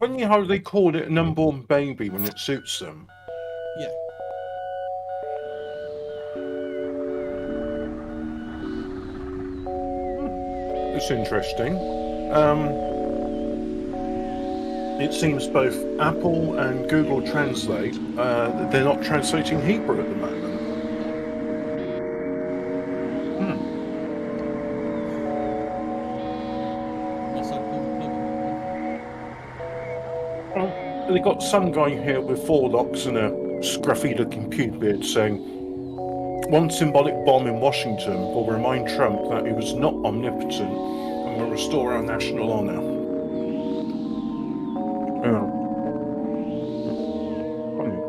Funny how they call it an unborn baby when it suits them. Yeah. It's interesting. It seems both Apple and Google Translate, they're not translating Hebrew at the moment. What's that? Pull the plug on that one. Well, they got some guy here with four locks and a scruffy-looking pube beard saying, "One symbolic bomb in Washington will remind Trump that he was not omnipotent and will restore our national honor." Yeah. Funny.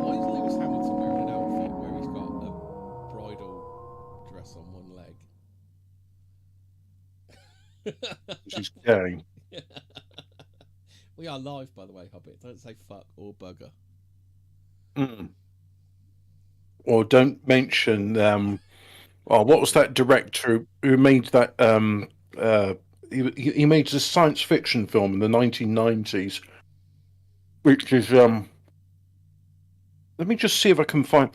Why is Lewis Hamilton wearing an outfit where he's got a bridal dress on one leg? She's gay. We are live, by the way, Hobbit. Don't say fuck or bugger. Mm. Or don't mention what was that director who made that he made a science fiction film in the 1990s, which is let me just see if I can find.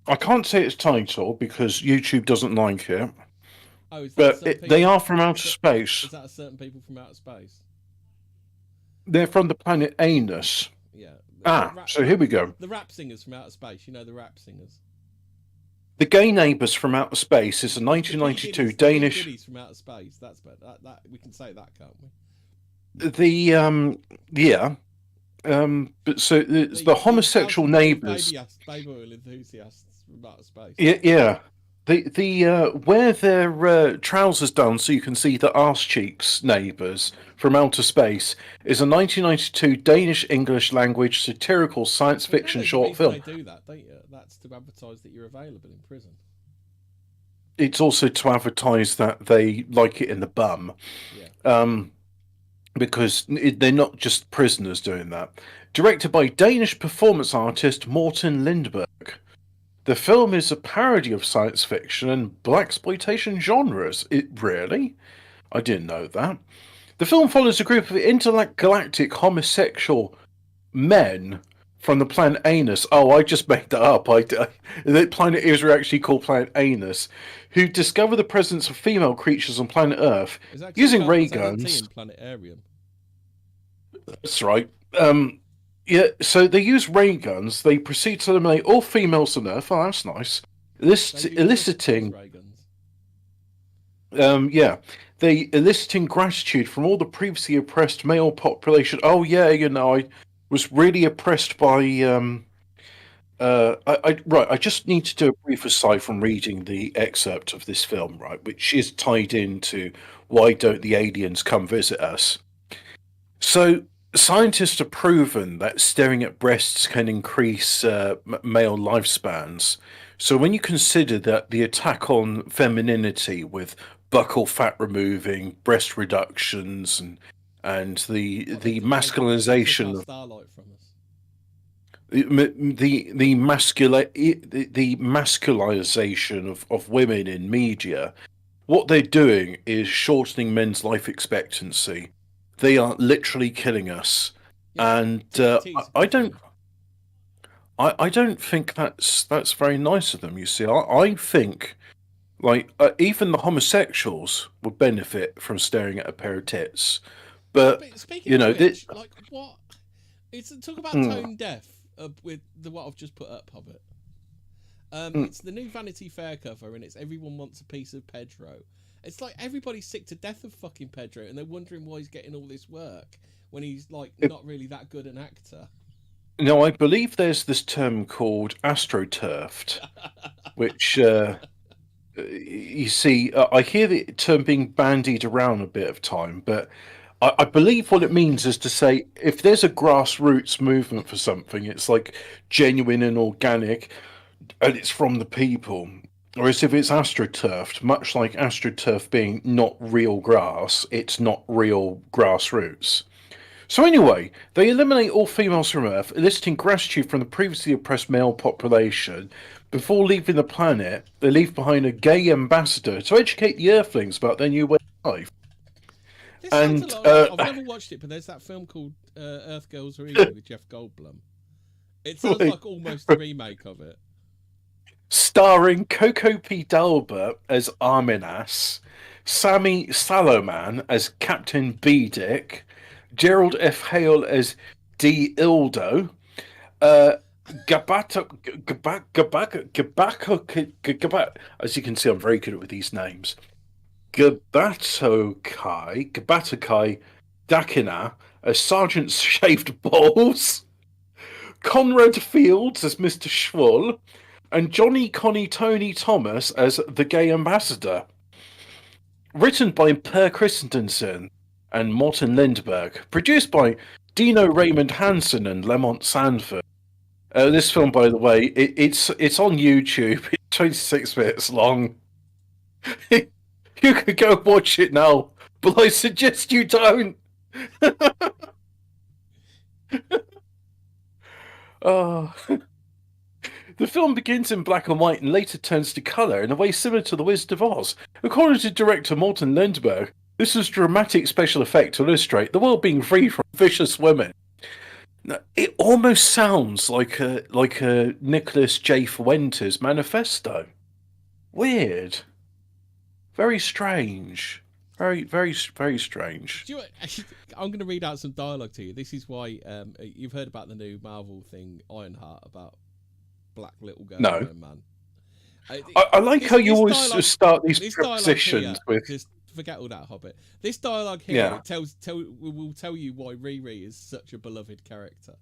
I can't say its title because YouTube doesn't like it, Oh, is that but certain they people? are from outer space. Is that a certain people from outer space? They're from the planet Anus. Yeah. So here we go. The rap singers from outer space. You know the rap singers. The Gay Neighbours from Outer Space is a 1992 Danish. The Giddies from outer space. That's better. That we can say that, can't we? Yeah. But so it's the homosexual neighbours. Baby oil enthusiasts from outer space. Yeah. The wear their trousers down so you can see the arse cheeks neighbours from outer space is a 1992 Danish English language satirical science fiction short film. They do that, don't you? That's to advertise that you're available in prison. It's also to advertise that they like it in the bum. Yeah. Because they're not just prisoners doing that. Directed by Danish performance artist Morten Lindberg. The film is a parody of science fiction and blaxploitation genres. It really? I didn't know that. The film follows a group of intergalactic homosexual men from the planet Anus. Oh, I just made that up. The planet is actually called Planet Anus, who discover the presence of female creatures on planet Earth using ray guns. Planetarium. That's right. Yeah, so they use ray guns. They proceed to eliminate all females on Earth. Oh, that's nice. Eliciting. Yeah, they eliciting gratitude from all the previously oppressed male population. Oh yeah, I was really oppressed by I just need to do a brief aside from reading the excerpt of this film, right, which is tied into why don't the aliens come visit us. So scientists have proven that staring at breasts can increase male lifespans. So when you consider that the attack on femininity with buccal fat removing, breast reductions, and the masculinization of Starlight from us. the masculization of women in media, what they're doing is shortening men's life expectancy. They are literally killing us, and I don't think that's very nice of them. You see, I think like even the homosexuals would benefit from staring at a pair of tits. But speaking of which, like what? It's talk about tone deaf with what I've just put up, Hobbit. It's the new Vanity Fair cover, and it's everyone wants a piece of Pedro. It's like everybody's sick to death of fucking Pedro, and they're wondering why he's getting all this work when he's like not really that good an actor. No, I believe there's this term called astroturfed, which you see, I hear the term being bandied around a bit of time, but I believe what it means is to say if there's a grassroots movement for something, it's like genuine and organic, and it's from the people. Whereas if it's astroturfed, much like astroturf being not real grass, it's not real grassroots. So anyway, they eliminate all females from Earth, eliciting gratitude from the previously oppressed male population. Before leaving the planet, they leave behind a gay ambassador to educate the Earthlings about their new way of life. This sounds a And lot like I've never watched it, but there's that film called Earth Girls Are Easy with Jeff Goldblum. It sounds like almost a remake of it. starring Coco P. Dalbert as Arminas, Sammy Saloman as Captain B. Dick, Gerald F. Hale as D. Ildo, Gabato, as you can see, I'm very good with these names. Gabatokai Dakina as Sergeant Shaved Balls, Conrad Fields as Mr. Schwull, and Johnny Connie Tony Thomas as the gay ambassador. Written by Per Christensen and Morten Lindberg. Produced by Dino Raymond Hansen and Lamont Sanford. This film, by the way, it's on YouTube. It's 26 minutes long. You could go watch it now, but I suggest you don't. Oh. The film begins in black and white and later turns to colour in a way similar to The Wizard of Oz. According to director Morten Lindberg, this was dramatic special effect to illustrate the world being free from vicious women. Now, it almost sounds like a Nicholas J. Fuentes manifesto. Weird. Very strange. Very, very, very strange. Do you know what? I'm going to read out some dialogue to you. This is why you've heard about the new Marvel thing, Ironheart, about black little girl No. and man. I like how you always start these prepositions with. Just forget all that, Hobbit. This dialogue here will tell you why Riri is such a beloved character.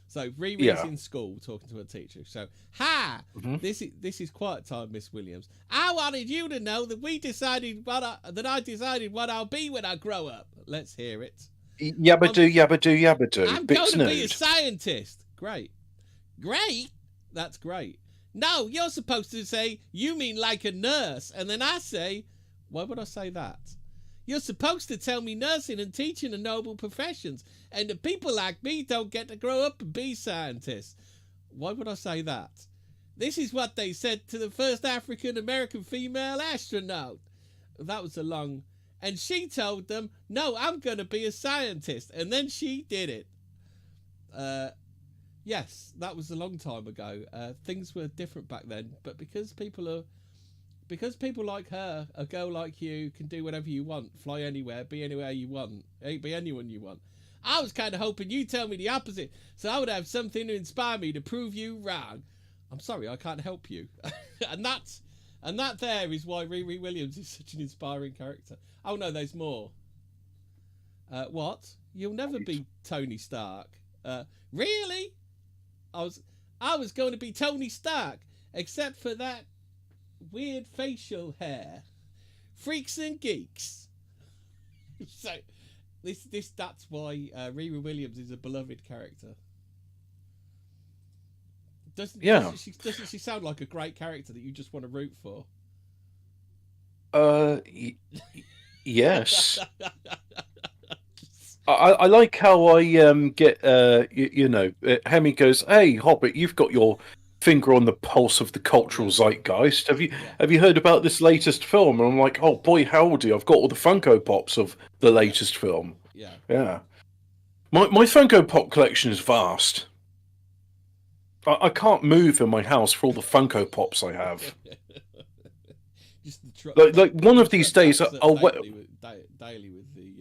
So Riri is in school talking to her teacher. So, this is quiet time, Miss Williams. I wanted you to know that I decided what I'll be when I grow up. Let's hear it. Yabba-doo, yabba-doo, yabba-doo. I'm going to be a scientist. Great. Great? That's great. No, you're supposed to say, you mean like a nurse. And then I say, why would I say that? You're supposed to tell me nursing and teaching are noble professions, and that people like me don't get to grow up and be scientists. Why would I say that? This is what they said to the first African-American female astronaut. That was a long... And she told them, no, I'm going to be a scientist. And then she did it. Yes, that was a long time ago. Things were different back then, but because people like her, a girl like you, can do whatever you want, fly anywhere, be anywhere you want, be anyone you want. I was kind of hoping you'd tell me the opposite, so I would have something to inspire me to prove you wrong. I'm sorry, I can't help you. and that there is why Riri Williams is such an inspiring character. Oh no, there's more. What? You'll never be Tony Stark. Really? I was going to be Tony Stark, except for that weird facial hair. Freaks and geeks. So that's why Riri Williams is a beloved character. Doesn't she sound like a great character that you just want to root for? Yes. I like how I get Hemi goes, "Hey Hobbit, you've got your finger on the pulse of the cultural zeitgeist. Have you heard about this latest film?" And I'm like, "Oh boy, howdy! I've got all the Funko Pops of the latest film." Yeah. My Funko Pop collection is vast. I can't move in my house for all the Funko Pops I have. Just the like one of these days, I'll daily with the.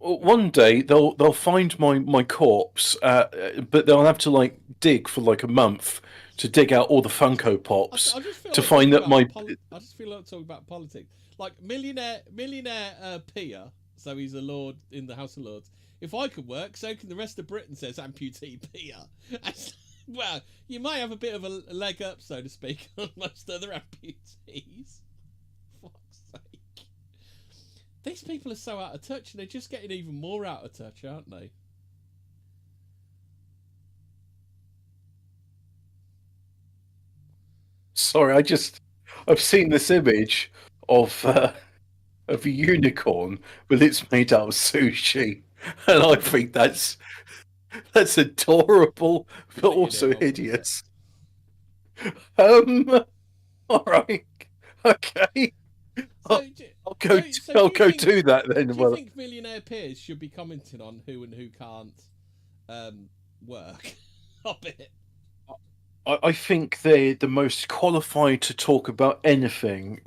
One day they'll find my corpse, but they'll have to like dig for like a month to dig out all the Funko Pops to find that my. I just feel like talking about politics, like millionaire Pia. So he's a lord in the House of Lords. If I could work, so can the rest of Britain, says amputee Pia. Well, you might have a bit of a leg up, so to speak, on most other amputees. Fuck's sake. These people are so out of touch, and they're just getting even more out of touch, aren't they? Sorry, I've seen this image of a unicorn, but it's made out of sushi. And I think that's adorable, but also hideous. All right, okay. So, I'll go. do I'll you go think, do that then. do you Well, think millionaire peers should be commenting on who and who can't work? Hobbit. I think they're the most qualified to talk about anything.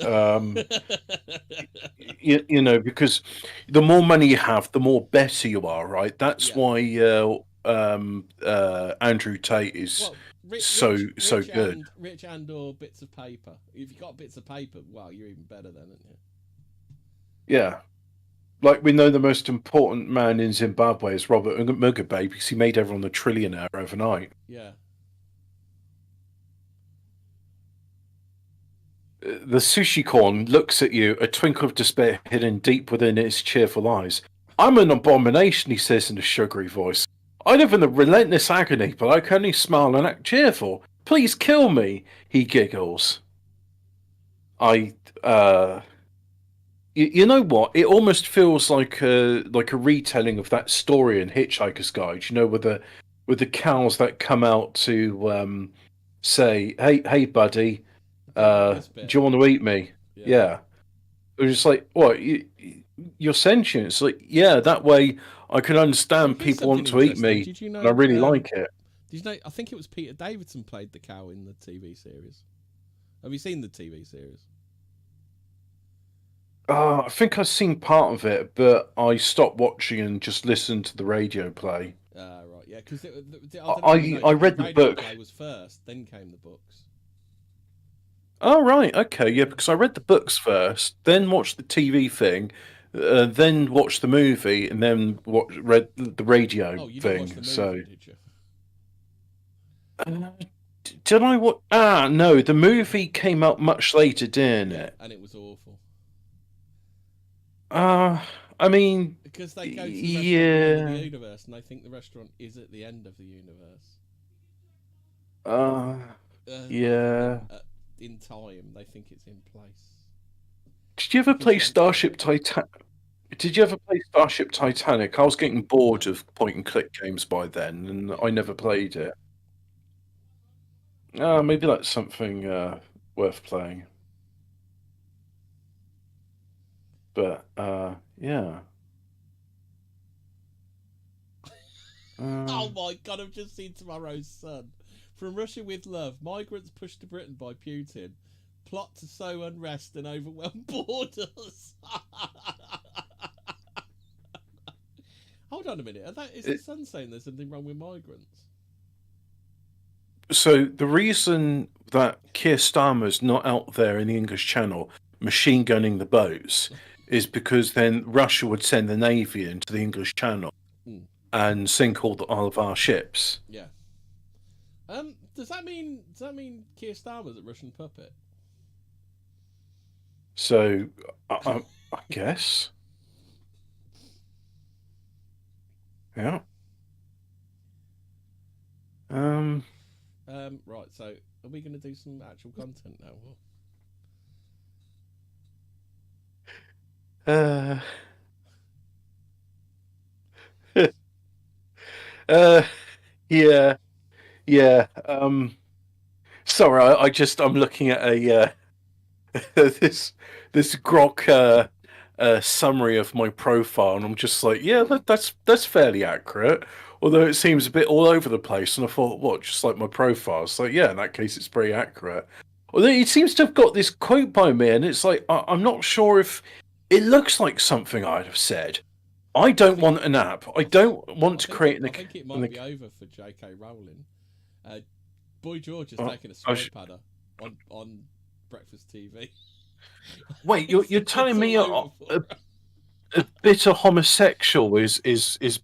You know, because the more money you have, the more better you are, right? That's Yeah. why Andrew Tate is Well, so good. rich and or bits of paper. If you got bits of paper, wow, you're even better then, aren't you? Yeah. Like we know the most important man in Zimbabwe is Robert Mugabe because he made everyone a trillionaire overnight. Yeah. The sushi corn looks at you, a twinkle of despair hidden deep within its cheerful eyes. I'm an abomination, he says in a sugary voice. I live in a relentless agony, but I can only smile and act cheerful. Please kill me, he giggles. I, you know what? It almost feels like a retelling of that story in Hitchhiker's Guide. You know, with the cows that come out to say, "Hey, buddy, Don't like do this bit. you want to eat me?" Yeah. Yeah. It was just like, what? You're sentient. It's like, yeah, that way I can understand Here's people want something to eat interesting. me, Did you know? and I really like it. Did you know? I think it was Peter Davidson played the cow in the TV series. Have you seen the TV series? I think I've seen part of it, but I stopped watching and just listened to the radio play. Right, yeah, because I don't know if you I noticed, read the the radio book. play was first, then came the books. Oh, right, okay, yeah, because I read the books first, then watched the TV thing, then watched the movie, and then read the radio Oh, you didn't watch thing. the So, movie, did you? did I watch? Ah, no, the movie came out much later, didn't Yeah, it? and it was awful. Uh, I mean, Because they go to the restaurant at the end of the yeah, universe, and they think the restaurant is at the end of the universe. uh, Rather yeah. than in time, they think it's in place. Did you ever Because play once they Starship get Titan? Did you ever play Starship Titanic? I was getting bored no, of point and click games by then, and yeah, I never played it. Maybe that's something worth playing. But yeah. oh Um, my god, I've just seen Tomorrow's Sun. From Russia with Love, migrants pushed to Britain by Putin. Plot to sow unrest and overwhelm borders. Hold on a minute. Is the it, Sun saying there's something wrong with migrants? so the reason that Keir Starmer's not out there in the English Channel machine gunning the boats is because then Russia would send the navy into the English Channel Hmm. and sink all of our ships. Yeah. Does that mean Keir Starmer's a Russian puppet? So I guess, yeah. Um. Right. So, are we going to do some actual content now? Uh. uh. Yeah. Yeah. Sorry, I'm looking at a this grok summary of my profile, and I'm just like, yeah, that's fairly accurate. Although it seems a bit all over the place, and I thought, what, just like my profile? So yeah, in that case, it's pretty accurate. Although it seems to have got this quote by me, and it's like I'm not sure if it looks like something I'd have said. I don't want an app. I don't want to create I think it might be over for J.K. Rowling. Boy George has taken a spray padder on breakfast TV. Wait, you're telling me all over a bitter homosexual is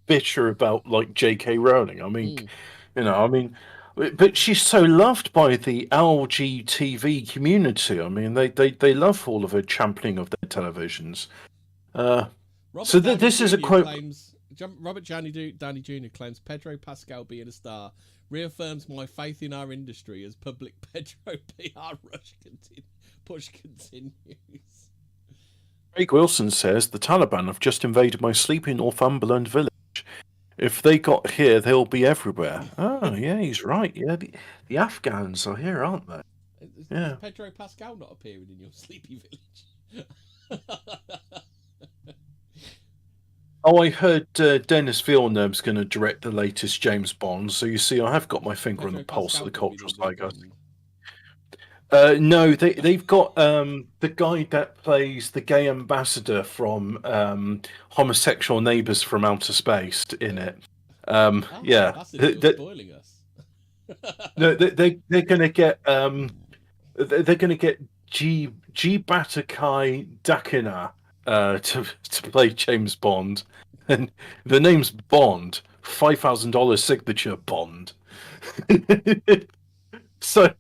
bitter about like J.K. Rowling? I mean, I mean, but she's so loved by the LGTV community. I mean, they love all of her championing of their televisions. So this is a quote. Robert Downey Jr. claims Pedro Pascal being a star reaffirms my faith in our industry as public Pedro PR push continues. Craig Wilson says the Taliban have just invaded my sleepy Northumberland village. If they got here, they'll be everywhere. Oh, yeah, he's right. Yeah, the Afghans are here, aren't they? Is Yeah. Pedro Pascal not appearing in your Sleepy Village? Oh, I heard Dennis Villeneuve's going to direct the latest James Bond, so you see, I have got my finger on the Pedro pulse of Pascal the could be cultural the new zeitgeist. Bond. No, they've got the guy that plays the gay ambassador from Homosexual Neighbors from Outer Space in it. Yeah, That's a deal spoiling us. no, they're going to get they're going to get G Batakai Dakina to play James Bond, and the name's Bond, $5,000 signature Bond. So.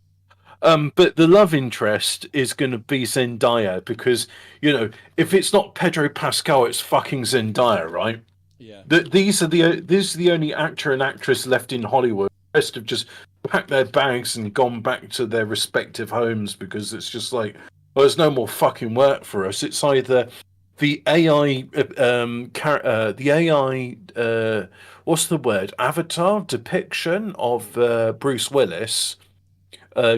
But the love interest is going to be Zendaya because, if it's not Pedro Pascal, it's fucking Zendaya, right? Yeah. These are the only actor and actress left in Hollywood. The rest have just packed their bags and gone back to their respective homes because it's just like, well, there's no more fucking work for us. It's either the AI, what's the word? Avatar depiction of Bruce Willis.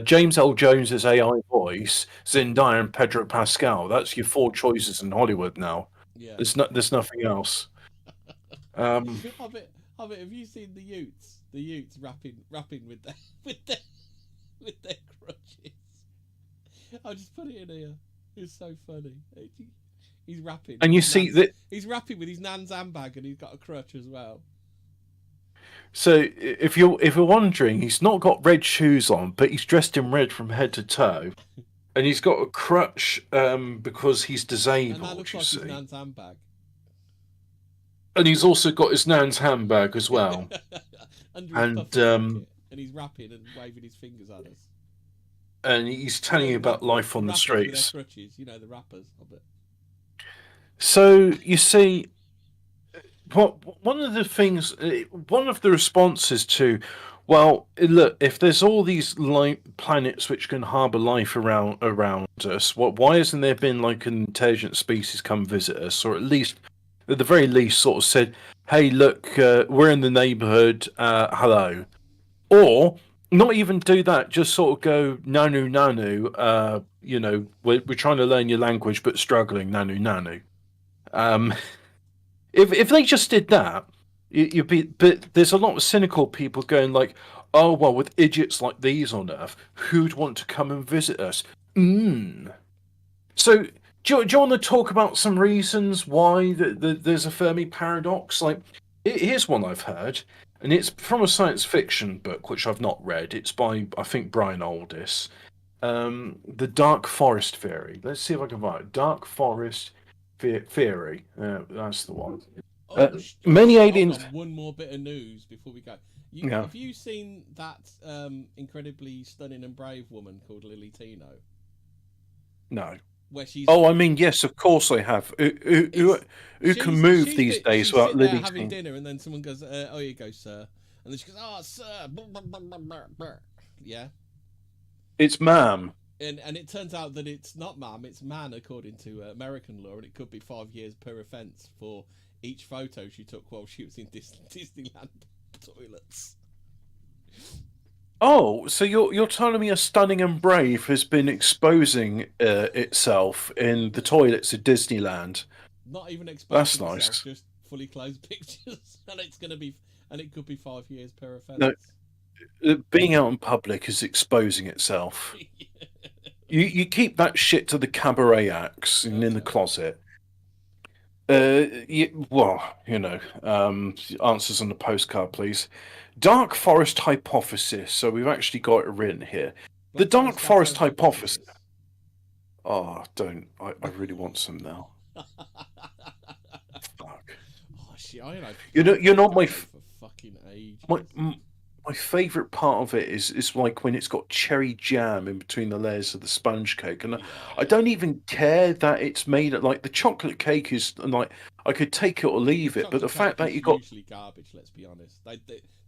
James L. Jones's AI voice, Zendaya, and Pedro Pascal. That's your four choices in Hollywood now. Yeah. There's nothing else. Hobbit, have you seen the Utes? The Utes rapping with their with their crutches. I'll just put it in here. It's so funny. He's rapping. And you see that he's rapping with his nan's handbag, and he's got a crutch as well. So if you're wondering, he's not got red shoes on, but he's dressed in red from head to toe, and he's got a crutch because he's disabled. And that looks like his nan's handbag. And he's also got his nan's handbag as well. And he's rapping and waving his fingers at us. And he's telling you about life on the streets. With their crutches, the rappers of it. So you see. One of the responses to, well, look, if there's all these planets which can harbour life around us, why hasn't there been like an intelligent species come visit us, or at the very least, sort of said, hey, look, we're in the neighbourhood, hello, or not even do that, just sort of go nanu nanu, we're trying to learn your language but struggling nanu nanu. If they just did that, you'd be. But there's a lot of cynical people going like, "Oh well, with idiots like these on Earth, who'd want to come and visit us?" So, do you want to talk about some reasons why there's a Fermi paradox? Like, here's one I've heard, and it's from a science fiction book which I've not read. It's by, I think, Brian Aldiss. The Dark Forest Theory. Let's see if I can find it. Dark Forest Theory. That's the one. Many aliens. One more bit of news before we go. Have you seen that incredibly stunning and brave woman called Lily Tino? No. Where she's. Oh, I mean, yes, of course I have. Who can move these days without Lily Tino? Having dinner, and then someone goes, "Oh, here you go, sir," and then she goes, "Oh, sir." Yeah. It's ma'am. And it turns out that it's not ma'am, it's man according to American law, and it could be 5 years per offence for each photo she took while she was in Disneyland toilets. Oh, so you're telling me a stunning and brave has been exposing itself in the toilets at Disneyland? Not even exposing That's itself, nice. just fully closed pictures, and it could be 5 years per offence. No, being out in public is exposing itself. You keep that shit to the cabaret acts and in the closet. Answers on the postcard, please. Dark Forest Hypothesis. So we've actually got it written here. The Dark Forest Hypothesis. Oh, don't. I really want some now. Fuck. Oh, shit, You're not my... For fucking ages. My favourite part of it is like when it's got cherry jam in between the layers of the sponge cake, and I don't even care that it's made like the chocolate cake is like I could take it or leave it, but the fact that you got usually garbage. Let's be honest.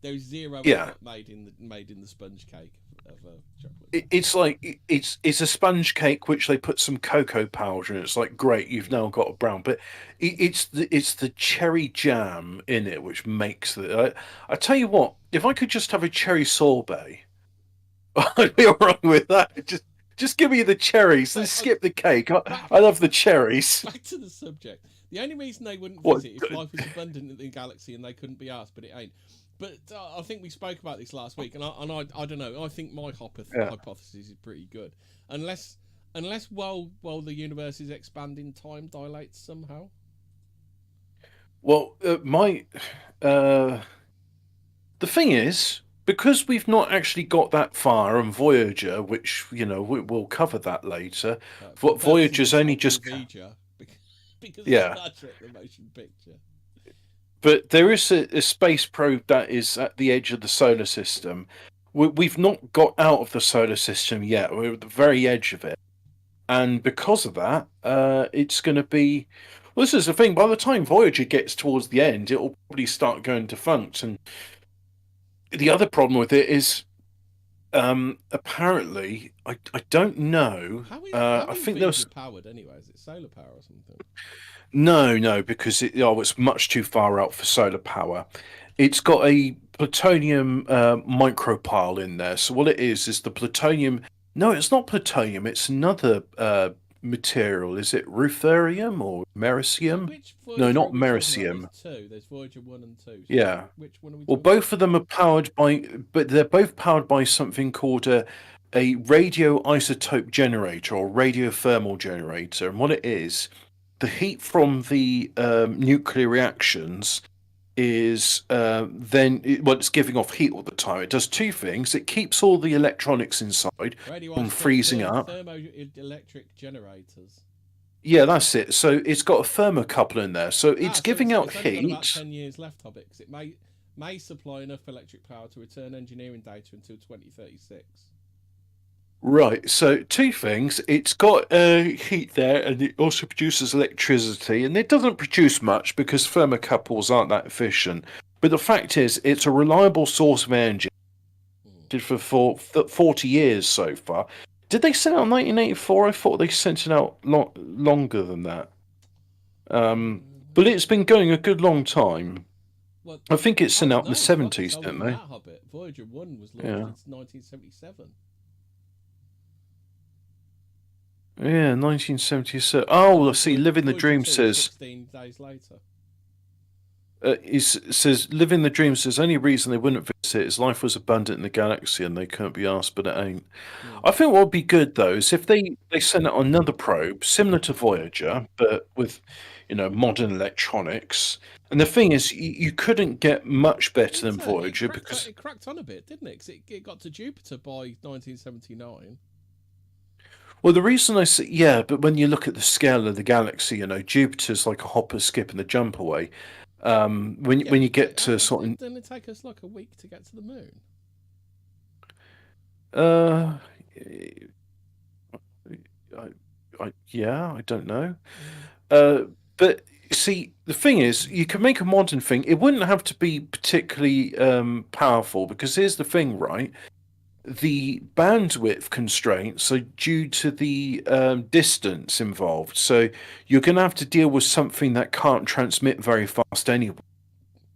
There's zero Yeah. made in the sponge cake. of a chocolate It's sandwich. like it's a sponge cake which they put some cocoa powder in. It's like great, you've now got a brown, but it's the cherry jam in it which makes it. I tell you what, if I could just have a cherry sorbet, I'd be all right with that. Just give me the cherries. But Let's skip the cake. I, back I love the cherries. back to the subject. The only reason they wouldn't What? visit if life was abundant in the galaxy and they couldn't be asked, but it ain't. But I think we spoke about this last week, and I don't know. I think my Yeah. hypothesis is pretty good, unless while the universe is expanding, time dilates somehow. Well, uh, the thing is, because we've not actually got that far on Voyager, which we'll cover that later. For the purposes Voyager's of only talking just Vija, because of yeah, Star Trek: The Motion Picture. but there is a space probe that is at the edge of the solar system. We've not got out of the solar system yet. We're at the very edge of it, and because of that, it's going to be. Well, this is the thing. By the time Voyager gets towards the end, it'll probably start going defunct. And the other problem with it is, apparently, I don't know. How I is think there was Vija powered anyway? Is it solar power or something? no, because it's much too far out for solar power. It's got a plutonium micropile in there. So what it is the plutonium. No, it's not plutonium. It's another material. Is it ruthenium or So americium? which No, Voyager are not we talking about? There's americium. two. There's Voyager 1 and 2. So Yeah. which one are we Well, talking about? both of them are powered by, but they're both powered by something called a radioisotope generator or radiothermal generator. And what it is, the heat from the nuclear reactions is it's giving off heat all the time. It does two things. It keeps all the electronics inside from freezing Radioisotope up. thermoelectric generators. Yeah, that's it. So it's got a thermocouple in there. So it's So giving out it's only got about heat. 10 years left, Hobbit, because it may supply enough electric power to return engineering data until 2036. Right, so two things. It's got heat there and it also produces electricity, and it doesn't produce much because thermocouples aren't that efficient. But the fact is, it's a reliable source of energy for 40 years so far. Did they send it out in 1984? I thought they sent it out longer than that. But it's been going a good long time. Well, I think it's sent out in the no, fuck, it's 70s, older didn't than they? that, Hobbit. Voyager 1 was launched Yeah. in 1977. Yeah, 1977. Oh, And let's see. Living the Voyager Dream 2 was says 16 days later. Says living the dream says only reason they wouldn't visit is life was abundant in the galaxy and they couldn't be asked, but it ain't. I think what would be good though is if they sent out another probe similar to Voyager, but with modern electronics. And the thing is, you couldn't get much better than Voyager because It cracked on a bit, didn't it? Because it got to Jupiter by 1979. well, the reason I say yeah, but when you look at the scale of the galaxy, Jupiter's like a hopper, skip, and a jump away. When you get to sort of Didn't it take us like a week to get to the moon? uh, yeah, I don't know. But see, the thing is, you can make a modern thing. It wouldn't have to be particularly powerful because here's the thing, right? The bandwidth constraints are due to the distance involved. So you're going to have to deal with something that can't transmit very fast anyway.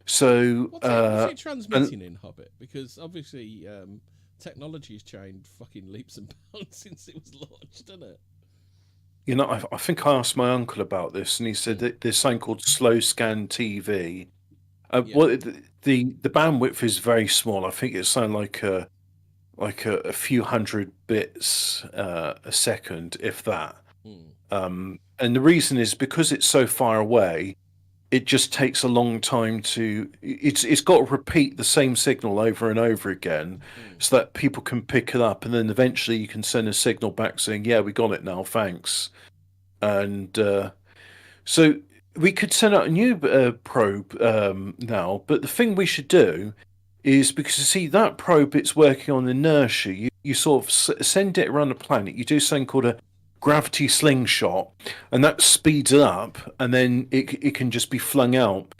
So, What's it and transmitting in Hobbit? Because obviously technology's changed fucking leaps and bounds since it was launched, hasn't it? I think I asked my uncle about this, and he said that there's something called slow scan TV. Yeah. Well, the bandwidth is very small. I think it's something like a few hundred bits a second, if that. And the reason is because it's so far away, it just takes a long time to. It's got to repeat the same signal over and over again, so that people can pick it up, and then eventually you can send a signal back saying, "Yeah, we got it now, thanks." And so we could send out a new probe now, but the thing we should do is because you see that probe it's working on inertia. You sort of send it around the planet. You do something called a gravity slingshot, and that speeds it up, and then it can just be flung out.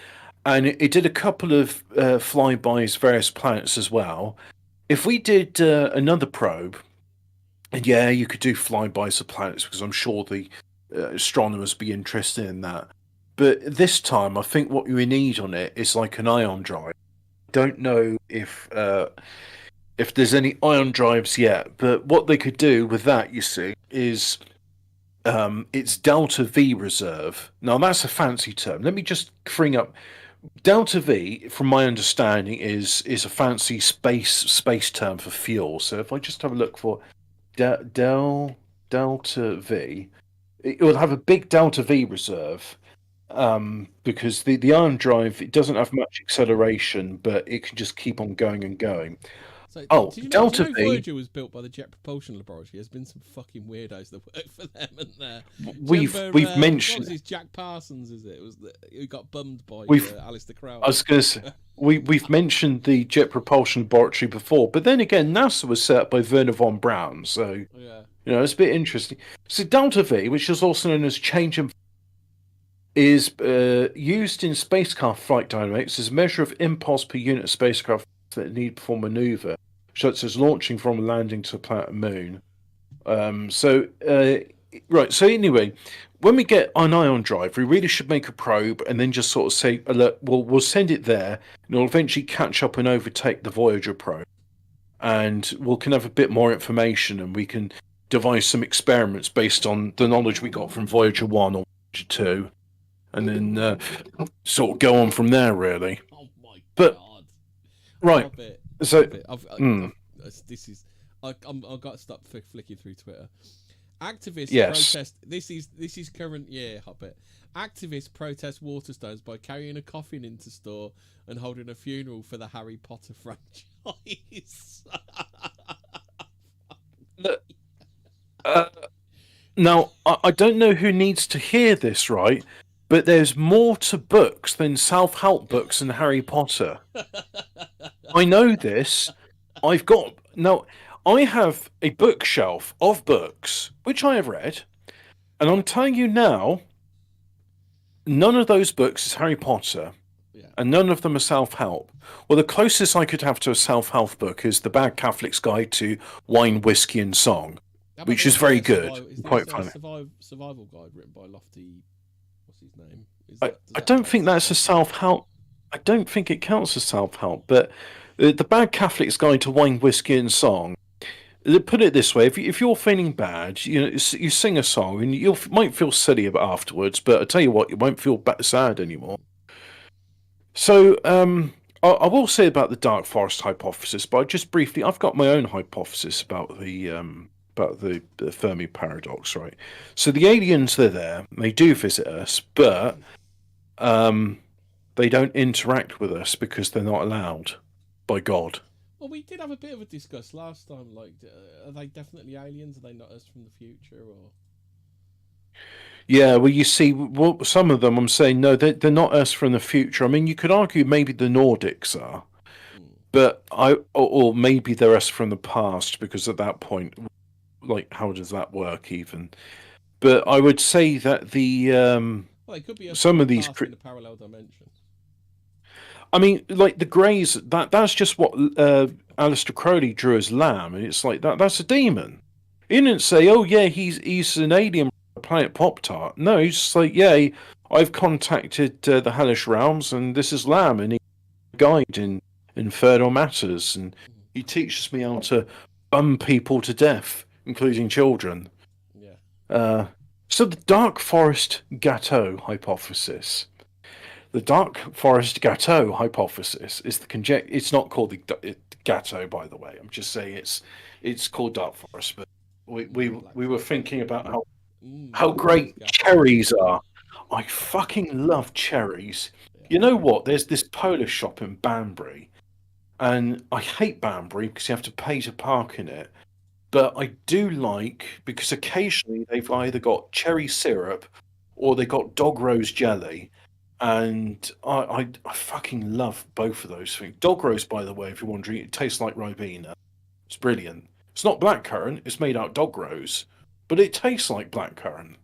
And it did a couple of flybys various planets as well. if we did another probe, and yeah, you could do flybys of planets because I'm sure the astronomers be interested in that. But this time, I think what we need on it is like an ion drive. Don't know if there's any ion drives yet, but what they could do with that, you see, is it's Delta V reserve. Now that's a fancy term. Let me just bring up Delta V. From my understanding, is a fancy space term for fuel. So if I just have a look for Delta V, it will have a big Delta V reserve. Because the ion drive, it doesn't have much acceleration, but it can just keep on going and going. So, Oh, do you Delta know V. Voyager was built by the Jet Propulsion Laboratory? There's been some fucking weirdos that work for them, and there. Do you We've remember, we've what was mentioned his Jack Parsons? Is it? It was who got bummed by we've Alistair I Crowley? was going to say, we've mentioned the Jet Propulsion Laboratory before, but then again, NASA was set up by Werner von Braun, so Yeah. it's a bit interesting. So Delta V, which is also known as change in, is used in spacecraft flight dynamics as a measure of impulse per unit of spacecraft that need to perform maneuver, such as launching from a landing to the planet and moon. Right. So anyway, when we get an ion drive, we really should make a probe and then just sort of say, look, we'll send it there, and it'll eventually catch up and overtake the Voyager probe, and we can have a bit more information, and we can devise some experiments based on the knowledge we got from Voyager 1 or Voyager 2, and then sort of go on from there, really. Oh my But god. right, Hobbit. so Hobbit. This is. I've got to stop flicking through Twitter. Activists yes. protest. This is current year, Hobbit. Activists protest Waterstones by carrying a coffin into store and holding a funeral for the Harry Potter franchise. Look, now, I don't know who needs to hear this, right? But there's more to books than self-help books and Harry Potter. I know this. I've got now. I have a bookshelf of books which I have read, and I'm telling you now, none of those books is Harry Potter, Yeah. and none of them are self-help. Well, the closest I could have to a self-help book is The Bad Catholic's Guide to Wine, Whiskey, and Song, How about which is very good, Is quite the funny. survival guide written by Lofty? What's his name? I don't think that's a self-help. I don't think it counts as self-help, but The Bad Catholic's Guide to Wine, Whiskey, and Song. Put it this way: if you're feeling bad, you sing a song and you might feel silly about afterwards, but I tell you what, you won't feel sad anymore. So, I will say about the dark forest hypothesis, but just briefly, I've got my own hypothesis about the Fermi paradox, right? So the aliens, they're there, they do visit us, but they don't interact with us because they're not allowed by God. Well, we did have a bit of a discuss last time. Like, are they definitely aliens? Are they not us from the future? Or Yeah, well, you see, well, some of them I'm saying no, they're not us from the future. I mean, you could argue maybe the Nordics are, but or maybe they're us from the past because at that point, like, how does that work even? But I would say that well, they could be us some from of the these, past in a parallel dimension. I mean, like the Greys, that's just what Aleister Crowley drew as Lamb, and it's like that's a demon. He didn't say, "Oh yeah, he's an alien from the planet Pop Tart." No, he's just like, "Yeah, I've contacted the Hellish Realms, and this is Lamb, and he's a guide in infernal matters, and he teaches me how to bum people to death, including children." Yeah. So the Dark Forest Gateau hypothesis. The dark forest Gateau hypothesis is the conject. It's not called the Gateau, by the way. I'm just saying it's called dark forest. But we were thinking about how great cherries are. I fucking love cherries. Yeah. You know what? There's this Polish shop in Banbury, and I hate Banbury because you have to pay to park in it. But I do like because occasionally they've either got cherry syrup or they got dog rose jelly, and I fucking love both of those things. Dog rose, by the way, if you're wondering, it tastes like Ribena. It's brilliant. It's not blackcurrant, it's made out dog rose, but it tastes like blackcurrant.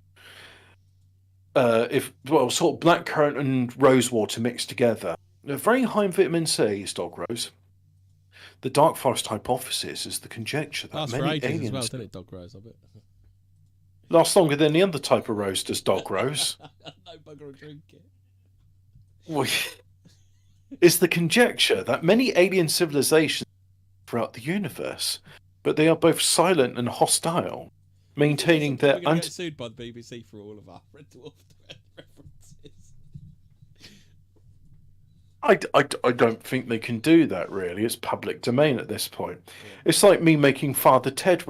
If well, sort of blackcurrant and rose water mixed together. They're very high in vitamin C, is dog rose. The dark forest hypothesis is the conjecture that Lasts for many ages as well, aliens doesn't it, dog rose? I bet. last longer than the other type of rose does dog rose. No bugger will drink it. Well, is the conjecture that many alien civilizations throughout the universe, but they are both silent and hostile, maintaining We're their going to get sued by the BBC for all of our Red Dwarf references. I don't think they can do that, really. It's public domain at this point. Yeah. It's like me making Father Ted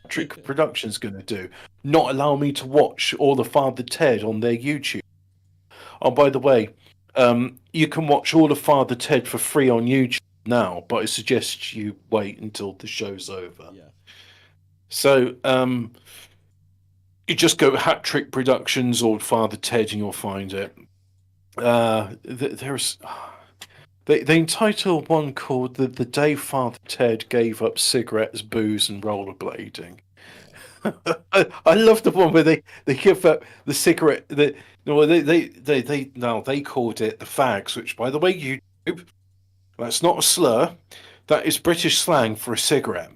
Trick Productions going to do. Not allow me to watch all the Father Ted on their YouTube. Oh, by the way, you can watch all of Father Ted for free on YouTube now, but I suggest you wait until the show's over. Yeah. So, you just go Hat Trick Productions or Father Ted and you'll find it. There's they entitle one called the Day Father Ted Gave Up Cigarettes, Booze, and Rollerblading. I love the one where they give up the cigarette. They called it the fags, which, by the way, YouTube, that's not a slur. That is British slang for a cigarette.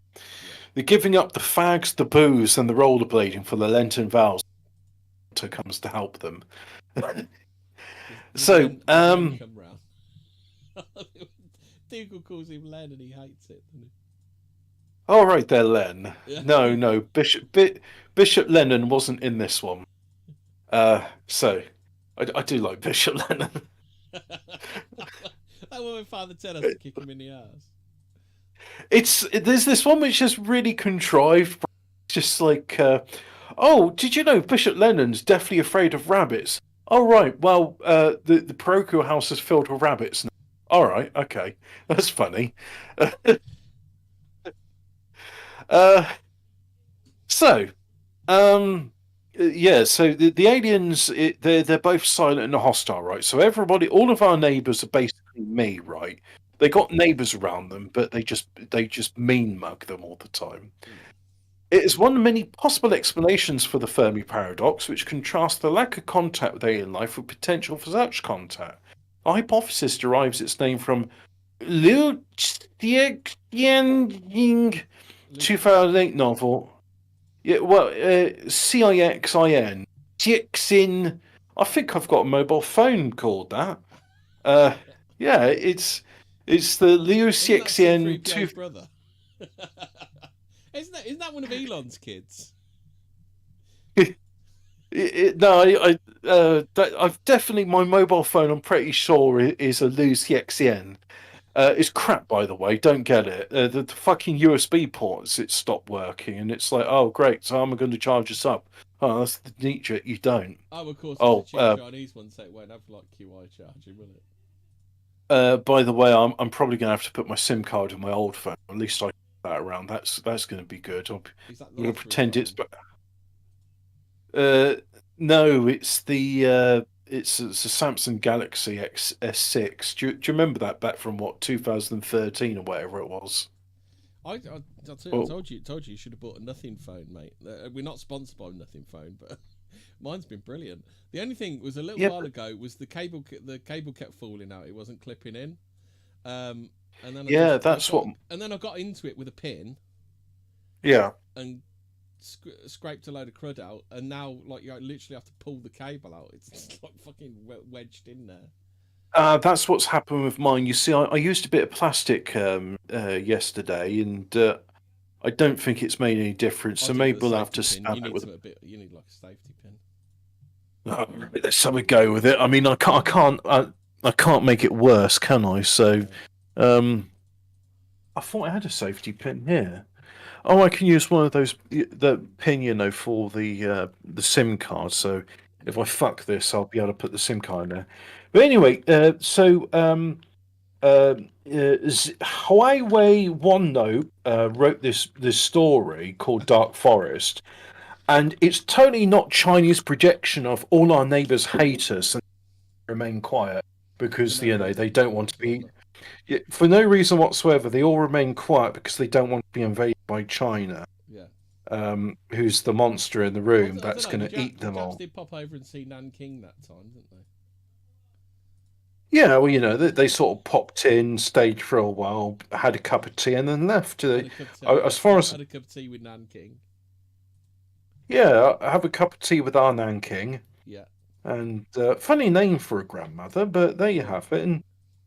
They're giving up the fags, the booze, and the rollerblading for the Lenten vows. Comes to help them. So, come round. Dougal calls him Len and he hates it, doesn't he? All right there, Len. Yeah. No, Bishop Lennon wasn't in this one. So I do like Bishop Lennon. That one when Father Ted has to kick him in the ass. There's this one which is really contrived. Just like, oh, did you know Bishop Lennon's deathly afraid of rabbits? Oh right, well, the parochial house is filled with rabbits now. All right, okay, that's funny. So, yeah, so the aliens, they're both silent and hostile, right? So everybody, all of our neighbours are basically me, right? They got neighbours around them, but they just mean mug them all the time. It is one of many possible explanations for the Fermi Paradox, which contrasts the lack of contact with alien life with potential for such contact. The hypothesis derives its name from Liu Xianying 2008 novel. Yeah, well, CIXIN. Cixin. I think I've got a mobile phone called that. Yeah, it's the Liu Xixian 2. Brother. Isn't that one of Elon's kids? No, I've definitely my mobile phone. I'm pretty sure is a Liu Xixian. It's crap, by the way. Don't get it. The fucking USB ports, it stopped working, and it's like, oh great, so how am I going to charge this up? Oh, that's the Nietzsche. You don't. Oh, of course. It's a cheap Chinese one, so it won't have like QI charging, will it? By the way, I'm probably going to have to put my SIM card in my old phone. At least I that around. That's going to be good. I'm going to pretend it's. No, it's the. It's a Samsung Galaxy S6. Do you remember that back from 2013 or whatever it was? I told you you should have bought a Nothing phone, mate. We're not sponsored by Nothing phone, but mine's been brilliant. The only thing was a little while ago was the cable kept falling out. It wasn't clipping in. And then I got into it with a pin. Yeah. And scraped a load of crud out, and now like you literally have to pull the cable out. It's like fucking wedged in there. That's what's happened with mine. You see, I used a bit of plastic yesterday, and I don't think it's made any difference. So maybe we'll have to stab it with a bit. You need like a safety pin. Oh, let's have a go with it. I mean, I can't make it worse, can I? So, I thought I had a safety pin here. Oh, I can use one of those the pin, for the SIM card. So if I fuck this, I'll be able to put the SIM card in there. But anyway, Highway OneNote wrote this story called Dark Forest, and it's totally not Chinese projection of all our neighbours hate us and remain quiet because they don't want to be. For no reason whatsoever, they all remain quiet because they don't want to be invaded by China. Yeah. Who's the monster in the room that's going to eat them all? They did pop over and see Nanking that time, didn't they? Yeah, well, they sort of popped in, stayed for a while, had a cup of tea, and then left. Had a cup of tea. As far as Had a cup of tea with Nanking. yeah, I have a cup of tea with our Nanking, Yeah. and funny name for a grandmother, but there you Yeah. have it. And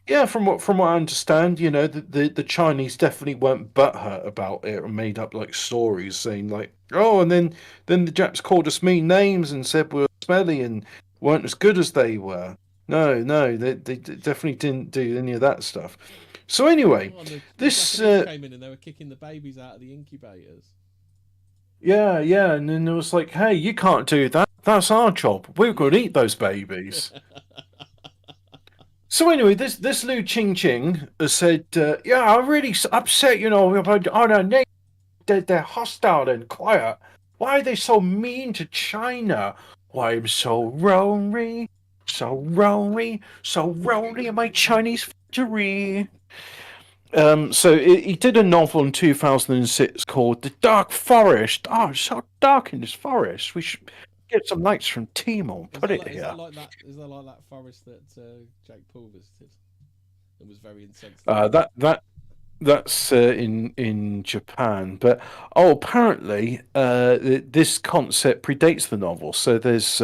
yeah, from what I understand, the Chinese definitely weren't butthurt about it and made up like stories saying like, oh, and then the Japs called us mean names and said we were smelly and weren't as good as they were. No, no, they definitely didn't do any of that stuff. So anyway, Oh, and the this Japanese came in and they were kicking the babies out of the incubators. yeah, yeah, and then it was like, hey, you can't do that. That's our job. We're going to eat those babies. So anyway, this Liu Ching Ching has said, yeah, I'm really upset, about our name. They're hostile and quiet. Why are they so mean to China? Why I'm so lonely, so lonely in my Chinese factory. So he did a novel in 2006 called The Dark Forest. Oh, it's so dark in this forest. We should get some lights from Timor and Is put that it like, is that here. like that? Is that like that forest that Jake Paul visited? It was very insensitive Uh, to him. that that that's in Japan, but apparently this concept predates the novel. So there's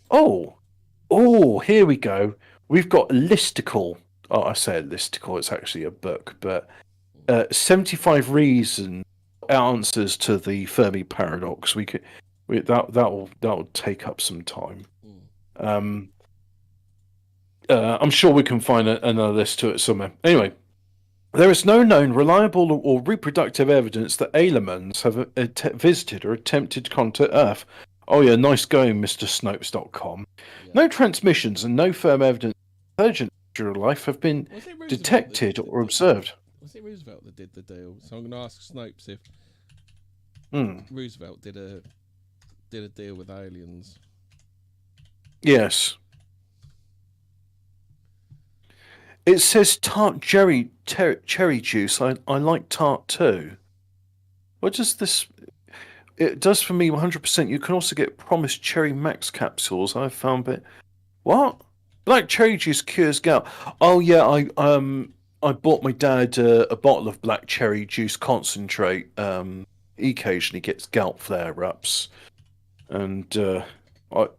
oh here we go. We've got listicle. Oh, I say listicle. It's actually a book, but 75 reason answers to the Fermi paradox. That'll take up some time. Mm. Um, I'm sure we can find another list to it somewhere. Anyway, there is no known reliable or reproductive evidence that aliens have visited or attempted to contact Earth. Oh yeah, nice going, Mr. Snopes.com. Yeah. No transmissions and no firm evidence of intelligent life have been Was it Roosevelt that detected did the or deal? observed. Was it Roosevelt that did the deal? So I'm going to ask Snopes if Hmm. Roosevelt did a deal with aliens. Yes. It says tart cherry juice. I like tart too. What does this? It does for me 100%. You can also get promised cherry max capsules. I found it. What? Black cherry juice cures gout. Oh yeah, I bought my dad a bottle of black cherry juice concentrate. He occasionally gets gout flare ups, and it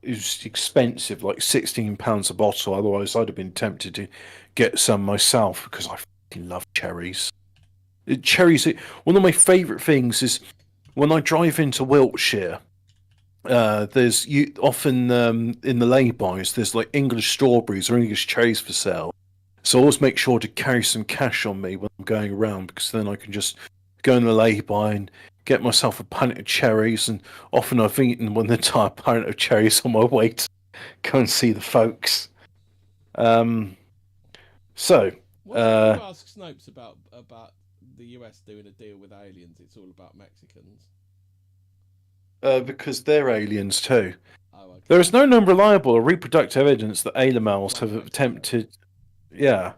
was expensive, like £16 a bottle. Otherwise, I'd have been tempted to get some myself because I fucking love cherries. Cherries. One of my favourite things is when I drive into Wiltshire. There's you often in the lay-bys. There's like English strawberries or English cherries for sale. So I always make sure to carry some cash on me when I'm going around because then I can just go in the lay-by and get myself a pint of cherries. And often I've eaten one entire pint of cherries on my way to go and see the folks. Um, so When uh, you ask Snopes about the US doing a deal with aliens, it's all about Mexicans. because they're aliens too. Oh, There okay. is no known reliable or reproductive evidence that animals Like have Mexico. attempted. Yeah.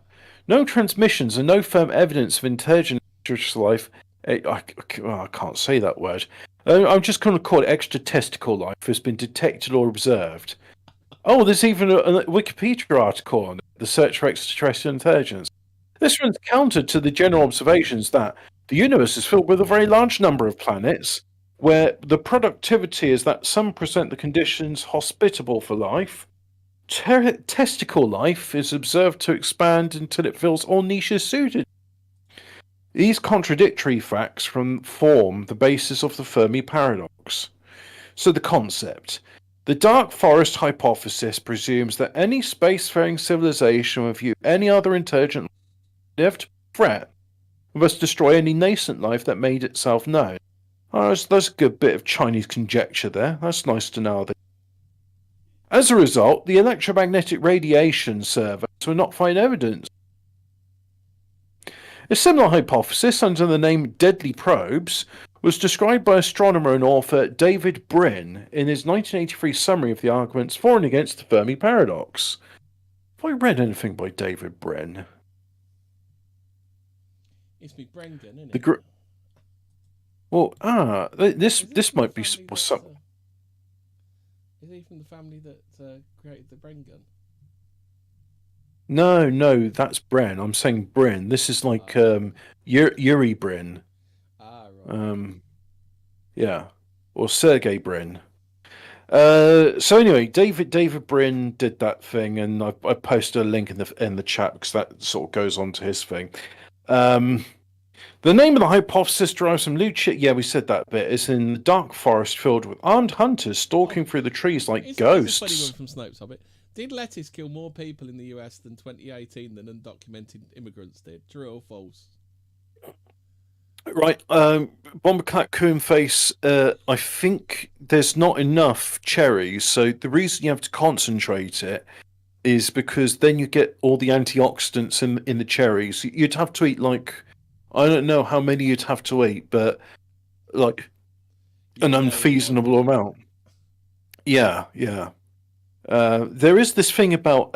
No transmissions and no firm evidence of intelligent extraterrestrial life. I can't say that word. I'm just going to call it extra testicle life has been detected or observed. Oh, there's even a Wikipedia article on it, the search for extraterrestrial intelligence. This runs counter to the general observations that the universe is filled with a very large number of planets, where the productivity is that some present the conditions hospitable for life. Testicle life is observed to expand until it fills all niches suited. These contradictory facts form the basis of the Fermi Paradox. So, the concept. The dark forest hypothesis presumes that any spacefaring civilization will view any other intelligent life to threat, and thus destroy any nascent life that made itself known. Oh, that's a good bit of Chinese conjecture there. That's nice to know. As a result, the electromagnetic radiation surveys will not find evidence. A similar hypothesis, under the name deadly probes, was described by astronomer and author David Brin in his 1983 summary of the arguments for and against the Fermi paradox. Have I read anything by David Brin? It's me Brengan, isn't The it? gr- well, this Is he this from the might be family that? some. Is he from the family that created the Brengan? No, that's Bren. I'm saying Bryn. This is like Yuri Bryn. Right. Um, yeah, or Sergey Brin. So anyway, David Brin did that thing, and I posted a link in the chat because that sort of goes on to his thing. Um, the name of the hypothesis derives from Lucia. Yeah, we said that bit. It's in the dark forest filled with armed hunters Oh, stalking through the trees like here's a funny one ghosts. from Snopes Hobbit. Did lettuce kill more people in the US than 2018 than undocumented immigrants did? True or false? Right, Bombercat Coonface. I think there's not enough cherries, so the reason you have to concentrate it is because then you get all the antioxidants in the cherries. You'd have to eat like I don't know how many you'd have to eat, but like You an were there when he might have unfeasible done. amount. Yeah, yeah. There is this thing about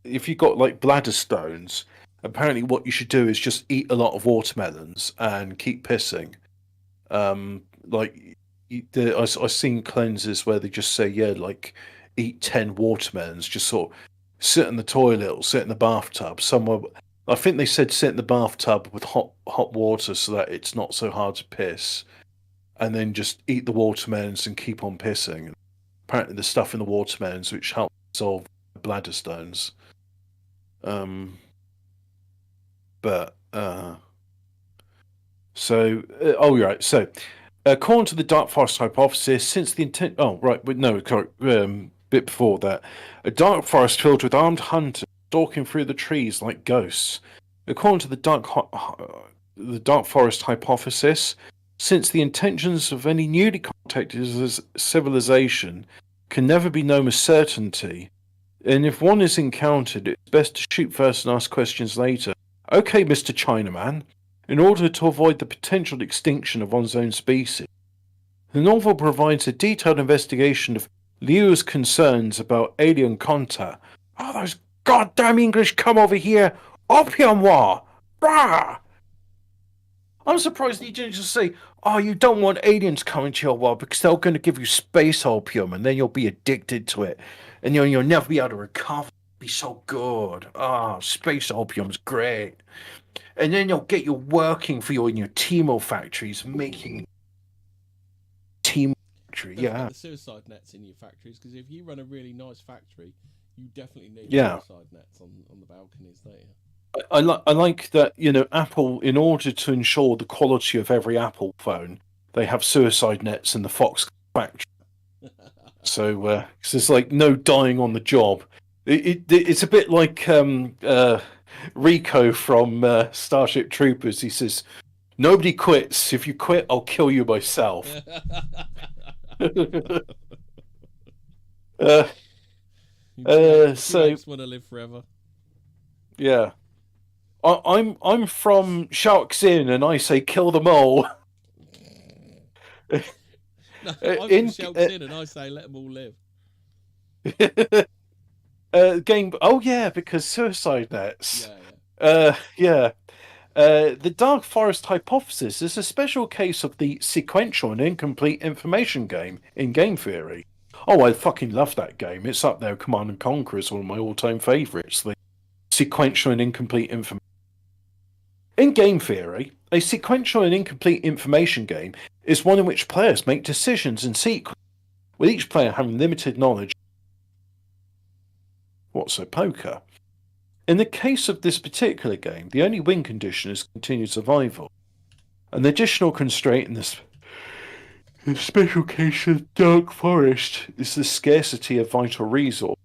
if you got like bladder stones. Apparently, what you should do is just eat a lot of watermelons and keep pissing. Like I've seen cleanses where they just say, yeah, like eat 10 watermelons, just sort of sit in the toilet or sit in the bathtub somewhere. I think they said sit in the bathtub with hot water so that it's not so hard to piss, and then just eat the watermelons and keep on pissing. Apparently, the stuff in the watermelons which helps solve bladder stones. Um, but So, oh, right. So, according to the dark forest hypothesis, since the intent. Oh, right. But no, correct. Bit before that. A dark forest filled with armed hunters stalking through the trees like ghosts. According to the dark forest hypothesis, since the intentions of any newly contacted civilization can never be known with certainty, and if one is encountered, it's best to shoot first and ask questions later. Okay, Mr. Chinaman. In order to avoid the potential extinction of one's own species, the novel provides a detailed investigation of Liu's concerns about alien contact. Oh, those goddamn English come over here! Opium war! Rah! I'm surprised he didn't just say, oh, you don't want aliens coming to your world because they're going to give you space opium and then you'll be addicted to it and you'll never be able to recover. It'll be so good. Ah, oh, space opium's great. And then they'll get you working for you in your Timo factories, making Timo factory. Don't forget Yeah, the suicide nets in your factories, because if you run a really nice factory, you definitely need yeah. suicide nets on the balconies, don't you? I like that. Apple, in order to ensure the quality of every Apple phone, they have suicide nets in the Fox factory. So 'cause there's like no dying on the job. It's a bit like Rico from Starship Troopers. He says, "Nobody quits. If you quit, I'll kill you myself." uh, so T-Rex want to live forever. yeah, I'm from Sharks Inn, and I say kill them all. No, I'm from In Shelks Inn, and I say let them all live. game. Oh yeah, because suicide nets. Yeah, yeah. Yeah. The Dark Forest hypothesis is a special case of the sequential and incomplete information game in game theory. Oh, I fucking love that game. It's up there. Command and Conquer is one of my all-time favorites. The sequential and incomplete information. In game theory, a sequential and incomplete information game is one in which players make decisions in sequence, with each player having limited knowledge. What's a poker? In the case of this particular game, the only win condition is continued survival. An additional constraint in this special case of Dark Forest is the scarcity of vital resource.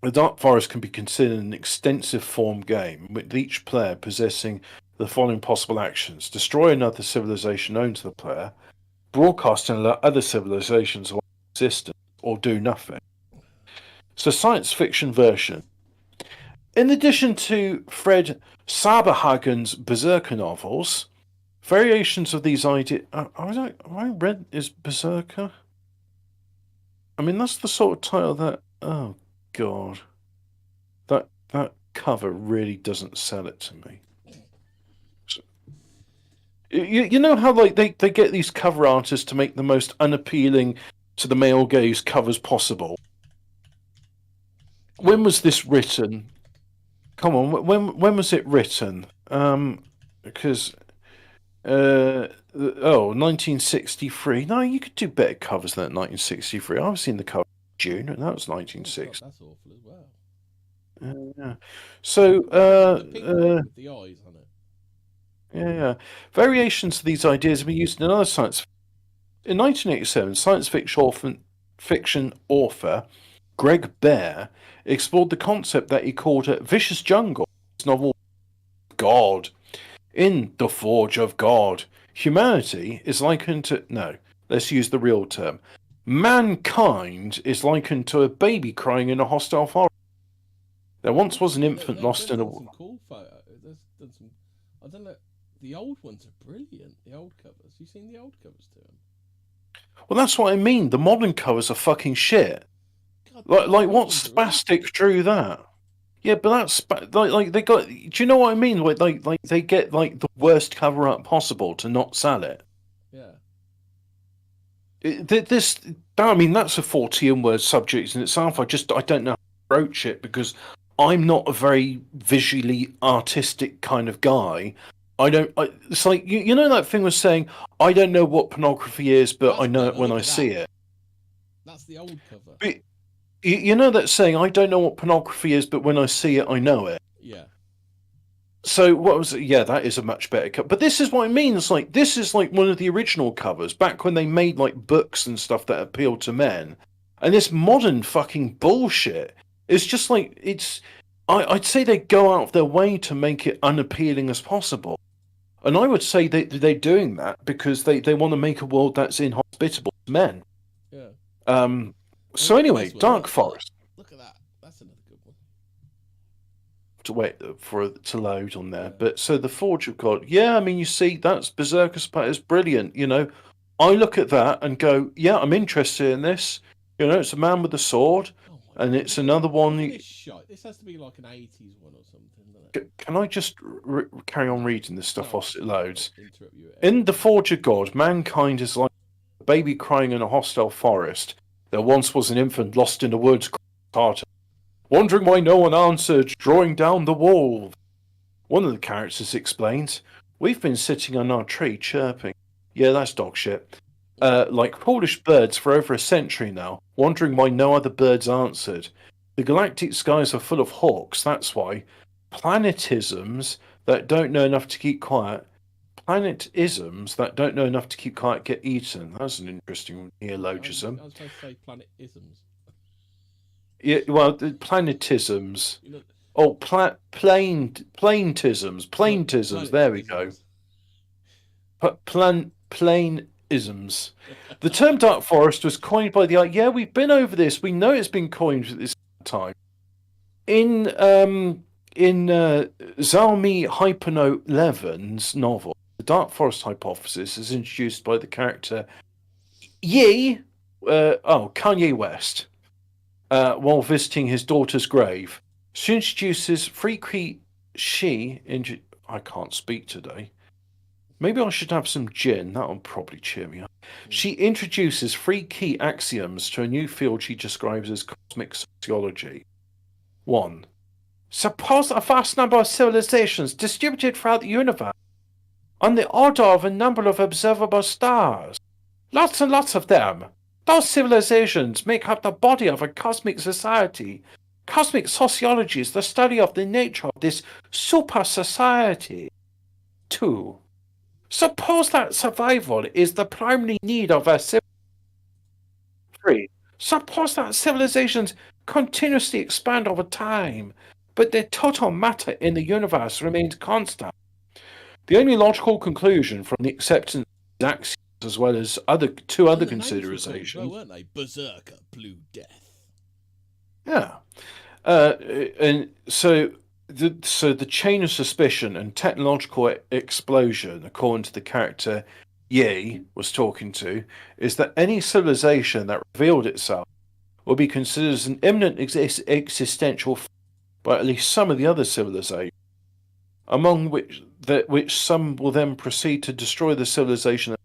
The Dark Forest can be considered an extensive form game, with each player possessing the following possible actions: destroy another civilization known to the player, broadcast and alert other civilizations of existence, or do nothing. So, science fiction version. In addition to Fred Saberhagen's Berserker novels, variations of these ideas. Have I read is Berserker? I mean, that's the sort of title that. Oh God, that cover really doesn't sell it to me. You know how like they get these cover artists to make the most unappealing to the male gaze covers possible. When was this written? Come on, when was it written? Because 1963. No, you could do better covers than that. 1963. I was seeing the cover in June, and that was Oh, 1960. God, that's awful as well. Yeah. So, The pink one with the eyes on it. yeah, variations of these ideas have been used in another science. In 1987, science fiction author Greg Bear explored the concept that he called a vicious jungle. His novel God. In The Forge of God, humanity is likened to. No, let's use the real term. Mankind is likened to a baby crying in a hostile forest. There once was an infant lost in a. Some cool photo. There's done some. I don't know. The old ones are brilliant. The old covers. You seen the old covers to them? Well, that's what I mean. The modern covers are fucking shit. God, Like what spastic drew that? Yeah, but that's like they got. Do you know what I mean? Like they get like the worst cover up possible to not sell it. Yeah. This, I mean, that's a Fortean Words subject in itself. I don't know how to approach it because I'm not a very visually artistic kind of guy. It's like you know that thing was saying I don't know what pornography is, but I know it when I see it. That's the old cover. But, you know that saying I don't know what pornography is, but when I see it, I know it. Yeah. So what was it? Yeah, that is a much better cover. But this is what I mean. It's like this is like one of the original covers back when they made like books and stuff that appealed to men. And this modern fucking bullshit is just like I'd say they go out of their way to make it unappealing as possible. And I would say they're doing that because they want to make a world that's inhospitable to men. Yeah. So anyway, Dark Forest. Look at that. That's another good one. To wait for it to load on there. Yeah. But so the Forge of God, yeah, I mean, you see, that's Berserker Spat is brilliant. You know, I look at that and go, yeah, I'm interested in this. You know, it's a man with a sword, and it's another one. This has to be like an 80s one or something. Can I just carry on reading this stuff whilst it loads? In the Forge of God, mankind is like a baby crying in a hostile forest. There once was an infant lost in the woods, wondering why no one answered, drawing down the wall. One of the characters explains, we've been sitting on our tree chirping. Yeah, that's dog shit. Like Polish birds for over a century now, wondering why no other birds answered. The galactic skies are full of hawks, that's why. Planetisms that don't know enough to keep quiet. Planetisms that don't know enough to keep quiet get eaten. That's an interesting neologism. I was supposed to say planetisms. Yeah, well, the planetisms. Oh, planetisms. There we go. Planeisms. The term Dark Forest was coined by the. Yeah, we've been over this. We know it's been coined at this time. In Zalmi Hypno Levin's novel, the Dark Forest hypothesis is introduced by the character Kanye West. While visiting his daughter's grave, she introduces I can't speak today. Maybe I should have some gin. That'll probably cheer me up. She introduces 3 key axioms to a new field she describes as cosmic sociology. 1. Suppose a vast number of civilizations distributed throughout the universe on the order of a number of observable stars. Lots and lots of them. Those civilizations make up the body of a cosmic society. Cosmic sociology is the study of the nature of this super society. 2. Suppose that survival is the primary need of a civilization. 3. Suppose that civilizations continuously expand over time, but their total matter in the universe remains constant. The only logical conclusion from the acceptance of axioms, as well as two other considerations. Well, weren't they? Berserker, Blue Death. Yeah. And so the chain of suspicion and technological explosion, according to the character Ye was talking to, is that any civilization that revealed itself will be considered as an imminent existential threat by at least some of the other civilizations, among which some will then proceed to destroy the civilization.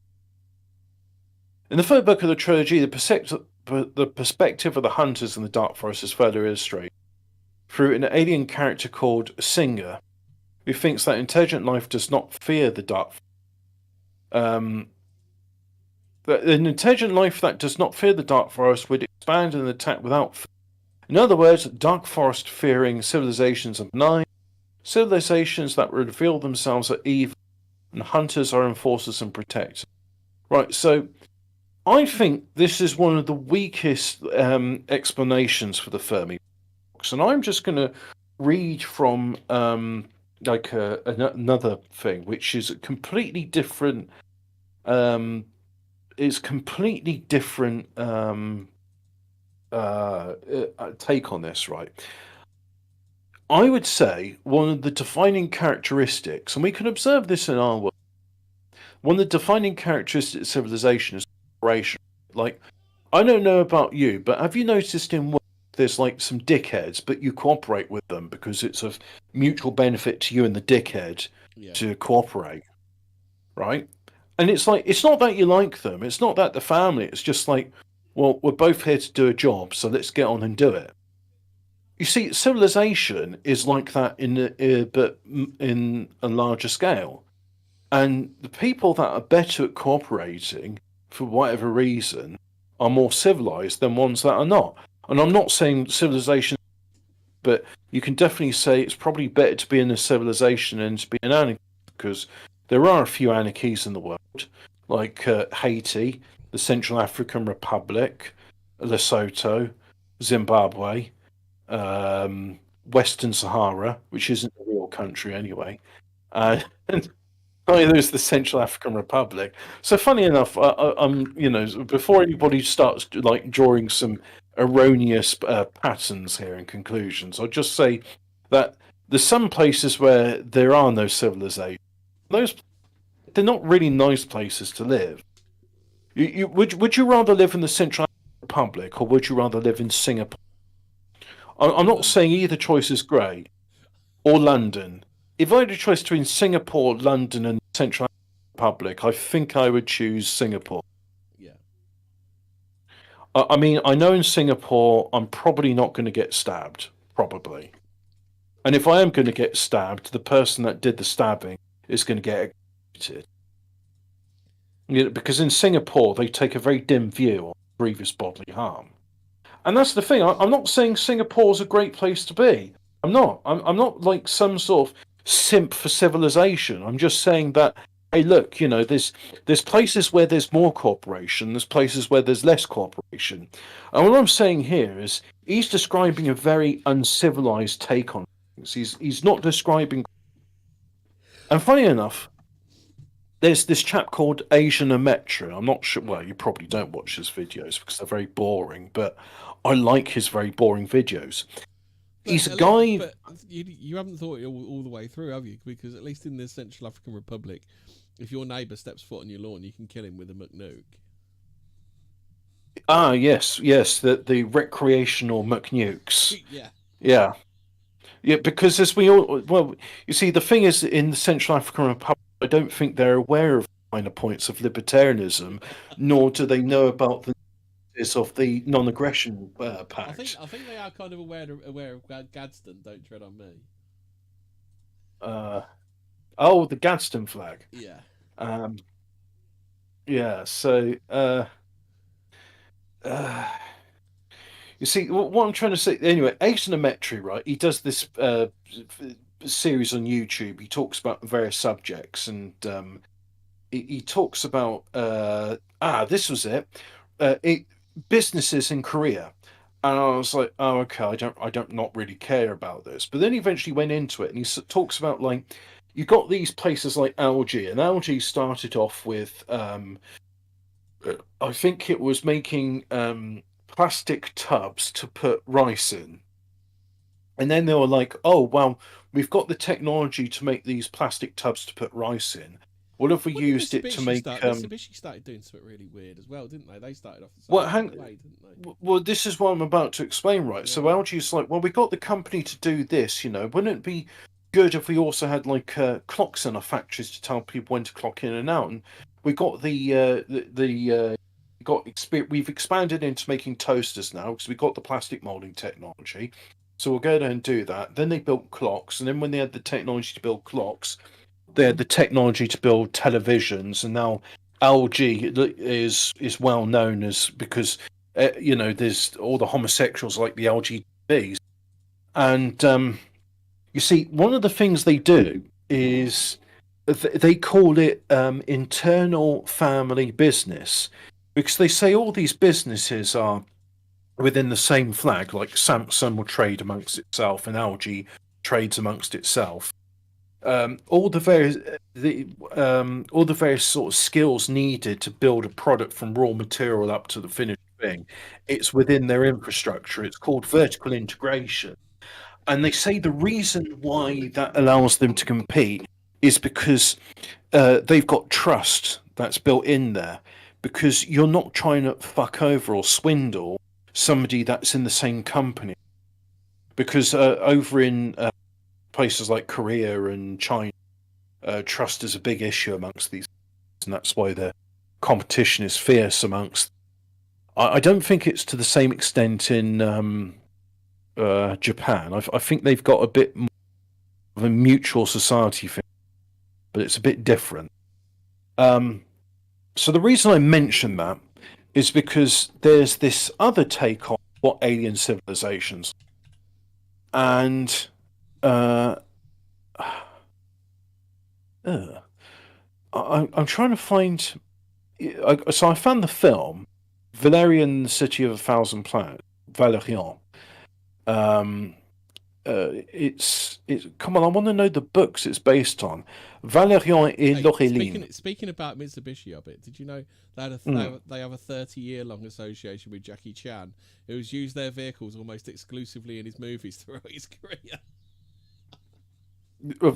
In the third book of the trilogy, the perspective of the hunters in the Dark Forest is further illustrated. through an alien character called Singer, who thinks that intelligent life does not fear the dark. An intelligent life that does not fear the dark forest would expand and attack without fear. In other words, dark forest fearing civilizations are benign. Civilizations that reveal themselves are evil, and hunters are enforcers and protectors. Right, so I think this is one of the weakest explanations for the Fermi Paradox, and I'm just going to read from another thing, which is a completely different. It's completely different take on this, right? I would say one of the defining characteristics, and we can observe this in our world, one of the defining characteristics of civilization is cooperation. Like, I don't know about you, but have you noticed in work there's like some dickheads, but you cooperate with them because it's of mutual benefit to you and the dickhead to cooperate, right? And it's like, it's not that you like them, it's not that the family, it's just like, well, we're both here to do a job, so let's get on and do it. You see, civilization is like that but in a larger scale. And the people that are better at cooperating, for whatever reason, are more civilized than ones that are not. And I'm not saying civilization, but you can definitely say it's probably better to be in a civilization than to be an anarchy, because there are a few anarchies in the world, like Haiti, the Central African Republic, Lesotho, Zimbabwe, Western Sahara, which isn't a real country anyway, and neither is the Central African Republic. So, funny enough, I'm before anybody starts like drawing some erroneous patterns here and conclusions, I'll just say that there's some places where there are no civilizations. Those they're not really nice places to live. Would you rather live in the Central African Republic or would you rather live in Singapore? I'm not saying either choice is great, or London. If I had a choice between Singapore, London, and Central African Republic, I think I would choose Singapore. Yeah. I mean, I know in Singapore, I'm probably not going to get stabbed, probably. And if I am going to get stabbed, the person that did the stabbing is going to get executed. Because in Singapore, they take a very dim view on grievous bodily harm. And that's the thing. I'm not saying Singapore's a great place to be. I'm not. I'm not like some sort of simp for civilization. I'm just saying that, hey, look, there's places where there's more cooperation. There's places where there's less cooperation. And what I'm saying here is he's describing a very uncivilized take on things. He's not describing. And funny enough, there's this chap called Asian Ametra. I'm not sure. Well, you probably don't watch his videos because they're very boring, but I like his very boring videos. He's a guy. But you haven't thought it all the way through, have you? Because at least in the Central African Republic, if your neighbour steps foot on your lawn, you can kill him with a McNuke. Ah, yes, the recreational McNukes. Yeah. Yeah, because as we all, well, you see, the thing is, in the Central African Republic, I don't think they're aware of the minor points of libertarianism, nor do they know about the of the non-aggression pact. I think they are kind of aware of Gadsden. Don't tread on me. Oh, the Gadsden flag. Yeah. Yeah. So, you see, what I'm trying to say. Anyway, Asinometry, right? He does this series on YouTube. He talks about various subjects, and he talks about this was it. Businesses in Korea, and I was like, oh, okay, I don't not really care about this. But then he eventually went into it, and he talks about like you got these places like Algae, and Algae started off with I think it was making plastic tubs to put rice in, and then they were like, oh well, we've got the technology to make these plastic tubs to put rice in. What if we used it to make? Mitsubishi started doing something really weird as well, didn't they? They started off the same way, didn't they? Well, this is what I'm about to explain, right? Yeah. So Algae's like, well, we got the company to do this, wouldn't it be good if we also had like clocks in our factories to tell people when to clock in and out? And we got we've expanded into making toasters now because we got the plastic molding technology. So we'll go there and do that. Then they built clocks, and then when they had the technology to build clocks, they had the technology to build televisions, and now LG is well known as because there's all the homosexuals like the LGBTs, and you see one of the things they do is they call it internal family business because they say all these businesses are within the same flag, like Samsung will trade amongst itself and LG trades amongst itself. All the various sort of skills needed to build a product from raw material up to the finished thing, it's within their infrastructure. It's called vertical integration. And they say the reason why that allows them to compete is because they've got trust that's built in there. Because you're not trying to fuck over or swindle somebody that's in the same company. Because over in places like Korea and China, trust is a big issue amongst these, and that's why the competition is fierce amongst. I don't think it's to the same extent in Japan. I think they've got a bit more of a mutual society thing, but it's a bit different. So the reason I mention that is because there's this other take on what alien civilizations, and I'm trying to find. So I found the film Valerian, the City of a Thousand Planets, Valerian. It's come on. I want to know the books it's based on. Valerian et Laureline. Speaking about Mitsubishi Hobbit, did you know they had they have a 30-year long association with Jackie Chan, who's used their vehicles almost exclusively in his movies throughout his career.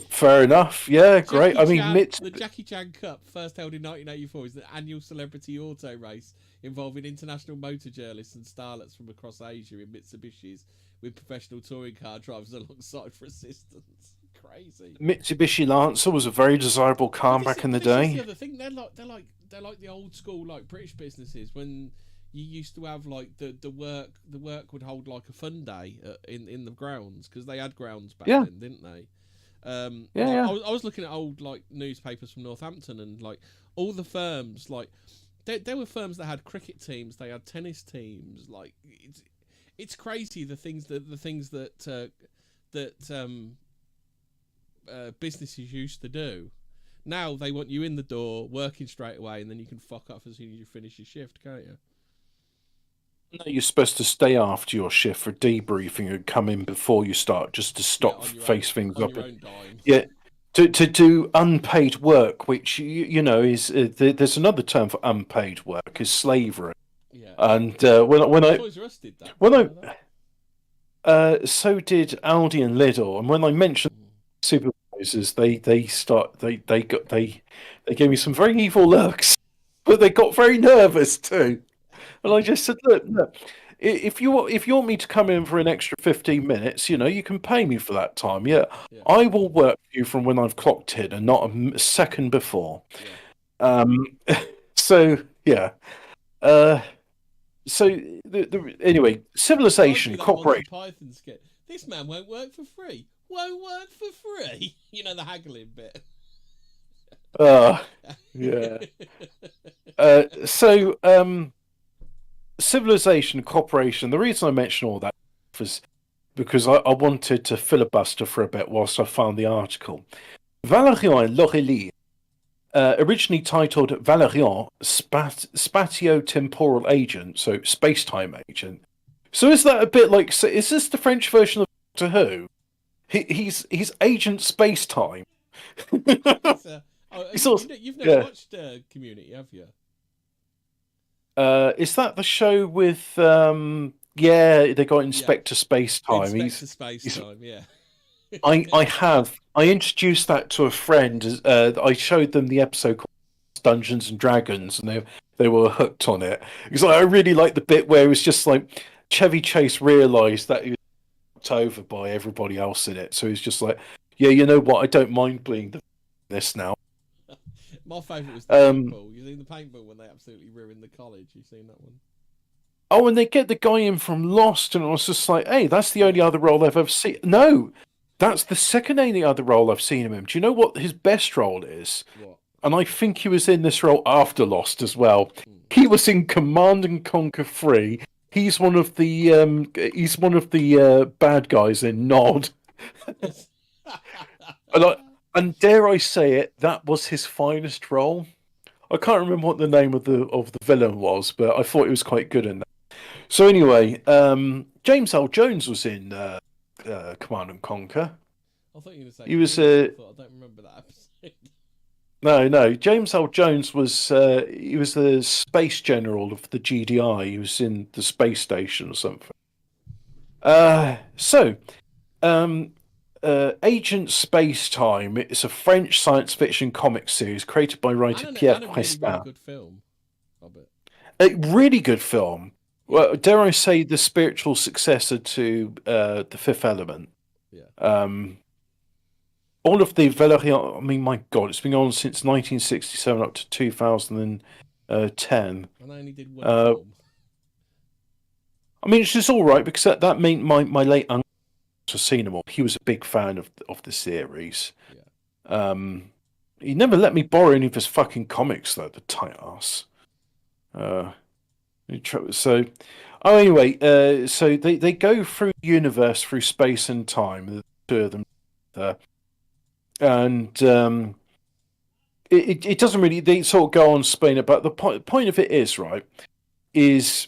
Fair enough. Yeah, great. I mean, the Jackie Chan Cup, first held in 1984, is the annual celebrity auto race involving international motor journalists and starlets from across Asia in Mitsubishis, with professional touring car drivers alongside for assistance. Crazy. Mitsubishi Lancer was a very desirable car back in the day. The other thing, they're like the old school like British businesses when you used to have like the work would hold like a fun day in the grounds because they had grounds back then, didn't they? I was looking at old like newspapers from Northampton and like all the firms like there were firms that had cricket teams, they had tennis teams. Like it's crazy the things that businesses used to do. Now they want you in the door working straight away, and then you can fuck off as soon as you finish your shift, can't you? No, you're supposed to stay after your shift for debriefing and come in before you start, just to stop things up. Yeah, to do unpaid work, which you know is there's another term for unpaid work is slavery. Yeah, and so did Aldi and Lidl, and when I mentioned supervisors, they gave me some very evil looks, but they got very nervous too. And I just said, look, if you want me to come in for an extra 15 minutes, you can pay me for that time. Yeah. I will work for you from when I've clocked in and not a second before. Yeah. So yeah. Anyway, civilization, corporation. Python skit. This man won't work for free. Won't work for free. You know the haggling bit. Yeah. Civilization, cooperation. The reason I mention all that was because I wanted to filibuster for a bit whilst I found the article. Valérian Laureline, originally titled Valérian Spatio-Temporal Agent, so space-time agent. So is that a bit like? Is this the French version of Doctor Who? He's Agent Space-Time. You've never watched Community, have you? Is that the show with they got Inspector Space-Time. Inspector Space-Time, yeah. I have. I introduced that to a friend. I showed them the episode called Dungeons and Dragons, and they were hooked on it. Because I really like the bit where it was just like Chevy Chase realised that he was knocked over by everybody else in it, so he's just like, yeah, you know what? I don't mind being this now. My favourite was the paintball. You seen the paintball when they absolutely ruined the college? You seen that one? Oh, and they get the guy in from Lost, and I was just like, hey, that's the only other role I've ever seen. No, that's the second only other role I've seen him in. Do you know what his best role is? What? And I think he was in this role after Lost as well. He was in Command and Conquer 3. He's one of the bad guys in Nod. And dare I say it, that was his finest role. I can't remember what the name of the villain was, but I thought he was quite good in that. So anyway, James L. Jones was in Command and Conquer. I thought you were going to say He was. I don't remember that episode. No. James L. Jones was. He was the space general of the GDI. He was in the space station or something. Agent Spacetime. It's a French science fiction comic series created by writer Pierre Prestin. Really good film. Hobbit. A really good film. Well, dare I say, the spiritual successor to The Fifth Element. Yeah. All of the Valerian. I mean, my God, it's been on since 1967 up to 2010. And I only did one film. I mean, it's just all right because that meant my late uncle has seen them all. He was a big fan of the series. Yeah. He never let me borrow any of his fucking comics though. The tight ass. So, anyway, so they go through the universe, through space and time, the two of them, and it doesn't really. They sort of go on explain about the point of it is right. Is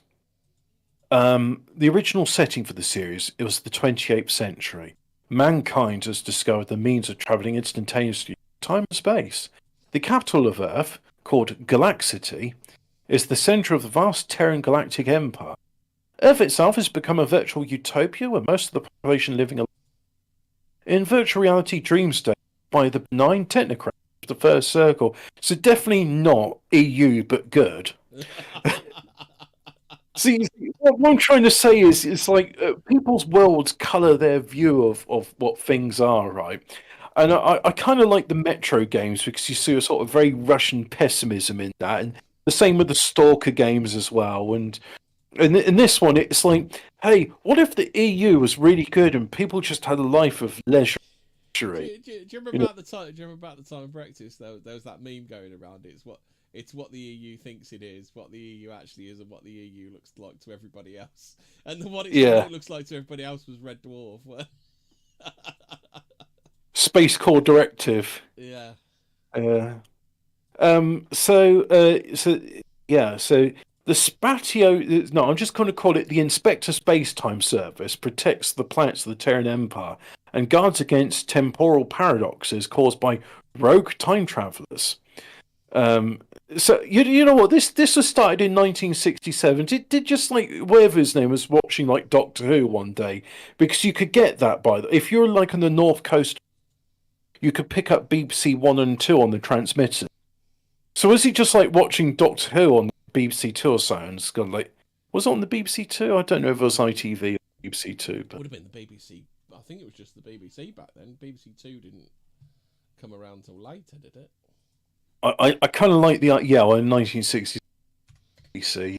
the original setting for the series? It was the 28th century. Mankind has discovered the means of traveling instantaneously through time and space. The capital of Earth, called Galaxity, is the center of the vast Terran galactic empire. Earth itself has become a virtual utopia where most of the population living in virtual reality dream state by the benign technocrats of the First Circle. So definitely not EU, but good. See, what I'm trying to say is, it's like people's worlds colour their view of what things are, right? And I kind of like the Metro games because you see a sort of very Russian pessimism in that, and the same with the Stalker games as well. And in this one, it's like, hey, what if the EU was really good and people just had a life of leisure? Do you remember about the time? Do you remember about the time of Brexit? There was that meme going around. It's what the EU thinks it is, what the EU actually is, and what the EU looks like to everybody else. And what it looks like to everybody else was Red Dwarf. Space Core Directive. Yeah. So the Spatio. No, I'm just going to call it the Inspector Spacetime Service. Protects the planets of the Terran Empire and guards against temporal paradoxes caused by rogue time travelers. So you know what, this was started in 1967. Did just like whatever his name was watching like Doctor Who one day, because you could get that if you're like on the north coast, you could pick up BBC 1 and 2 on the transmitter. So was he just like watching Doctor Who on BBC 2 or so, and gone like, was it on the BBC 2? I don't know if it was ITV or BBC 2, but it would have been the BBC. I think it was just the BBC back then. BBC 2 didn't come around till later, did it? I kind of like the in 1960s BBC.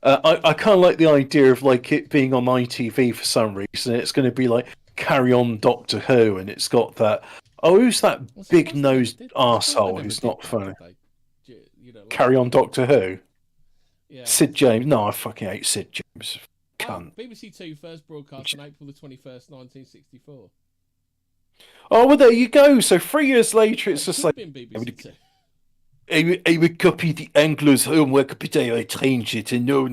I kind of like the idea of like it being on ITV for some reason. It's going to be like Carry On Doctor Who, and it's got that. Oh, who's that big nosed arsehole who's not funny? Carry On Doctor Who. Yeah. Sid James. No, I fucking hate Sid James. Cunt. BBC 2 first broadcast on April the 21st, 1964. Oh, well, there you go. So 3 years later, it's just like. BBC 2. I would copy the Anglo's homework, but I changed it to no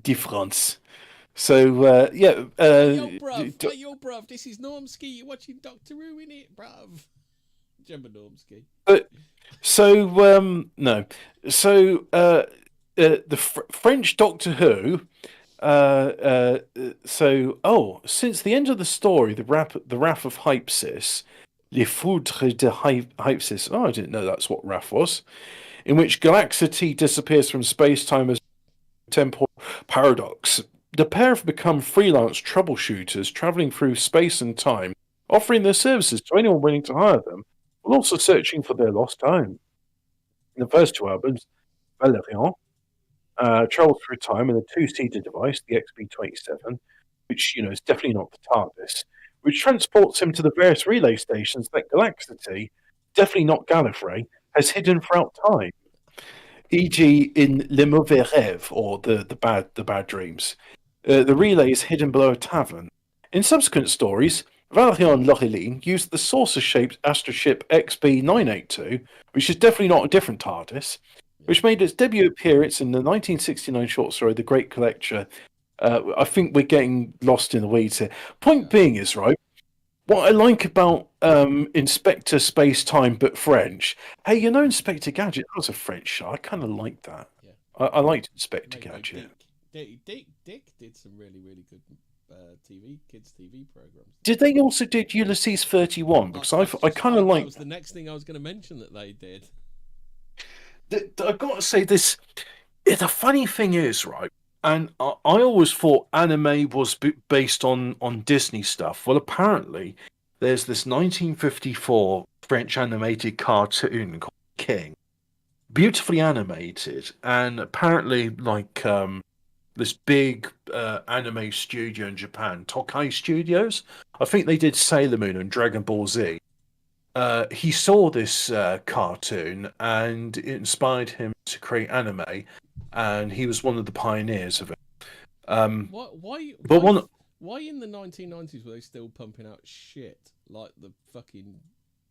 difference. So, yeah. Yo, bruv, this is Normski. You're watching Doctor Who, innit, bruv? Do you remember Normski? No. So, the French Doctor Who. Since the end of the story, the Wrath of Hypsis, Les Foudres de Hypsis. Oh, I didn't know that's what Wrath was. In which Galaxity disappears from space-time as temporal paradox. The pair have become freelance troubleshooters traveling through space and time, offering their services to anyone willing to hire them, while also searching for their lost home. In the first two albums, Valerian travels through time in a two-seater device, the XB-27, which is definitely not the TARDIS, which transports him to the various relay stations that Galaxity, definitely not Gallifrey, has hidden throughout time, e.g., in Le Mauvais Rêve, or the bad dreams. The relay is hidden below a tavern. In subsequent stories, Valérian Loreline used the saucer-shaped astroship XB-982, which is definitely not a different TARDIS, which made its debut appearance in the 1969 short story The Great Collector. I think we're getting lost in the weeds here. Point being is, right, what I like about Inspector Space Time but French, hey, Inspector Gadget, that was a French show. I kind of liked that. Yeah. I liked Inspector Made by Gadget. Dick did some really, really good kids TV programs. Did they also did Ulysses 31? Because I kind of like. That was the next thing I was going to mention that they did. I've got to say this. The funny thing is, right, and I always thought anime was based on Disney stuff. Well, apparently, there's this 1954 French animated cartoon called King, beautifully animated, and apparently, like this big anime studio in Japan, Tokai Studios. I think they did Sailor Moon and Dragon Ball Z. He saw this cartoon and it inspired him to create anime, and he was one of the pioneers of it. Why in the 1990s were they still pumping out shit like the fucking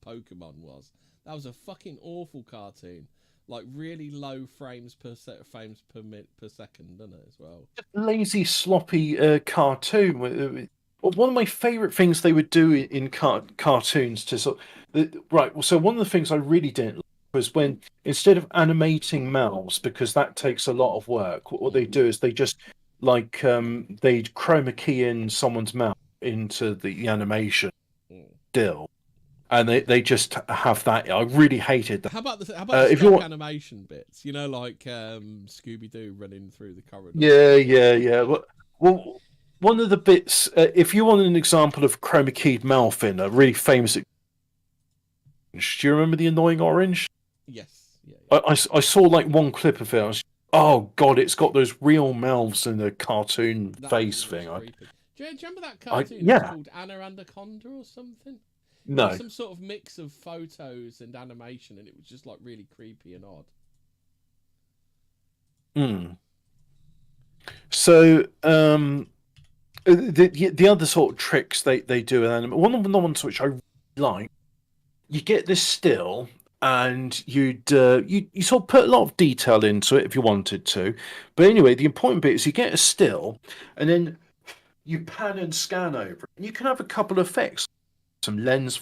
Pokemon was? That was a fucking awful cartoon. Like really low frames per second, doesn't it, as well? Lazy, sloppy cartoon. Well, one of my favourite things they would do in cartoons to sort right. Well, so one of the things I really didn't like was when instead of animating mouths, because that takes a lot of work, what they do is they just they'd chroma key in someone's mouth into the animation still, and they just have that. I really hated that. How about the stock animation bits? Like Scooby Doo running through the corridor. Yeah. Well, one of the bits, if you want an example of chroma keyed mouth in a really famous, do you remember the Annoying Orange? Yes. Yeah. I saw like one clip of it. Oh god, it's got those real mouths in the cartoon face thing. Do you remember that cartoon? It was called Anna Anaconda or something. No, it was some sort of mix of photos and animation, and it was just like really creepy and odd. So, the other sort of tricks they do with anime, one of the ones which I really like, you get this still, and you sort of put a lot of detail into it if you wanted to. But anyway, the important bit is you get a still, and then you pan and scan over it. And you can have a couple of effects, some lens.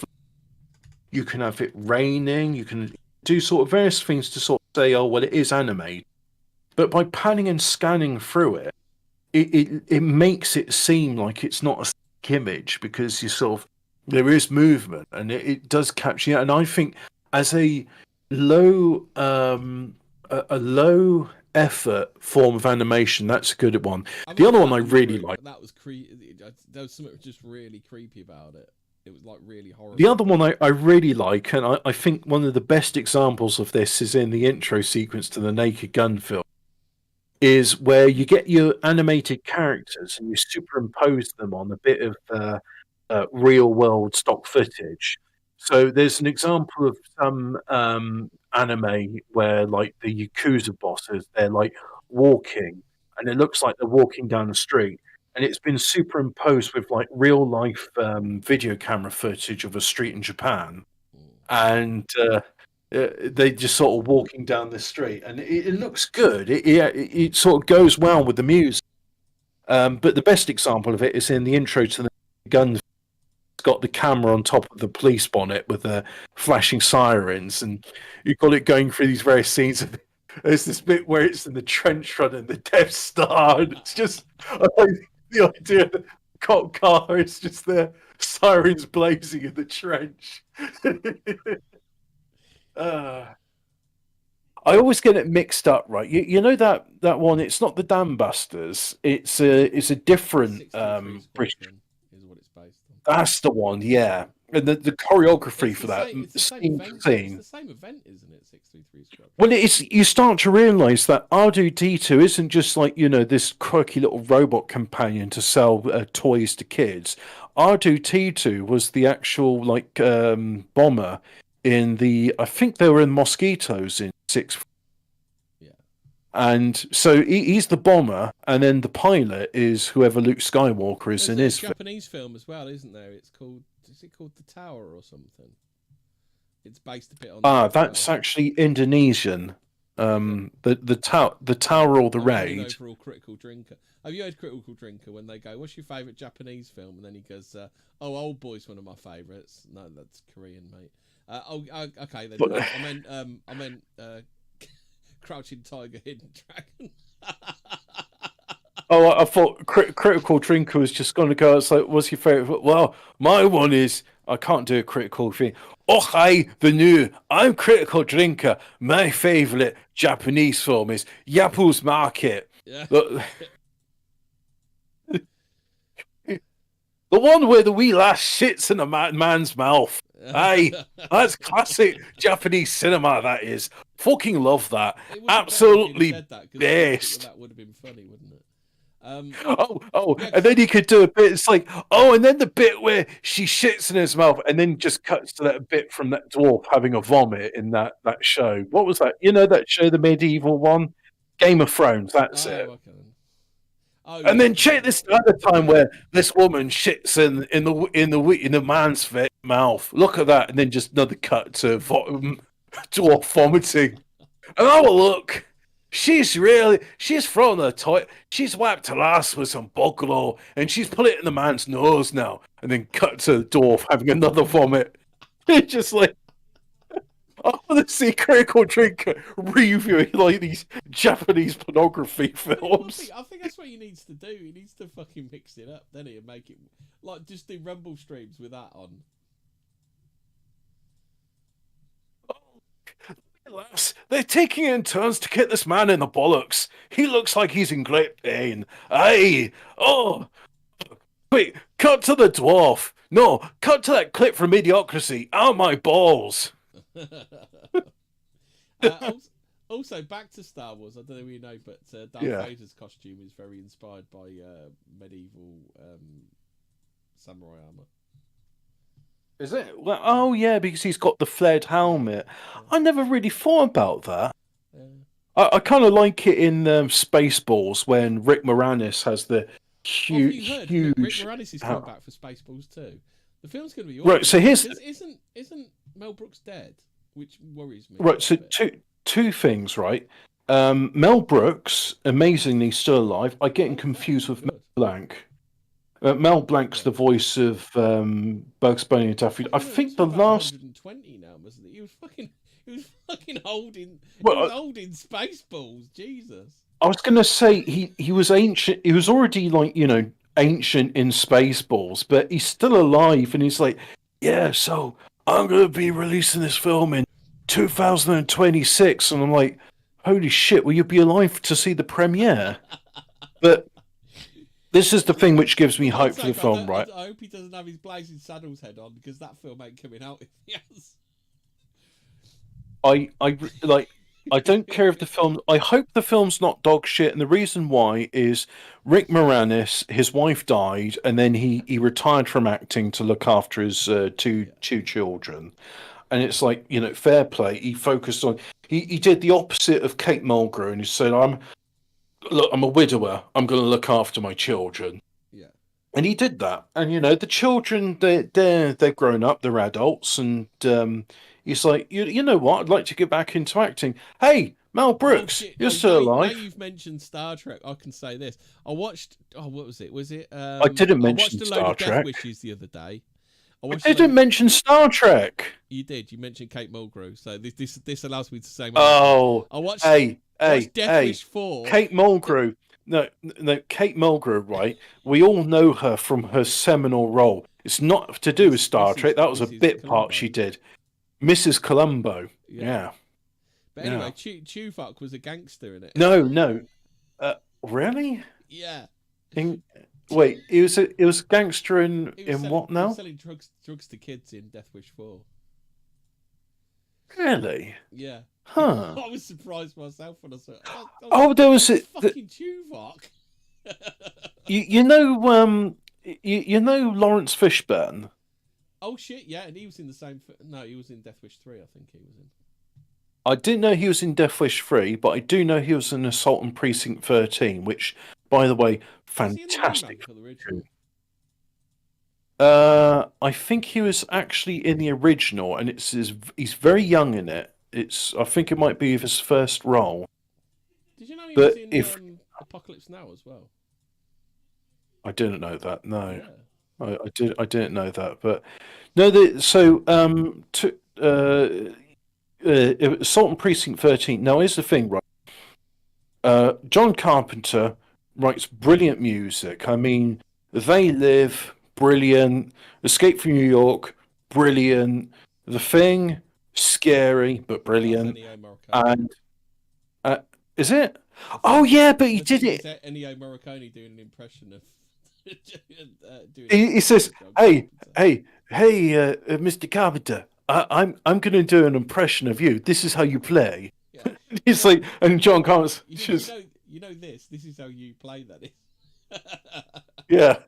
You can have it raining. You can do sort of various things to sort of say, oh well, it is animated. But by panning and scanning through it, it makes it seem like it's not a stick image, because you sort of there is movement and it does capture you. And I think as a low low effort form of animation, that's a good one. The other one I really like. That was creepy. There was something just really creepy about it. It was like really horrible. The other one I really like, and I think one of the best examples of this is in the intro sequence to the Naked Gun film, is where you get your animated characters and you superimpose them on a bit of real world stock footage. So there's an example of some anime where like the Yakuza bosses, they're like walking and it looks like they're walking down the street, and it's been superimposed with like real life video camera footage of a street in Japan, and they just sort of walking down the street, and it looks good. It sort of goes well with the music. But the best example of it is in the intro to the gun. It's got the camera on top of the police bonnet with the flashing sirens, and you've got it going through these various scenes. There's this bit where it's in the trench run and the Death Star, and it's just I like the idea that the cop car is just there, sirens blazing in the trench. I always get it mixed up, right? You know that one. It's not the Dam Busters. It's a different British. Is what it's based on. That's the one. Yeah. and the choreography It's for the that same. It's the same scene to event. It's scene. the same event, isn't it? 633 Squadron. Well, it's you start to realise that R2D2 isn't just like this quirky little robot companion to sell toys to kids. R2D2 was the actual like bomber in the. I think they were in Mosquitoes in six. Yeah. And so he's the bomber, and then the pilot is whoever Luke Skywalker is There's in a his. Japanese film as well, isn't there? It's called. Is it called The Tower or something? It's based a bit on that as That's well. actually Indonesian. The tower or the I'm not an raid. overall critical drinker. Have you heard critical drinker when they go, "What's your favourite Japanese film?" And then he goes, "Oh, Old Boy's one of my favourites." No, that's Korean, mate. Okay then. But- I meant Crouching Tiger, Hidden Dragon. Oh, I thought critical drinker was just going to go. It's like, what's your favorite? Well, my one is I can't do a critical thing. Oh, hi, the new. I'm critical drinker. My favorite Japanese film is Yappu's Market. Yeah. The, the one where the wee lass shits in a man's mouth. Aye, that's classic Japanese cinema. That is. Fucking love that. It would be Absolutely better if you'd said that, 'cause best. that would have been funny, wouldn't it? Yeah, And then he could do a bit. It's like, oh, and then the bit where she shits in his mouth, and then just cuts to that bit from that dwarf having a vomit in that show. What was that? You know that show, the medieval one, Game of Thrones. That's it. okay. Oh, And yeah, then check this other time where this woman shits in the man's mouth. Look at that, and then just another cut to dwarf vomiting. And oh look. She's thrown her toy. She's wiped her ass with some boggle and she's put it in the man's nose now. And then cut to the dwarf having another vomit. It's just like, I want to see critical drinker reviewing like these Japanese pornography films. I think that's what he needs to do. He needs to fucking mix it up, doesn't he, and make it like just do rumble streams with that on. They're taking it in turns to kick this man in the bollocks. He looks like he's in great pain. Aye. Oh. Wait, cut to the dwarf. No, cut to that clip from Idiocracy. Ow, my balls. Also, back to Star Wars. I don't know if you know, but Darth Yeah. Vader's costume is very inspired by medieval samurai armor. Is it? Well, oh, yeah, because he's got the flared helmet. I never really thought about that. I kind of like it in Spaceballs when Rick Moranis has the huge, Rick huge. Moranis is coming back for Spaceballs too. The film's going to be Right, awesome, so here's- isn't Mel Brooks dead, which worries me. Right, so two things, right? Mel Brooks, amazingly still alive. I get him confused with Mel Blanc. Mel Blanc's the voice of Bugs Bunny and Daffy. I think the last 120 now, wasn't he? He was fucking holding. Well, he was holding Spaceballs. Jesus. I was going to say he was ancient. He was already like ancient in Spaceballs, but he's still alive, and he's like, yeah. So I'm going to be releasing this film in 2026, and I'm like, holy shit! Will you be alive to see the premiere? But this is the thing which gives me hope for the film, right? I hope he doesn't have his Blazing Saddles head on because that film ain't coming out if he has. I don't care if the film. I hope the film's not dog shit, and the reason why is Rick Moranis. His wife died, and then he retired from acting to look after his two children. And it's like fair play. He focused on. He did the opposite of Kate Mulgrew, and he said, I'm a widower. I'm going to look after my children. Yeah. And he did that. And the children, they're grown up. They're adults, and he's like, you know what? I'd like to get back into acting. Hey, Mel Brooks, you're still alive. Now you've mentioned Star Trek, I can say this. I watched. Oh, what was it? Was it? I didn't mention watched a Star load of Death Trek. Wishes the other day. I didn't mention Star Trek. You did. You mentioned Kate Mulgrew, so this allows me to say. Oh, I watched. Hey, Death Wish 4. Kate Mulgrew. No, Kate Mulgrew, right? We all know her from her seminal role. It's not to do with Star Trek. That was a bit part she did. Mrs. Columbo. Yeah. But anyway, Tuvok was a gangster in it. No. Really? Yeah. Wait, he was a gangster in what He was now? selling drugs to kids in Death Wish 4. Really? Yeah. Huh. I was surprised myself when I saw it. I was Oh, like, there was it's the, fucking Tuvok. you know you know Lawrence Fishburne. Oh shit, yeah, and he was in the same. No, he was in Death Wish 3. I think he was in. I didn't know he was in Death Wish 3, but I do know he was in Assault on Precinct 13, which, by the way, Was he in the fantastic. remake or the original? I think he was actually in the original, and he's very young in it. I think it might be his first role. Did you know he was But in if Apocalypse Now as well? I didn't know that, no, Yeah. I didn't know that. But no, so to Assault on Precinct 13. Now, here's the thing, right? John Carpenter writes brilliant music. I mean, They Live, brilliant. Escape from New York, brilliant. The Thing, scary but That's brilliant. Ennio Morricone. And uh, is it? The Oh thing, yeah, but he the did thing it. is Ennio Morricone doing an impression of doing an He impression says, of John "Hey, Carpenter. Mr. Carpenter, I'm going to do an impression of you. This is how you play." Yeah. He's like, and John Carpenter's just You know this. This is how you play that. yeah.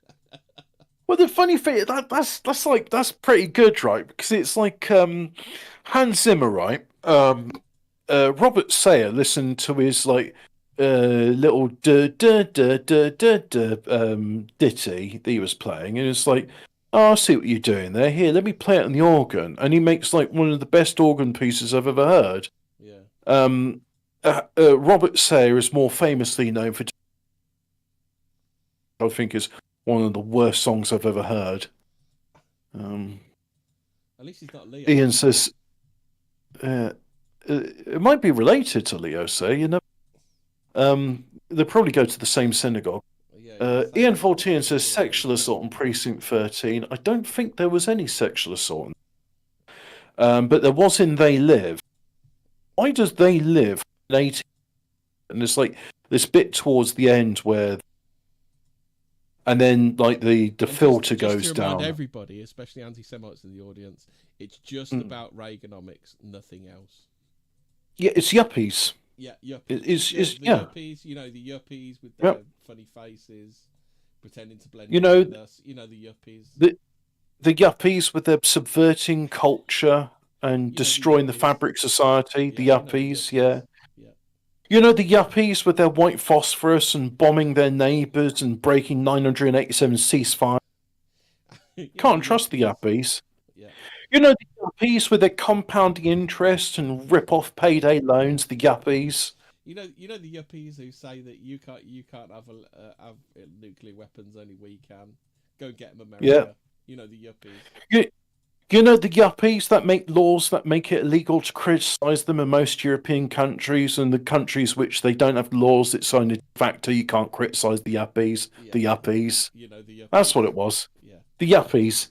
Well, the funny thing that's pretty good, right? Because it's like Hans Zimmer, right? Robert Sayer listened to his like little ditty that he was playing, and it's like, oh, I see what you're doing there. Here, let me play it on the organ, and he makes like one of the best organ pieces I've ever heard. Yeah. Robert Sayer is more famously known for, I think, is one of the worst songs I've ever heard. Um, At least he's not Leo. Ian says it might be related to Leo. Say, you know, they probably go to the same synagogue. Yeah, he's the Ian same Fortean as says all of sexual those. assault on Precinct 13. I don't think there was any sexual assault, but there was in They Live. Why does They Live in 18? And there's like this bit towards the end where, and then like the And filter just to goes remind down. everybody, especially anti-Semites in the audience, it's just about Reaganomics, nothing else. Yeah, it's yuppies. Yeah, yuppies. It's The yeah. yuppies. You know, the yuppies with their Yep. funny faces, pretending to blend You in know with us. You know, the yuppies. the yuppies with their subverting culture and You know, the destroying the yuppies. fabric society. Yeah, The you know the yuppies, yuppies. yeah. Yeah. You know the yuppies with their white phosphorus and bombing their neighbours and breaking 987 ceasefire. You know Can't the trust the yuppies. yuppies. Yeah. You know the yuppies with their compounding interest and rip-off payday loans. The yuppies. You know the yuppies who say that you can't have nuclear weapons, only we can. Go and get them, Yeah. America. You know the yuppies. You, you know the yuppies that make laws that make it illegal to criticise them in most European countries, and the countries which they don't have laws, it's only de facto you can't criticise the yuppies. Yeah. The yuppies. You know the That's yuppies. what it was. Yeah. The yuppies.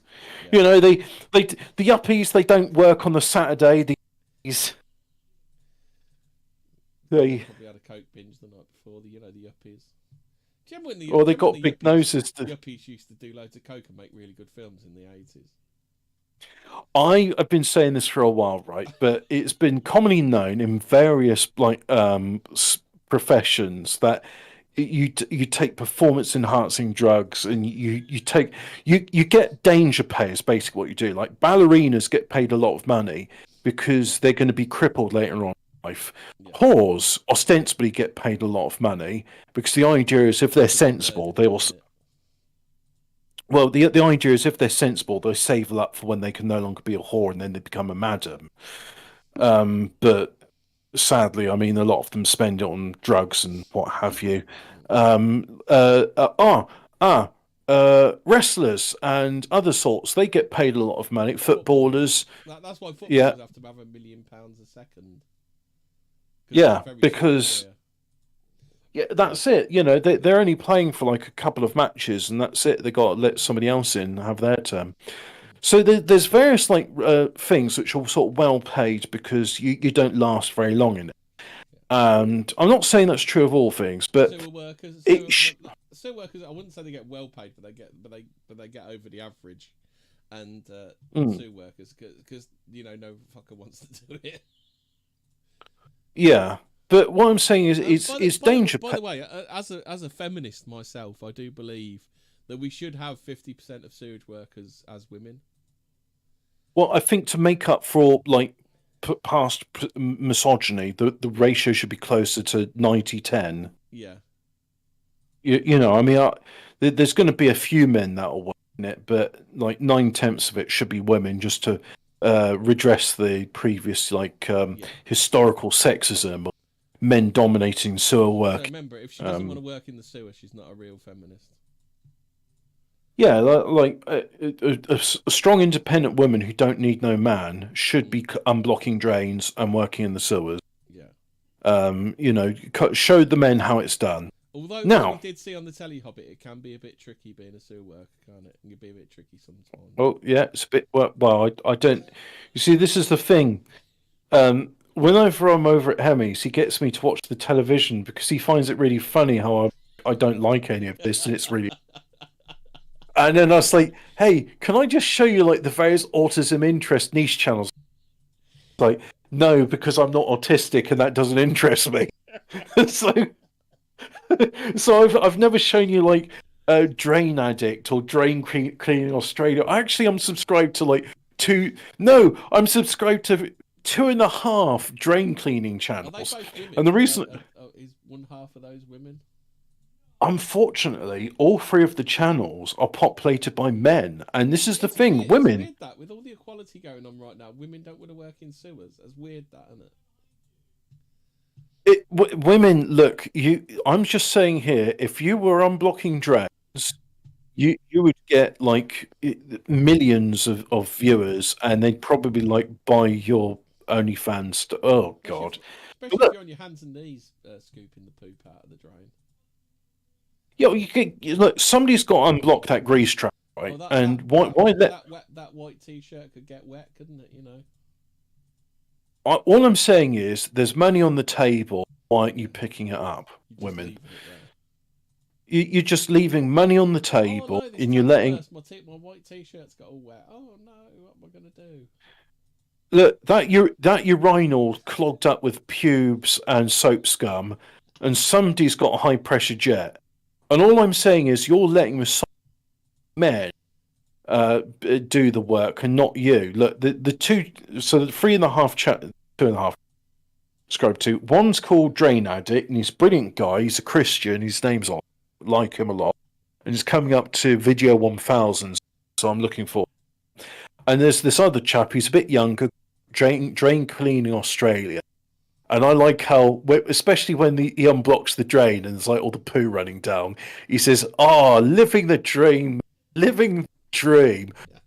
Yeah. You know the yuppies. They don't work on the Saturday. They Probably had a coke binge the night before. You know the yuppies. Do you remember when the, or do they you remember when got the big noses. yuppies used to do loads of coke and make really good films in the 80s? I've been saying this for a while, right? But it's been commonly known in various like professions that you take performance enhancing drugs and you get danger pay is basically what you do. Like ballerinas get paid a lot of money because they're going to be crippled later on in life. Yeah. Whores ostensibly get paid a lot of money because the idea is if they're sensible, they will. Well, the idea is if they're sensible, they save up for when they can no longer be a whore and then they become a madam. But sadly, I mean, a lot of them spend it on drugs and what have you. Um, uh, uh, ah, Wrestlers and other sorts, they get paid a lot of money. Footballers, That's why yeah, footballers have to have £1 million a second. yeah, Very short because career. yeah, that's it. You know, they're only playing for like a couple of matches and that's it. They got to let somebody else in and have their turn. So there's various like things which are sort of well paid because you don't last very long in it. And I'm not saying that's true of all things, but Sewer workers, it sewer workers, I wouldn't say they get well paid, but they get over the average. And Mm. sewer workers, because no fucker wants to do it. Yeah, but what I'm saying is, it's danger. By the way, as a feminist myself, I do believe that we should have 50% of sewage workers as women. Well, I think to make up for like past misogyny, the ratio should be closer to 90-10. Yeah. I mean, there's going to be a few men that'll work in it, but like 9/10 of it should be women, just to redress the previous historical sexism of men dominating sewer work. So remember, if she doesn't want to work in the sewer, she's not a real feminist. Yeah, like a strong, independent woman who don't need no man should be unblocking drains and working in the sewers. Yeah. Show the men how it's done. Although now, we did see on the telly Hobbit, it can be a bit tricky being a sewer worker, can't it? It can be a bit tricky sometimes. Oh yeah, it's a bit. Well, I don't. You see, this is the thing. Whenever I'm over at Hemmy's, he gets me to watch the television because he finds it really funny how I don't like any of this, and it's really. And then I was like, "Hey, can I just show you like the various autism interest niche channels?" Like, no, because I'm not autistic, and that doesn't interest me. So I've never shown you like Drain Addict or Drain Cleaning Australia. Actually, I'm subscribed to like two. No, I'm subscribed to 2.5 drain cleaning channels. Are they both women? And the reason is one half of those women. Unfortunately, all 3 of the channels are populated by men, and this is the thing: weird, women. It's weird that with all the equality going on right now, women don't want to work in sewers. That's weird, that, isn't it? Women, look. I'm just saying here. If you were unblocking drains, you would get like millions of viewers, and they'd probably like buy your OnlyFans. Oh God! Especially if you're on your hands and knees scooping the poop out of the drain. Yeah, look. Somebody's got to unblock that grease trap, right? Why that white T-shirt could get wet, couldn't it? All I'm saying is, there's money on the table. Why aren't you picking it up, women? You're just leaving money on the table, and you're letting. My white T-shirt's got all wet. Oh no! What am I gonna do? Look, that urinal clogged up with pubes and soap scum, and somebody's got a high pressure jet. And all I'm saying is, you're letting the men do the work and not you. Look, the 3.5 2.5 subscribe to. One's called Drain Addict, and he's a brilliant guy. He's a Christian. His name's on. Like him a lot, and he's coming up to video 1000. So I'm looking for. And there's this other chap. He's a bit younger. Drain Cleaning Australia. And I like how, especially when he unblocks the drain and there's like all the poo running down, he says, living the dream.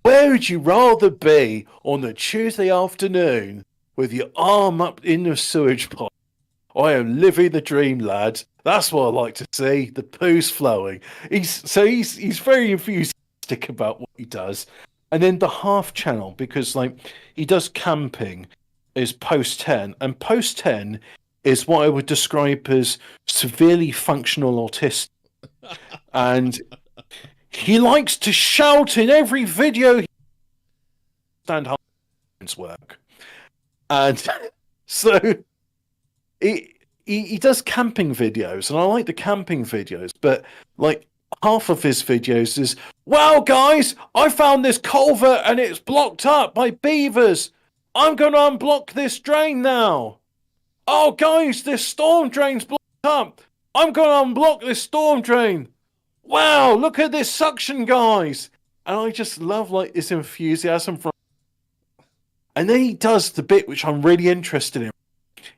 Where would you rather be on a Tuesday afternoon with your arm up in the sewage pipe? I am living the dream, lads. That's what I like to see. The poo's flowing. He's very enthusiastic about what he does. And then the half channel, because like he does camping, is post 10, and post 10 is what I would describe as severely functional autistic, and he likes to shout in every video. Stand up work, and so he does camping videos, and I like the camping videos, but like half of his videos is, "Wow, guys, I found this culvert and it's blocked up by beavers. I'm going to unblock this drain now. Oh, guys, this storm drain's blocked up. I'm going to unblock this storm drain. Wow, look at this suction, guys." And I just love like this enthusiasm from. And then he does the bit which I'm really interested in.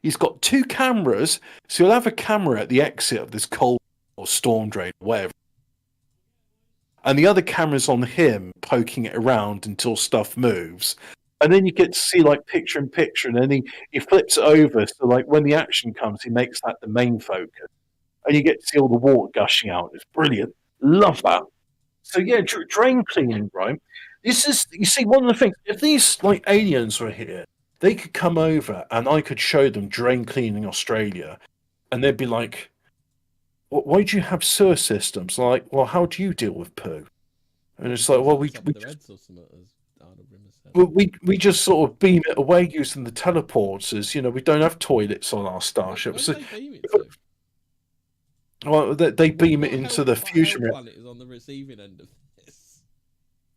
He's got 2 cameras, so he'll have a camera at the exit of this cold or storm drain, or whatever. And the other camera's on him, poking it around until stuff moves. And then you get to see like picture in picture, and then he flips it over, so like when the action comes, he makes that the main focus. And you get to see all the water gushing out. It's brilliant. Love that. So yeah, drain cleaning, right? This is, you see, one of the things, if these like aliens were here, they could come over and I could show them Drain Cleaning Australia, and they'd be like, why do you have sewer systems? Like, well, how do you deal with poo? And Probably it's like, falls well, on the we top of we their just heads or something, as Arnold Rimmer said. we just sort of beam it away using the teleporters. We don't have toilets on our Where starships. do So, they beam it to? well, they beam it What into the hell fusion. planet is on the receiving end of this?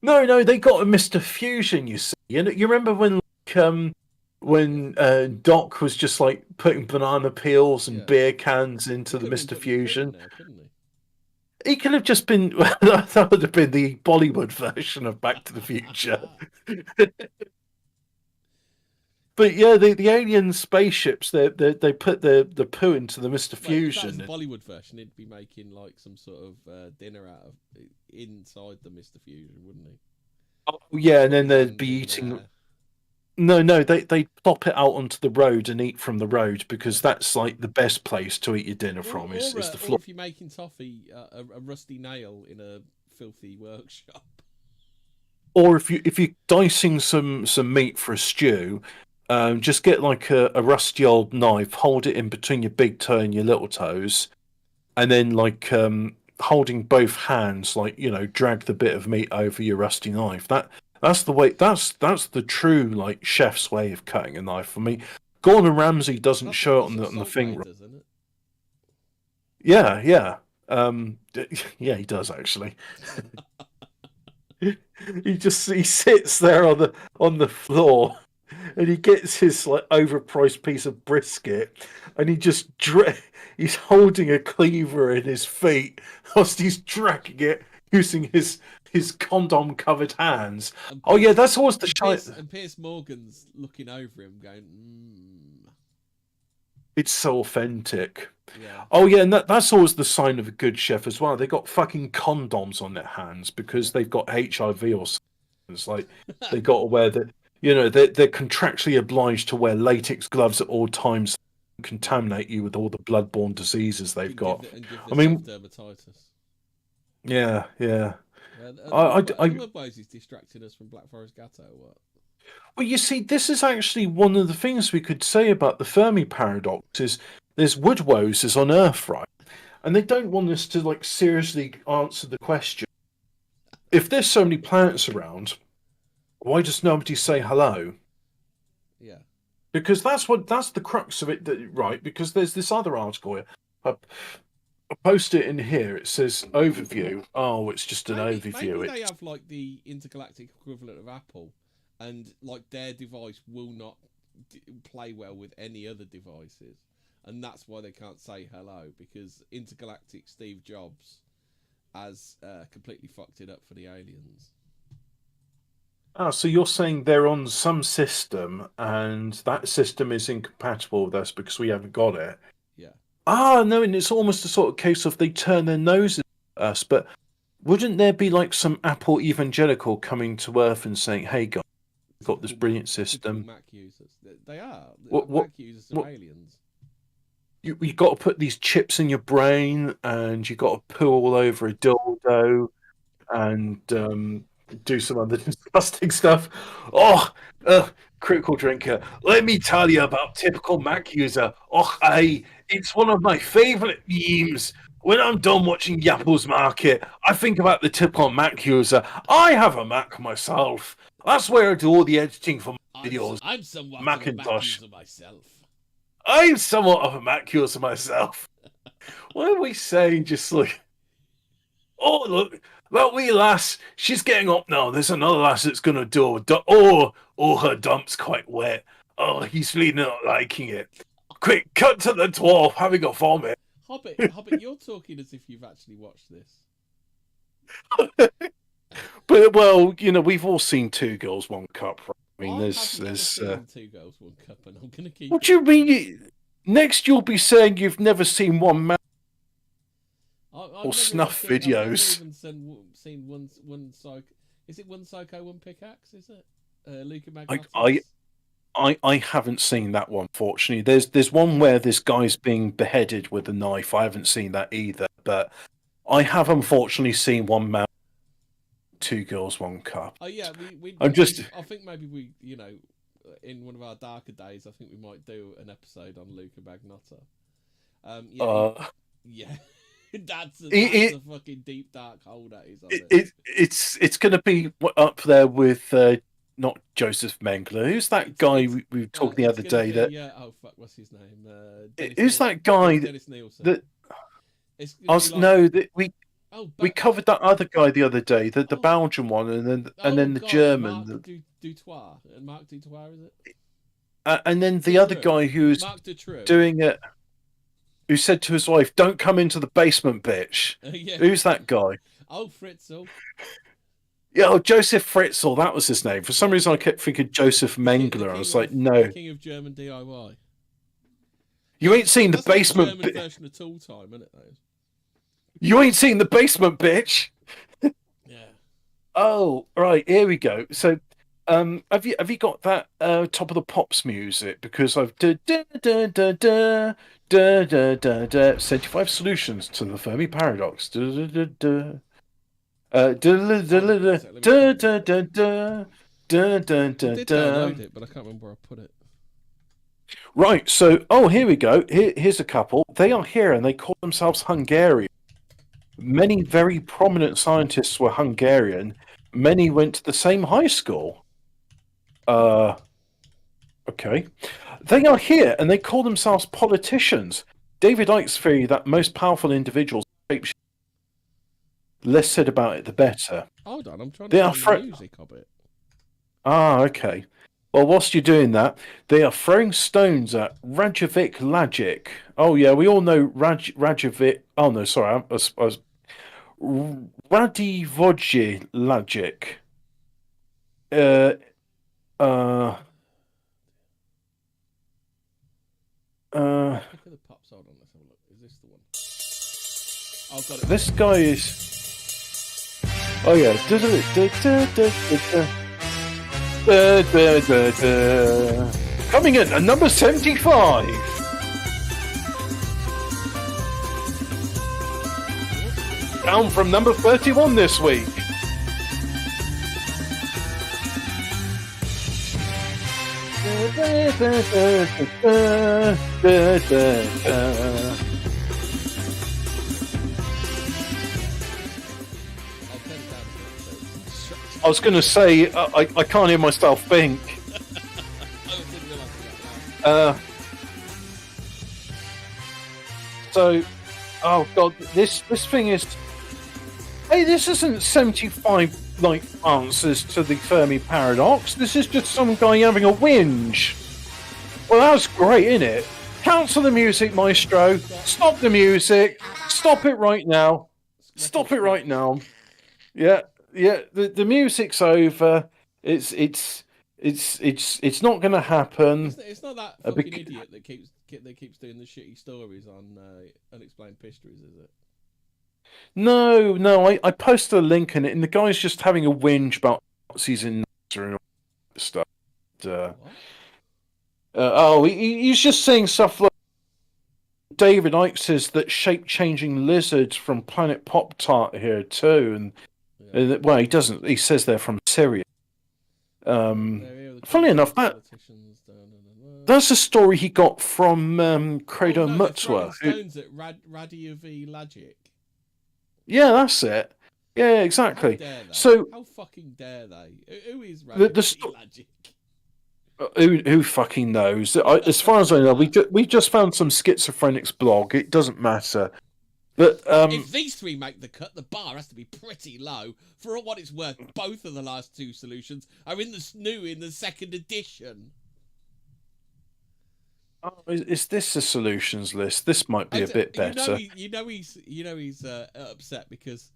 No, they got a Mr. Fusion. You see, you remember when when Doc was just like putting banana peels and Yeah. beer cans He into the could have been Mr. putting his foot in Fusion. there, couldn't he? He could have just been. That would have been the Bollywood version of Back to the Future. But yeah, the alien spaceships, they put the poo into the Mr. Well, if that was the Fusion. Bollywood version, he'd be making like some sort of dinner out of inside the Mister Fusion, wouldn't he? Oh, yeah, and Put then his they'd hand be in eating. there. No, they plop it out onto the road and eat from the road Yeah. because that's like the best place to eat your dinner Or from or is uh, the or floor. if you're making toffee, a rusty nail in a filthy workshop. Or if you're dicing some meat for a stew, just get like a rusty old knife, hold it in between your big toe and your little toes, and then like holding both hands, like drag the bit of meat over your rusty knife. That's the way. That's the true like chef's way of cutting a knife. I mean, Gordon Ramsay doesn't show it That's on what the salt thing. bay does, isn't Yeah, yeah, yeah. He does actually. it? He sits there on the floor and he gets his like overpriced piece of brisket and he's holding a cleaver in his feet whilst he's dragging it using his condom covered hands. And Oh yeah, Pierce that's always the shite. and Pierce Morgan's looking over him, going, mm. It's so authentic. Yeah. Oh yeah, and that's always the sign of a good chef as well. They got fucking condoms on their hands because they've got HIV or something. It's like they got to wear the, they're contractually obliged to wear latex gloves at all times, contaminate you with all the bloodborne diseases they've got. Give I themselves mean, dermatitis. yeah, yeah. Are the I Madfwaz is distracting us from Black Forest Gatto or what? well, you see, this is actually one of the things we could say about the Fermi Paradox is there's woodwoes is on Earth, right? And they don't want us to like seriously answer the question: if there's so many planets around, why does nobody say hello? Yeah. Because that's the crux of it, right? Because there's this other article here. I, I post it in here. It says overview. Oh, it's just an Maybe overview. they It's have like the intergalactic equivalent of Apple, and like their device will not play well with any other devices, and that's why they can't say hello, because intergalactic Steve Jobs has completely fucked it up for the aliens. so you're saying they're on some system, and that system is incompatible with us because we haven't got it. Yeah. No, and it's almost a sort of case of they turn their noses at us. But wouldn't there be like some Apple evangelical coming to Earth and saying, "Hey guys, we've got this brilliant Typical system. Mac users. They are. What Mac users are what aliens. you got to put these chips in your brain, and you got to poo all over a dildo, and do some other disgusting stuff." Oh, critical drinker. Let me tell you about typical Mac user. Oh, it's one of my favourite memes. When I'm done watching Yapple's Market, I think about the typical Mac user. I have a Mac myself. That's where I do all the editing for my videos. I'm somewhat of a Mac Macintosh. user myself. I'm somewhat of a Mac user myself. Why are we saying just like, oh, look, that wee lass, she's getting up now. There's another lass that's going to do a oh, her dump's quite wet. Oh, he's really not liking it. Quick, cut to the dwarf having a vomit. Hobbit, you're talking as if you've actually watched this. But, well, we've all seen Two Girls, One Cup. Right? I mean, I have never there's. seen Two Girls, One Cup, and I'm going to keep What it. do you mean? Next, you'll be saying you've never seen one man or snuff videos. I've never even seen one psycho. Is it One Psycho, One Pickaxe? Is it? Luca I, Magnotta's? I, I haven't seen that one. Fortunately, there's one where this guy's being beheaded with a knife. I haven't seen that either, but I have unfortunately seen one man, Two Girls, One Cup. Oh yeah, I'm just. I think maybe in one of our darker days, I think we might do an episode on Luca Magnotta. Yeah, Uh, yeah. That's It, a fucking deep dark hole that is. it's going to be up there with not Joseph Mengele. Who's that guy we were talking the It's other gonna day? That be oh fuck, what's his name? who's that guy Dennis Nielsen. that It's I gonna was be like, no that we but covered that other guy the other day, the Belgian one, and then the God, German, Marc Dutoit, and Marc Dutoit, is it? and then the other guy who's Marc Dutroux. doing it, who said to his wife, "Don't come into the basement, bitch." Yeah. Who's that guy? Oh, Fritzl. Yeah, Joseph Fritzl, that was his name. For some reason, I kept thinking Joseph Mengele. I was like, no. The king of German DIY. You ain't seen the That's basement. Like the German version of Tool Time, isn't it? Those. You ain't seen the basement, bitch. Yeah. Oh, right. Here we go. So, have you got that Top of the Pops music? Because I've 75 solutions to the Fermi Paradox. I did download it, but I can't remember where I put it. Right, so here we go. Here's a couple. They are here, and they call themselves Hungarian. Many very prominent scientists were Hungarian. Many went to the same high school. Okay. They are here, and they call themselves politicians. David Icke's theory that most powerful individuals shape. Less said about it, the better. Hold on, I'm trying to find the music of it. Ah, okay. Well, whilst you're doing that, they are throwing stones at Rajovic Lajic. Oh, yeah, we all know Rajovic. Oh, no, sorry. I was Radivoje Lajic. Look at the pops. Hold on, let's have a look. Is this the one? Oh, got it. This guy is. Oh, yeah. Coming in at number 75. Down from number 31 this week. I was going to say, I can't hear myself think. So, oh god, this thing is. Hey, this isn't 75 answers to the Fermi Paradox. This is just some guy having a whinge. Well, that's great, isn't it? Cancel the music, maestro. Stop the music. Stop it right now. Stop it right now. Yeah. The music's over. It's not going to happen. It's not that fucking idiot that keeps doing the shitty stories on Unexplained Histories, is it? No. I posted a link in it, and the guy's just having a whinge about Nazis in NASA and all that stuff. He's just saying stuff like David Icke says that shape-changing lizards from Planet Pop Tart here too, and well, he doesn't. He says they're from Syria. Funnily enough, that's a story he got from Credo Mutzwa. Stones at Radiovi Lajic. Yeah, that's it. Yeah, exactly. So how fucking dare they? Who is Radiovi Lajic? Who fucking knows? As far as I know, we just found some schizophrenic's blog. It doesn't matter. But if these three make the cut, the bar has to be pretty low. For what it's worth, both of the last two solutions are in the second edition. Oh, is this a solutions list? This might be a bit better. He's upset because.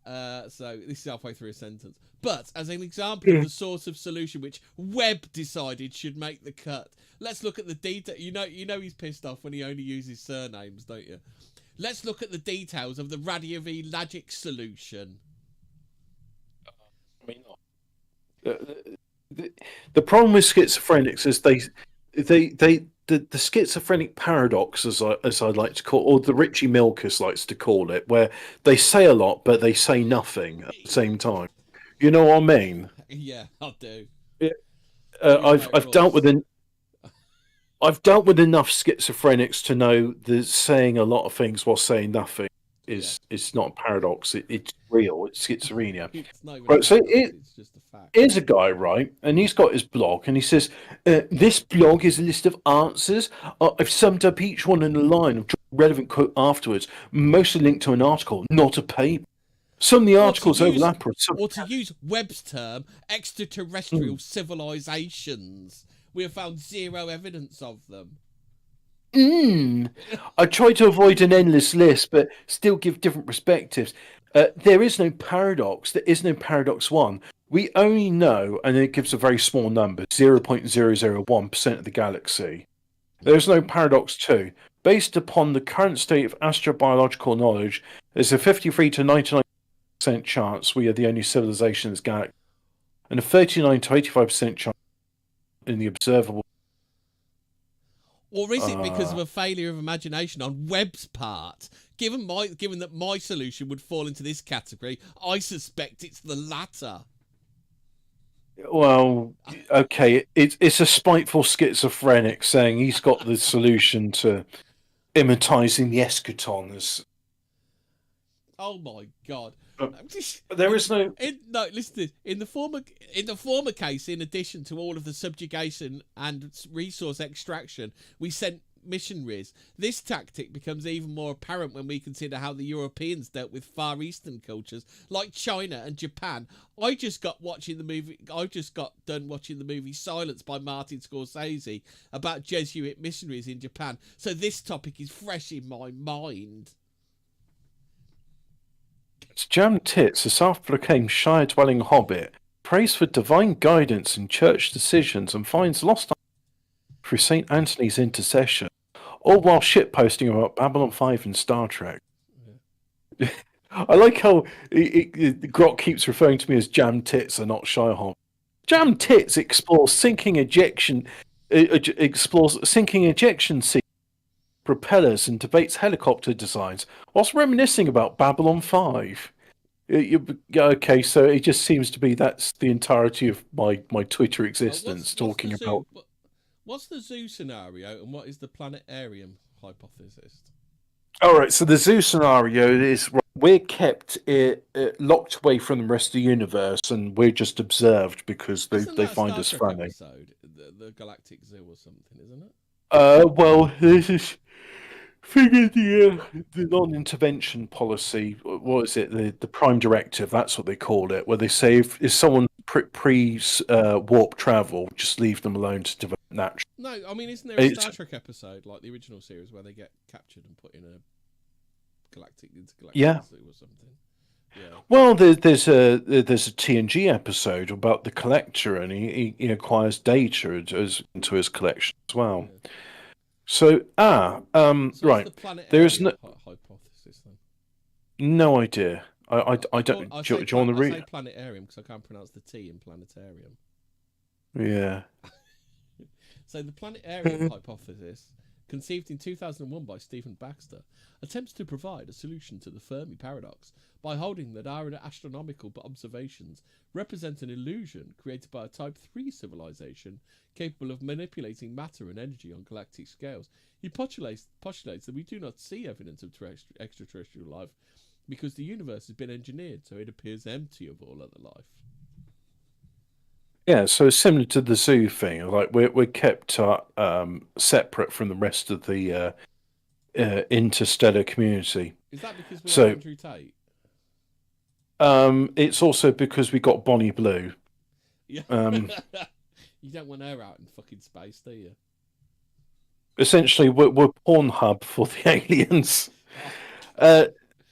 So this is halfway through a sentence. But as an example of the sort of solution which Webb decided should make the cut, let's look at the detail. You know he's pissed off when he only uses surnames, don't you? Let's look at the details of the Radiovi Lajic solution. I mean, the problem with schizophrenics is the schizophrenic paradox, as I'd like to call, or the Richie Milkus likes to call it, where they say a lot but they say nothing at the same time. You know what I mean? Yeah, I do. I've dealt with enough schizophrenics to know they're saying a lot of things while saying nothing. is not a paradox. It's real. It's schizophrenia. It's not even a Right. So paradox. It's just a fact. here's a guy, right, and he's got his blog, and he says, "This blog is a list of answers. I've summed up each one in a line of relevant quote afterwards, mostly linked to an article, not a paper. Some of the articles overlap, or to use Webb's term, extraterrestrial civilizations. We have found zero evidence of them. I try to avoid an endless list, but still give different perspectives. There is no paradox. There is no paradox one. We only know, and it gives a very small number, 0.001% of the galaxy. There is no paradox two. Based upon the current state of astrobiological knowledge, there's a 53 to 99% chance we are the only civilization in this galaxy, and a 39 to 85% chance in the observable. Or is it because of a failure of imagination on Webb's part? Given that my solution would fall into this category, I suspect it's the latter. Well, okay, it's a spiteful schizophrenic saying he's got the solution to imitating the eschaton. Oh my god! There is no. No, listen to this. In the former case, in addition to all of the subjugation and resource extraction, we sent missionaries. This tactic becomes even more apparent when we consider how the Europeans dealt with Far Eastern cultures like China and Japan. I just got done watching the movie Silence by Martin Scorsese about Jesuit missionaries in Japan. So this topic is fresh in my mind. Jam Tits, a self-proclaimed Shire-dwelling hobbit, prays for divine guidance in church decisions and finds lost through St. Anthony's intercession, all while shitposting about Babylon 5 and Star Trek. Yeah. I like how Grok keeps referring to me as Jam Tits and not Shire Hobbit. Jam Tits explores sinking ejection seats, propellers, and debates helicopter designs whilst reminiscing about Babylon 5. Okay, so it just seems to be that's the entirety of my Twitter existence, talking about... What's the zoo scenario and what is the planetarium hypothesis? All right, so the zoo scenario is we're kept locked away from the rest of the universe, and we're just observed because they find us funny. Episode, the Galactic Zoo or something, isn't it? Well, this is figured the non-intervention policy. What is it? The Prime Directive. That's what they call it. Where they say if someone warp travel, just leave them alone to develop naturally. No, I mean, isn't there a Star Trek episode like the original series where they get captured and put in a intergalactic zoo or something? Yeah. Well, there's a TNG episode about the collector, and he acquires data into his collection as well. Yeah. So right. The there's no hypothesis then. No idea. I don't. Do you want to read? I say planetarium because I can't pronounce the T in planetarium. Yeah. So the planetarium hypothesis, conceived in 2001 by Stephen Baxter, attempts to provide a solution to the Fermi Paradox by holding that our astronomical observations represent an illusion created by a Type 3 civilization capable of manipulating matter and energy on galactic scales. He postulates that we do not see evidence of extraterrestrial life because the universe has been engineered so it appears empty of all other life. Yeah, so similar to the zoo thing, like we're kept separate from the rest of the interstellar community. Is that because we're Andrew Tate? It's also because we got Bonnie Blue. Yeah. You don't want her out in fucking space, do you? Essentially, we're Pornhub for the aliens.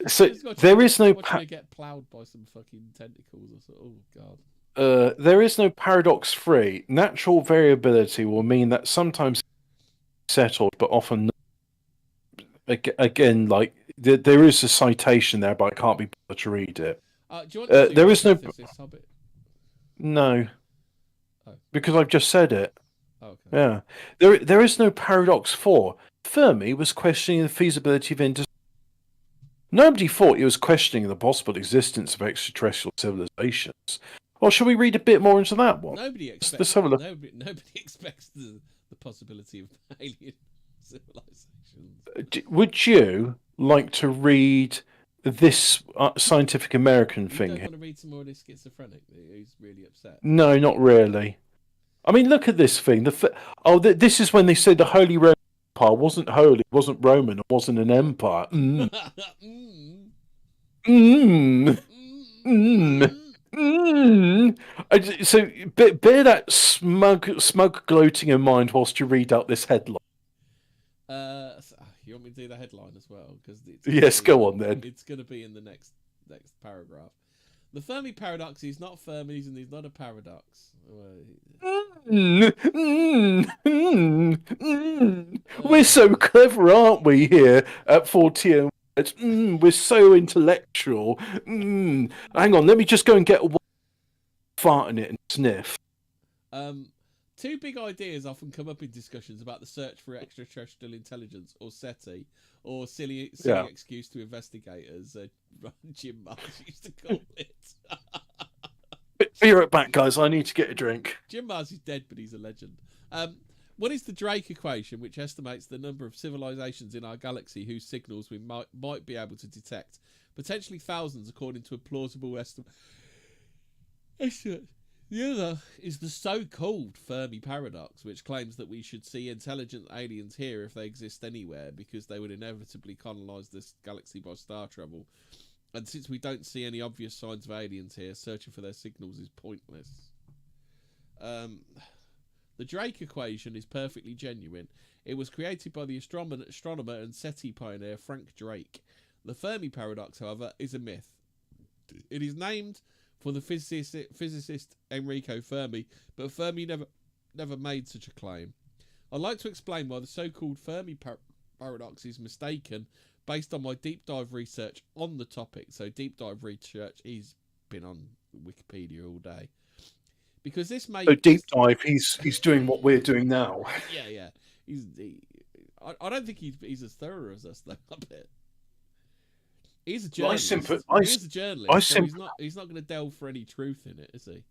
So there is no... Watching her get ploughed by some fucking tentacles or so. Oh, God. There is no paradox free. Natural variability will mean that sometimes settled, but often again, like there is a citation there, but I can't be bothered to read it. Do you want there is no Hobbit? No, because I've just said it. Okay. Yeah, there is no paradox for. Fermi was questioning the feasibility of interstellar. Nobody thought he was questioning the possible existence of extraterrestrial civilizations. Well, shall we read a bit more into that one? Nobody expects the possibility of alien civilizations. Would you like to read this Scientific American You thing don't here. want to read some more of this schizophrenic who's really upset. No, not really. I mean, look at this thing. This is when they say the Holy Roman Empire wasn't holy, wasn't Roman, it wasn't an empire. Mm. Mm. Mm. Mm. Mm. Mm. So bear that smug gloating in mind whilst you read out this headline. You want me to do the headline as well? Because Yes, go on then. It's going to be in the next paragraph. The Fermi paradox is not Fermi's and is not a paradox. We're so clever, aren't we, here at Fortean Words? We're so intellectual. Hang on, let me just go and get a fart in it and sniff. Two big ideas often come up in discussions about the search for extraterrestrial intelligence, or SETI, or silly excuse to investigators. Jim Mars used to call it. Be right back, guys. I need to get a drink. Jim Mars is dead, but he's a legend. What is the Drake equation, which estimates the number of civilizations in our galaxy whose signals we might be able to detect? Potentially thousands, according to a plausible estimate. The other is the so-called Fermi Paradox, which claims that we should see intelligent aliens here if they exist anywhere, because they would inevitably colonize this galaxy by star travel. And since we don't see any obvious signs of aliens here, searching for their signals is pointless. The Drake equation is perfectly genuine. It was created by the astronomer and SETI pioneer Frank Drake. The Fermi Paradox, however, is a myth. It is named for the physicist Enrico Fermi, but Fermi never made such a claim. I'd like to explain why the so-called Fermi Paradox is mistaken, based on my deep dive research on the topic. So deep dive research, he's been on Wikipedia all day. Because this may... So deep dive, he's doing what we're doing now. Yeah. I don't think he's as thorough as us, though, a bit. He's a journalist. He's a journalist. So he's not going to delve for any truth in it, is he?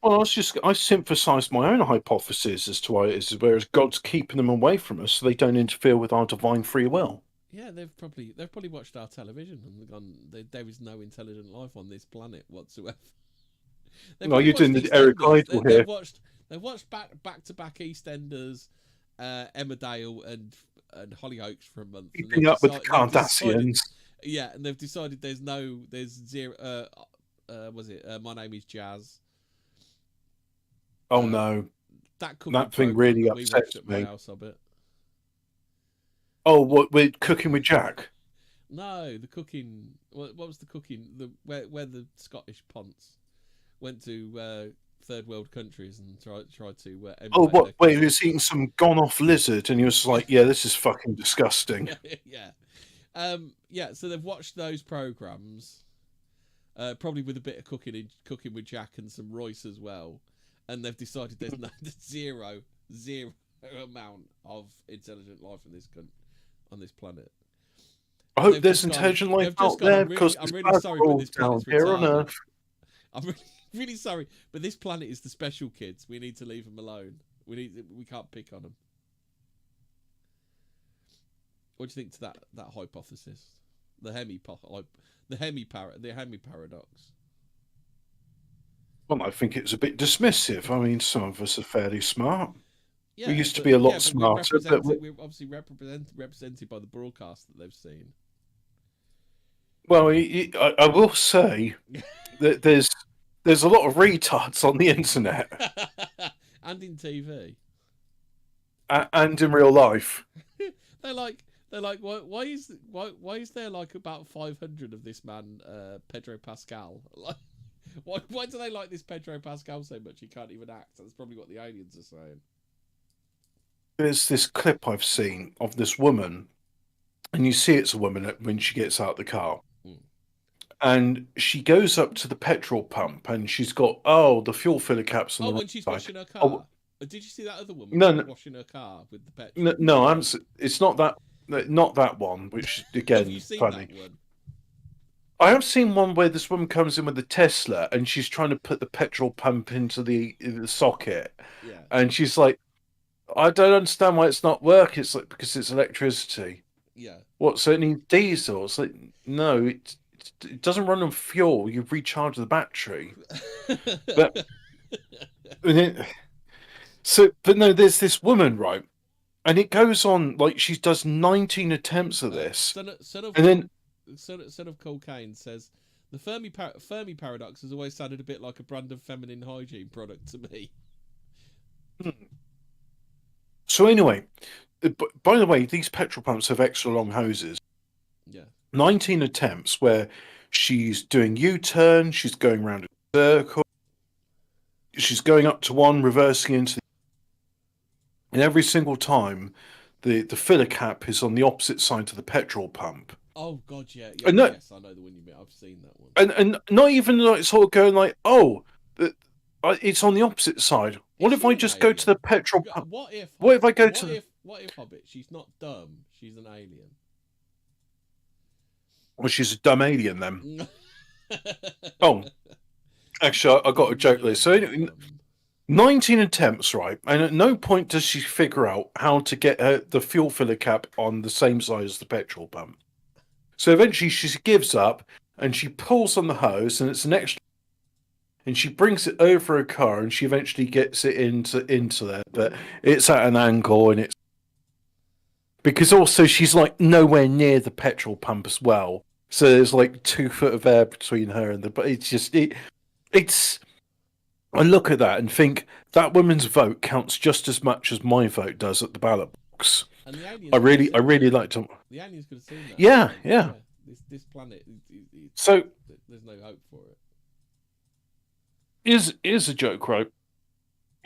Well, I synthesised my own hypothesis as to why it is, whereas God's keeping them away from us so they don't interfere with our divine free will. Yeah, they've probably watched our television and gone, there is no intelligent life on this planet whatsoever. No, you're doing the Eric Idle here. They've watched back to back EastEnders, Emmerdale, and Hollyoaks for a month. Keeping up with the Cardassians. Yeah, and they've decided there's zero. Was it? My Name is Jazz. Oh no, that thing really upsets me. Oh, what, we're cooking with Jack? No, the cooking. What was the cooking? Where the Scottish ponce went to third world countries and tried to. Oh, what? Wait, he was eating some gone off lizard, and he was like, "Yeah, this is fucking disgusting." Yeah. So they've watched those programs, probably with a bit of cooking with Jack and some Royce as well, and they've decided there's zero amount of intelligent life on this planet. I hope there's intelligent life out there, because I'm really sorry, but this planet's here on Earth. I'm really sorry, but this planet is the special kids. We need to leave them alone. We can't pick on them. What do you think to that hypothesis? The Hemi paradox. Well, I think it's a bit dismissive. I mean, some of us are fairly smart. Yeah, we used to be a lot smarter. We're obviously represented by the broadcast that they've seen. Well, I will say that there's a lot of retards on the internet and in TV and in real life. They're like, why is there like about 500 of this man, Pedro Pascal? Like, why do they like this Pedro Pascal so much? He can't even act. That's probably what the aliens are saying. There's this clip I've seen of this woman, and you see it's a woman when she gets out of the car. And she goes up to the petrol pump, and she's got the fuel filler caps on the right when she's side. washing her car. Did you see that other woman washing her car with the petrol? No, it's not that one. Which again, have you seen funny. That one? I have seen one where this woman comes in with a Tesla, and she's trying to put the petrol pump into the socket. Yeah. And she's like, "I don't understand why it's not working." It's like, because it's electricity. Yeah. What, so it needs diesel? It's like, no, it doesn't run on fuel. You recharge the battery. But and but no, there's this woman, right? And it goes on like she does 19 attempts of this, and then Son of Cocaine says the Fermi Paradox has always sounded a bit like a brand of feminine hygiene product to me. so anyway, by the way, these petrol pumps have extra long hoses. Yeah. 19 attempts where she's doing U-turn, she's going around a circle, she's going up to one, reversing into the, and every single time the filler cap is on the opposite side of the petrol pump. Oh God, yeah, yeah, And no, yes, I know the one you mean. I've seen that one. and not even like sort of going like, oh, it's on the opposite side. Is What if she I an just go to the alien? petrol pump? What if What if I go what to the? if what if Hobbit? She's not dumb. She's an alien. Well, she's a dumb alien then. Dumb, Oh, actually, I got a joke there. So dumb, anyway, dumb. 19 attempts, right? And at no point does she figure out how to get the fuel filler cap on the same size as the petrol pump. So eventually she gives up and she pulls on the hose and it's an extra. And she brings it over her car and she eventually gets it into there. But it's at an angle and it's. Because also she's like nowhere near the petrol pump as well. So there's like 2 foot of air between her and the. But it's just. It's. I look at that and think that woman's vote counts just as much as my vote does at the ballot box. And the aliens I could have really seen that. like to. The aliens could have seen that. Yeah, yeah. This planet, So there's no hope for it. is a joke, right?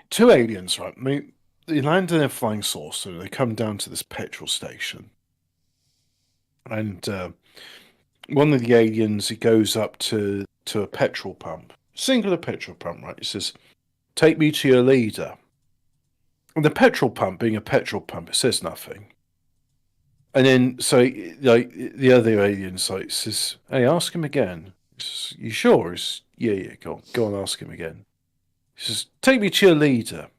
2 aliens, right? I mean, they land in a flying saucer. They come down to this petrol station, and one of the aliens he goes up to a petrol pump, singular petrol pump, right? He says, "Take me to your leader." And the petrol pump, being a petrol pump, it says nothing. And then, so like the other alien like says, "Hey, ask him again." He says, "You sure?" He says, "Yeah, go on, ask him again." He says, "Take me to your leader."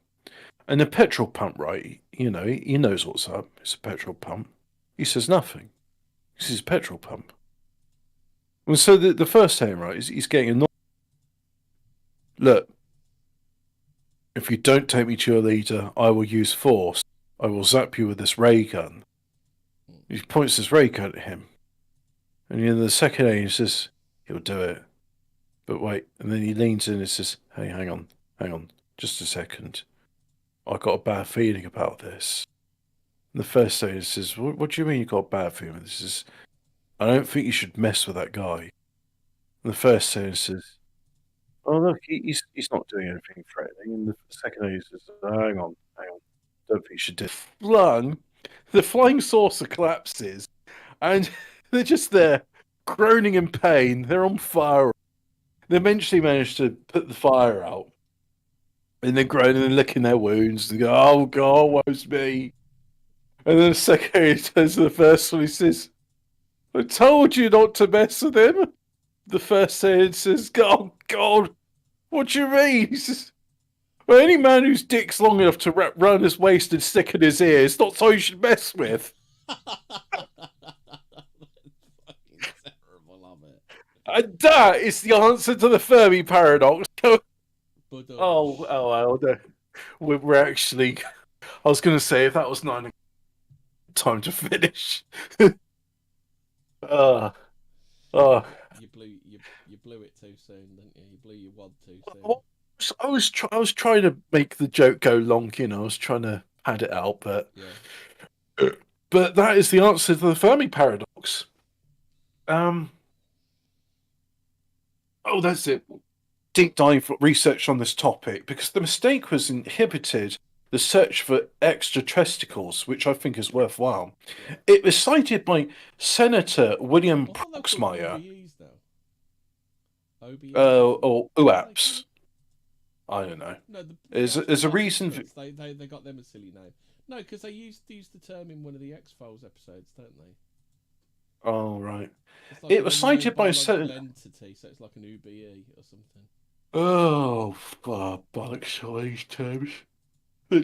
And the petrol pump, right? He knows what's up. It's a petrol pump. He says nothing. This is a petrol pump. And so the first time, right, he's getting annoyed. Look, if you don't take me to your leader, I will use force. I will zap you with this ray gun. He points this ray gun at him. And in the second aim, he says, he'll do it. But wait. And then he leans in and says, hey, hang on, just a second. I got a bad feeling about this. And the first aim says, what do you mean you got a bad feeling? This is, I don't think you should mess with that guy. And the first aim says, oh, look, he's not doing anything threatening. And the second aim says, hang on. Don't think you should do it. Flung. The flying saucer collapses. And they're just there, groaning in pain. They're on fire. They eventually manage to put the fire out. And they're groaning and licking their wounds. And go, oh, God, woe's me. And then the second he turns to the first one, he says, I told you not to mess with him. The first alien says, oh, God, what do you mean? He says, well, any man whose dick's long enough to wrap round his waist and stick in his ear is not so you should mess with. Terrible of it. And that is the answer to the Fermi Paradox. But, well, no. We're actually. I was going to say if that was not time to finish. uh, uh, you blew it too soon, didn't you? You blew your wad too soon. well, I was trying to make the joke go long. I was trying to pad it out, but yeah. But that is the answer to the Fermi Paradox. Oh, that's it. Deep dive research on this topic because the mistake was inhibited the search for extraterrestrials, which I think is worthwhile. It was cited by Senator William Proxmire. Or UAPs. I don't know. No, there's a reason. They got them a silly name. No, because they used the term in one of the X-Files episodes, don't they? Oh, right. Like it was cited by Senator entity, so it's like an UBE or something. Oh, bollocks all these terms.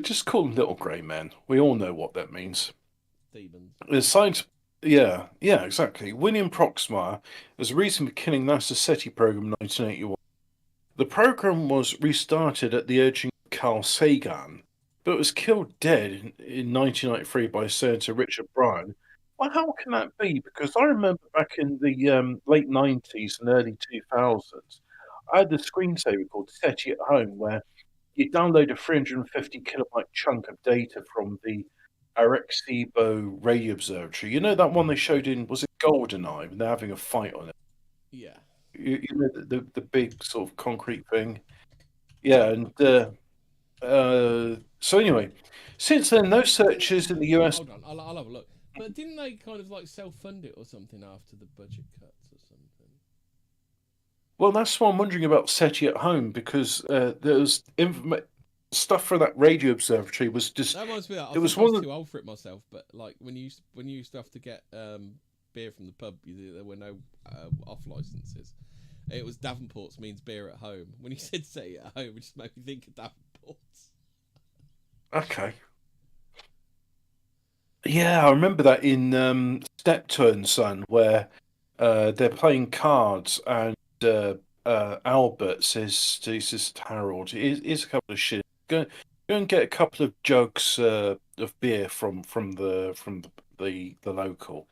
Just call them little grey men. We all know what that means. Demons. It's cited. yeah, exactly. William Proxmire was the reason for killing NASA's SETI program in 1981. The program was restarted at the urging of Carl Sagan, but was killed dead in 1993 by Senator Richard Bryan. Well, how can that be? Because I remember back in the late 90s and early 2000s, I had the screensaver called SETI at Home, where you download a 350 kilobyte chunk of data from the Arecibo Radio Observatory. You know that one they showed in, was it Goldeneye? And they're having a fight on it. Yeah. You know the big sort of concrete thing. Yeah, and so anyway, since then, no But didn't searches in the US. hold on, I'll have a look. But didn't they kind of like self-fund it or something after the budget cuts or something? Well, that's why I'm wondering about SETI at Home because there was stuff for that radio observatory was just That reminds me. I it was think I was one of too old for it myself. But like when you used to have to get beer from the pub, there were no off licenses. It was Davenport's means beer at home. When you said say at home, it just made me think of Davenport's. okay. Yeah, I remember that in Steptoe Son, where they're playing cards, and Albert says to Harold, "Here's a couple of shit. Go and get a couple of jugs of beer from the local."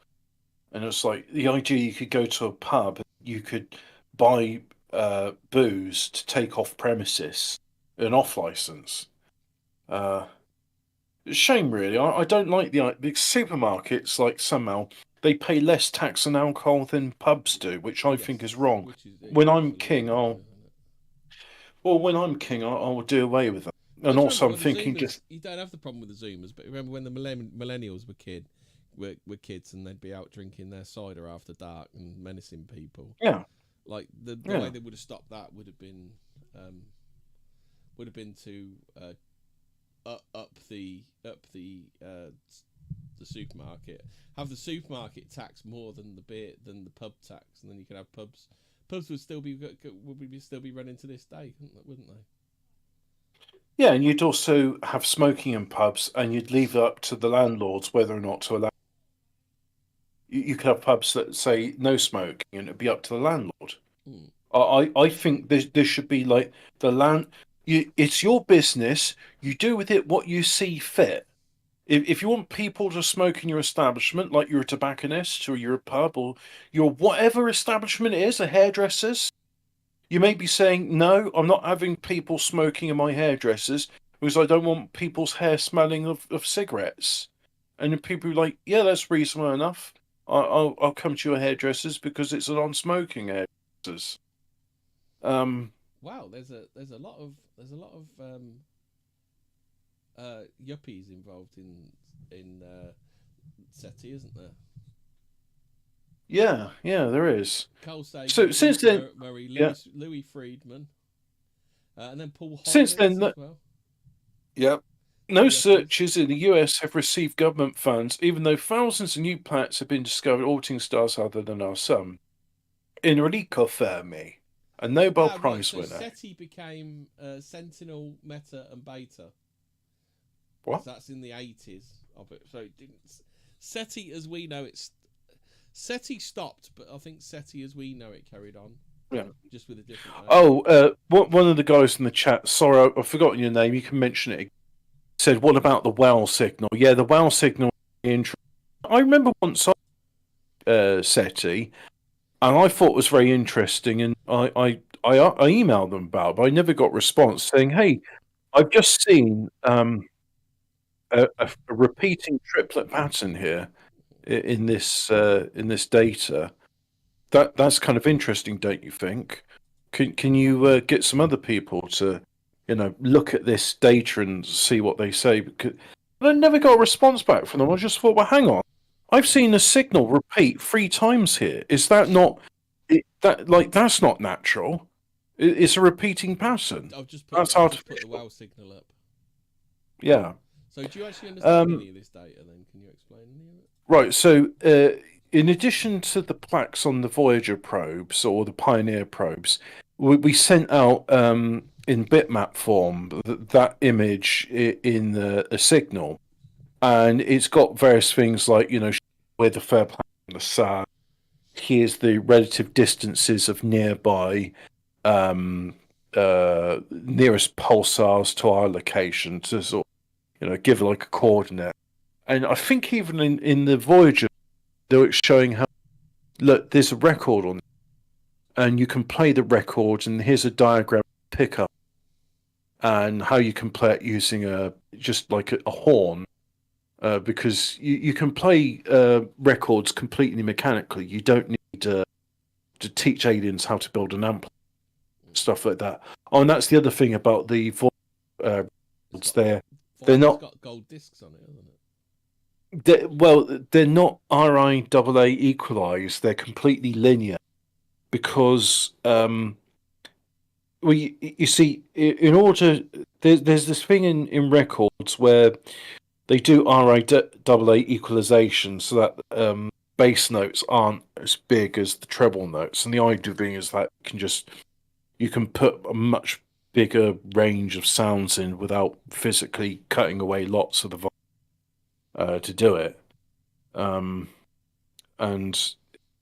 And it's like the idea you could go to a pub, you could buy booze to take off premises, an off license. Uh, Shame, really. I don't like the supermarkets. Like somehow they pay less tax on alcohol than pubs do, which I think is Yes, wrong. which is When I'm absolutely king, wrong, I'll isn't it? well, when I'm king, I'll do away with them. Well, And do you remember also, I'm when the thinking Zoomers? just You don't have the problem with the Zoomers, but remember when the millennials were kids and they'd be out drinking their cider after dark and menacing people. yeah, Like the way yeah, they would have stopped that um, would have been to the supermarket, have the supermarket tax more than the beer than the pub tax, and then you could have pubs. Pubs would still be running to this day, wouldn't they? yeah. And you'd also have smoking in pubs, and you'd leave it up to the landlords whether or not to allow. You could have pubs that say no smoking, and it'd be up to the landlord. Mm. I think there should be like the land. It's your business. You do with it what you see fit. If you want people to smoke in your establishment, like you're a tobacconist or you're a pub or you're whatever establishment it is, a hairdresser's, you may be saying, no, I'm not having people smoking in my hairdressers because I don't want people's hair smelling of cigarettes. And then people are like, yeah, that's reasonable enough. I'll come to your hairdressers because it's a non-smoking hairdressers. Um, Wow, there's a lot of yuppies involved in SETI, isn't there? yeah, yeah, there is. Carl So Sagan, since Bruce then, Murray, yeah, Louis Friedman, and then Paul since Horowitz then, as well. yeah. The No yuppies. searches in the US have received government funds, even though thousands of new planets have been discovered orbiting stars other than our Sun. Enrico Fermi, a Nobel Ah, right. Prize So winner. SETI became Sentinel, Meta, and Beta. What? So that's in the 80s of it. So it didn't. SETI as we know it's SETI stopped, but I think SETI as we know it carried on, Yeah. just with a different name. Oh, one of the guys in the chat, sorry, I've forgotten your name, you can mention it, said, what about the WOW signal? Yeah, the WOW signal is interesting. I remember once I SETI, and I thought it was very interesting, and I emailed them about it, but I never got a response saying, hey, I've just seen a repeating triplet pattern here in this data. That's kind of interesting, don't you think? Can you get some other people to, look at this data and see what they say? Because I never got a response back from them. I just thought, well, hang on, I've Yeah. seen a signal repeat 3 times here. Is that not that's not natural? It's a repeating pattern. That's I've just put the artificial. WoW signal up. Yeah. So do you actually understand Um, any of this data? Then can you explain any of it? Right. So, in addition to the plaques on the Voyager probes or the Pioneer probes, we sent out in bitmap form that image in a signal, and it's got various things like with the fair planet and the sun. Here's the relative distances of nearby nearest pulsars to our location to sort of, give like a coordinate. And I think even in the Voyager, they were showing how, look, there's a record on, and you can play the record, and here's a diagram pickup, and how you can play it using just like a horn, because you can play records completely mechanically. You don't need to teach aliens how to build an amplifier, stuff like that. Oh, and that's the other thing about the records. They're not got gold discs on it, hasn't it? They're not RIAA equalized. They're completely linear because, well, you see, in order, there's this thing in records where they do RIAA equalization so that bass notes aren't as big as the treble notes, and the idea being is that you can put a much bigger range of sounds in without physically cutting away lots of the volume to do it. And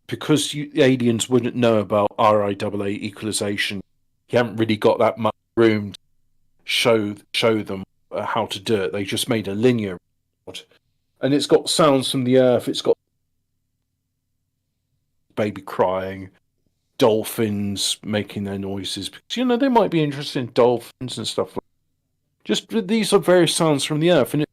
because aliens wouldn't know about RIAA equalization, you haven't really got that much room to show them how to do it. They just made a linear record, and it's got sounds from the Earth. It's got baby crying, dolphins making their noises, because they might be interested in dolphins and stuff like that. Just these are various sounds from the Earth, and it's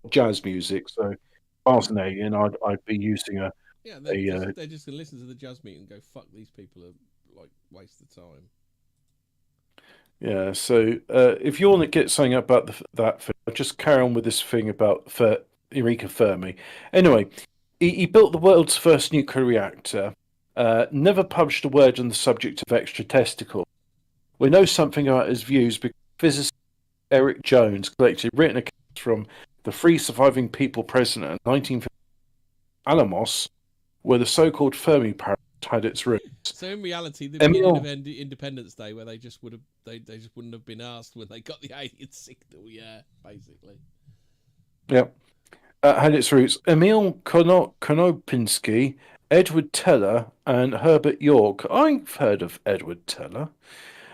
jazz music. So if I was an alien, I'd be using Yeah, they're just gonna listen to the jazz meet and go, "Fuck, these people are like waste of time." Yeah, so if you want to get something about that, I'll just carry on with this thing about Enrico Fermi. Anyway, he built the world's first nuclear reactor. Never published a word on the subject of extra testicle. We know something about his views because physicist Eric Jones collected written accounts from the 3 surviving people present at 1950 Alamos, where the so-called Fermi Paradox had its roots. So in reality, the beginning of Independence Day, where they just wouldn't have been asked when they got the alien signal. Yeah, basically. Yep. Had its roots. Emil Konopinski, Edward Teller, and Herbert York. I've heard of Edward Teller.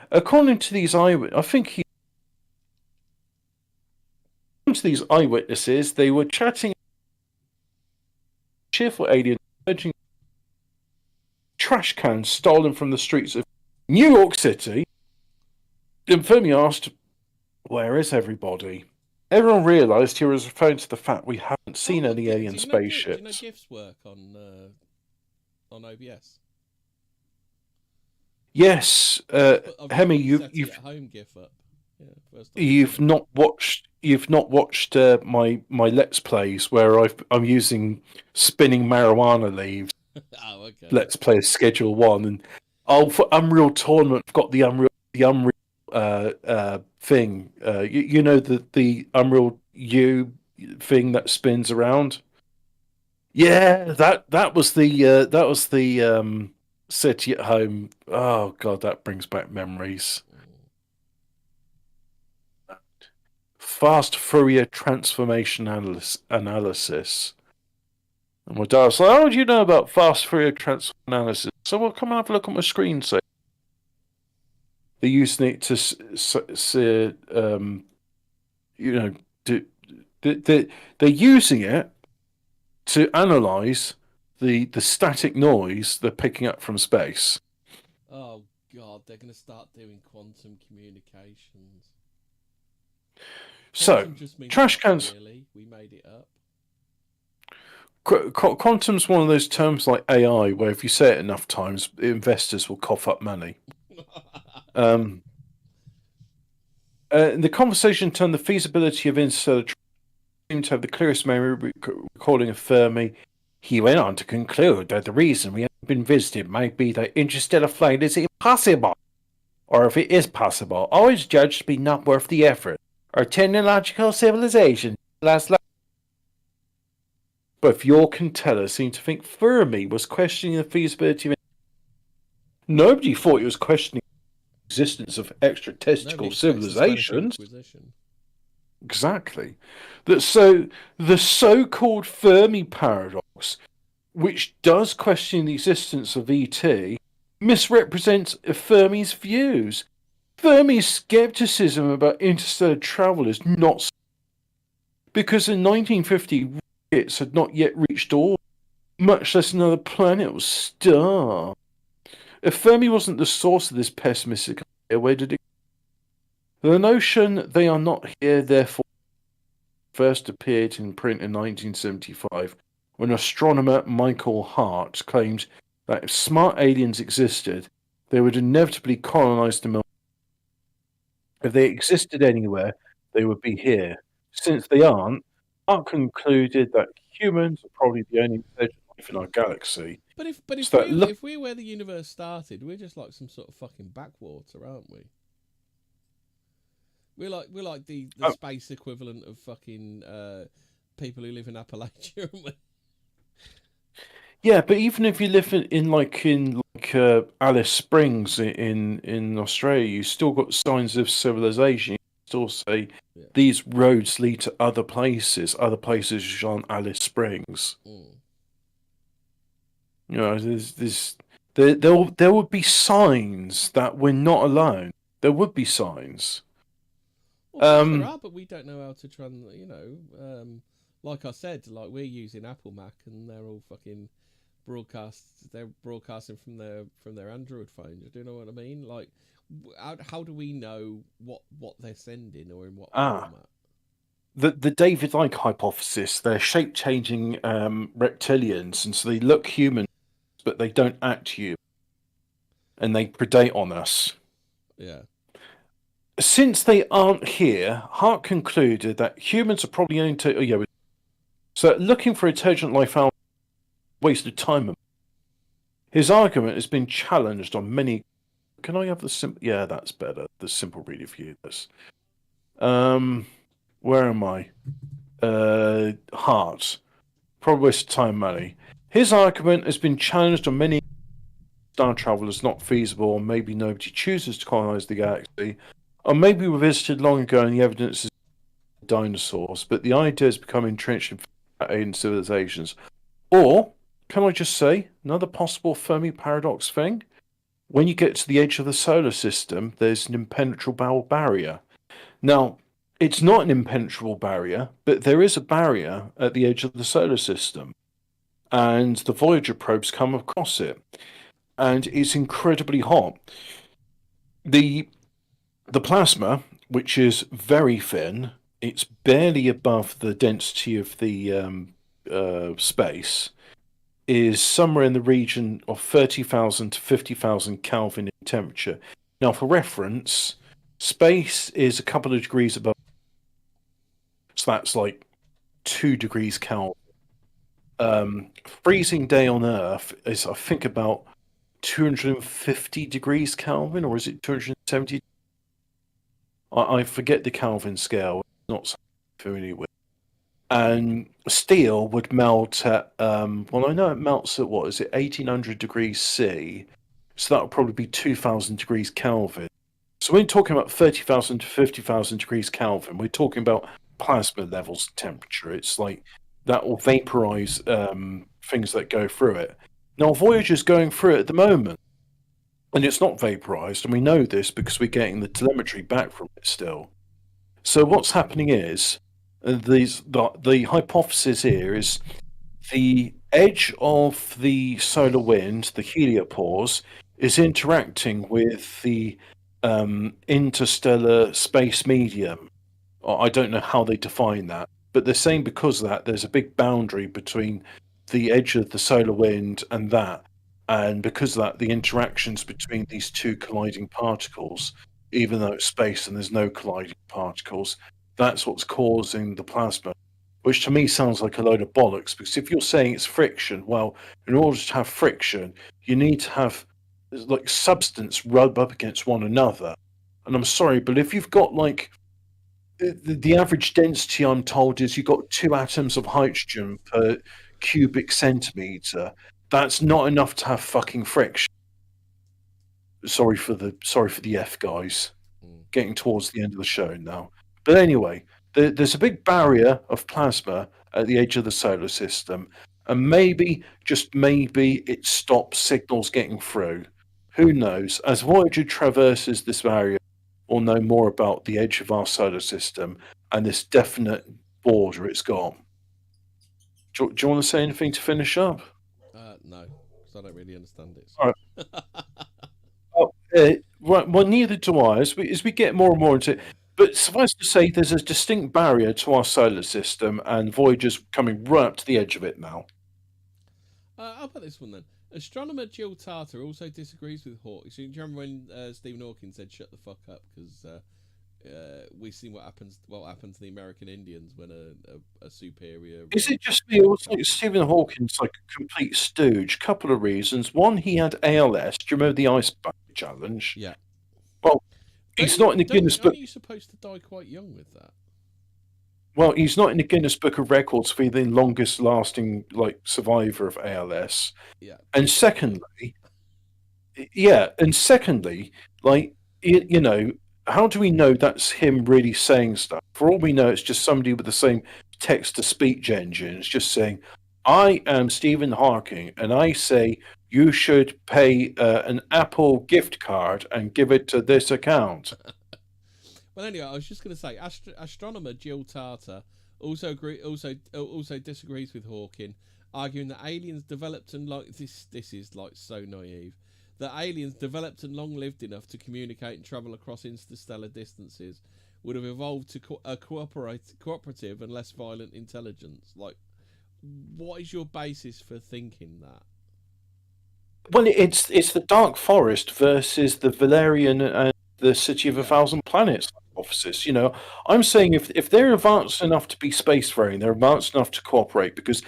According to these eyewitnesses, they were chatting. Cheerful alien urging trash cans stolen from the streets of New York City. And Fermi asked, "Where is everybody?" Everyone realised he was referring to the fact we haven't seen any alien spaceships. Do you know GIFs work on OBS? Yes, Hemi, you've home GIF up. Yeah, you've not watched my Let's Plays where I'm using spinning marijuana leaves. Oh, okay. Let's Play Schedule 1, and for Unreal Tournament, I've got the Unreal thing. The Unreal U thing that spins around. Yeah, that was the city at home. Oh god, that brings back memories. Fast Fourier transformation analysis. And my dad was like, "How do you know about fast Fourier transform analysis?" So, well, come and have a look at my screen. So they're using it to, they're using it to analyze the static noise they're picking up from space. Oh god, they're going to start doing quantum communications. So, trash cans. Really, we made it up. Quantum's one of those terms like AI, where if you say it enough times, investors will cough up money. The conversation turned the feasibility of interstellar travel seemed to have the clearest memory recording of Fermi. He went on to conclude that the reason we haven't been visited might be that interstellar flight is impossible, or if it is possible, always judged to be not worth the effort. Our technological civilization last long. Both York and Teller seem to think Fermi was questioning the feasibility of. Nobody thought he was questioning the existence of extraterrestrial civilizations. Exactly. So the so-called Fermi Paradox, which does question the existence of ET, misrepresents Fermi's views. Fermi's skepticism about interstellar travel is not because in 1950 rockets had not yet reached orbit, much less another planet or star. If Fermi wasn't the source of this pessimistic idea, where did it? The notion they are not here, therefore, first appeared in print in 1975 when astronomer Michael Hart claimed that if smart aliens existed, they would inevitably colonize the Milky Way. If they existed anywhere, they would be here. Since they aren't, Hart concluded that humans are probably the only intelligent life in our galaxy. But if So that look, we're where the universe started, we're just like some sort of fucking backwater, aren't we? We're like the oh, space equivalent of fucking people who live in Appalachia, aren't we? yeah, but even if you live in Alice Springs in Australia, you still got signs of civilization. You still say Yeah. these roads lead to other places which aren't Alice Springs. Mm. You know, there would be signs that we're not alone. There would be signs. Well, of course there are, but we don't know how to you know, like I said, like we're using Apple Mac, and they're all fucking they're broadcasting from their Android phones. Do you know what I mean? Like, how do we know what they're sending or in what format? The David Icke hypothesis, they're shape changing reptilians, and so they look human, but they don't act human, and they predate on us. Yeah. Since they aren't here, Hart concluded that humans are probably going to. Oh, yeah, so looking for intelligent life out waste of time. His argument has been challenged on many. Can I have the simple? Yeah, that's better. The simple read of you. This. Where am I? Hart. Probably waste of time, money. His argument has been challenged on many. Star travel is not feasible, or maybe nobody chooses to colonize the galaxy, or maybe we visited long ago and the evidence is dinosaurs, but the idea has become entrenched in alien civilizations. Or, can I just say, another possible Fermi paradox thing? When you get to the edge of the solar system, there's an impenetrable barrier. Now, it's not an impenetrable barrier, but there is a barrier at the edge of the solar system, and the Voyager probes come across it, and it's incredibly hot. The plasma, which is very thin, it's barely above the density of the space, is somewhere in the region of 30,000 to 50,000 Kelvin in temperature. Now, for reference, space is a couple of degrees above, so that's like 2 degrees Kelvin. Freezing day on Earth is, I think, about 250 degrees Kelvin, or is it 270? I forget the Kelvin scale. Not so familiar with. And steel would melt at well, I know it melts at what is it, 1800 degrees C, so that would probably be 2000 degrees Kelvin. So we're talking about 30,000 to 50,000 degrees Kelvin. We're talking about plasma levels of temperature. It's like that will vaporize things that go through it. Now Voyager's going through it at the moment, and it's not vaporized, and we know this because we're getting the telemetry back from it still. So what's happening is the hypothesis here is the edge of the solar wind, the heliopause, is interacting with the interstellar space medium. I don't know how they define that, but they're saying because of that, there's a big boundary between the edge of the solar wind and that. And because of that, the interactions between these two colliding particles, even though it's space and there's no colliding particles, that's what's causing the plasma, which to me sounds like a load of bollocks. Because if you're saying it's friction, well, in order to have friction, you need to have like substance rub up against one another. And I'm sorry, but if you've got like the average density, I'm told, is you've got 2 atoms of hydrogen per cubic centimeter. That's not enough to have fucking friction. Sorry for the F guys. Getting towards the end of the show now. But anyway, there's a big barrier of plasma at the edge of the solar system, and maybe, just maybe, it stops signals getting through. Who knows? As Voyager traverses this barrier, we'll know more about the edge of our solar system and this definite border it's got. Do you want to say anything to finish up? No, because I don't really understand it. All right. Well, neither do I. As we get more and more into it, but suffice to say, there's a distinct barrier to our solar system, and Voyager's coming right up to the edge of it now. How about this one then? Astronomer Jill Tarter also disagrees with Hawking. So, do you remember when Stephen Hawking said "shut the fuck up" because we've seen what happened to the American Indians when a superior. Is it just me, or was like Stephen Hawking's like a complete stooge? Couple of reasons. One, he had ALS. Do you remember the ice bucket challenge? Yeah. Well, he's not in the Guinness Book. Aren't you supposed to die quite young with that? Well, he's not in the Guinness Book of Records for the longest lasting like survivor of ALS. Yeah. And secondly, like you know, how do we know that's him really saying stuff? For all we know, it's just somebody with the same text to speech engine. It's just saying, "I am Stephen Hawking, and I say you should pay an Apple gift card and give it to this account." Well, anyway, I was just going to say, astronomer Jill Tarter also disagrees with Hawking, arguing that aliens developed and like this is like so naive. That aliens developed and long lived enough to communicate and travel across interstellar distances would have evolved to a cooperative and less violent intelligence. Like, what is your basis for thinking that? Well, it's the Dark Forest versus the Valerian and the City of a Thousand Planets offices. You know, I'm saying if they're advanced enough to be spacefaring, they're advanced enough to cooperate, because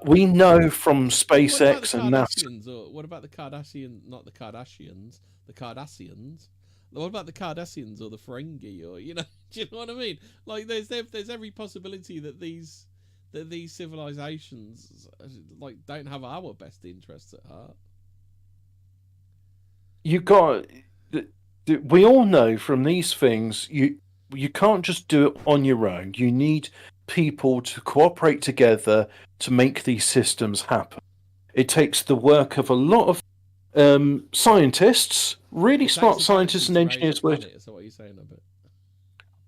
we know from SpaceX and NASA. Or what about the Kardashians? Not the Kardashians, the Cardassians. What about the Cardassians or the Ferengi? Or do you know what I mean? Like, there's every possibility that these civilizations like don't have our best interests at heart. We all know from these things, you can't just do it on your own. You need people to cooperate together to make these systems happen. It takes the work of a lot of scientists, really smart scientists and engineers. So what are you saying of it?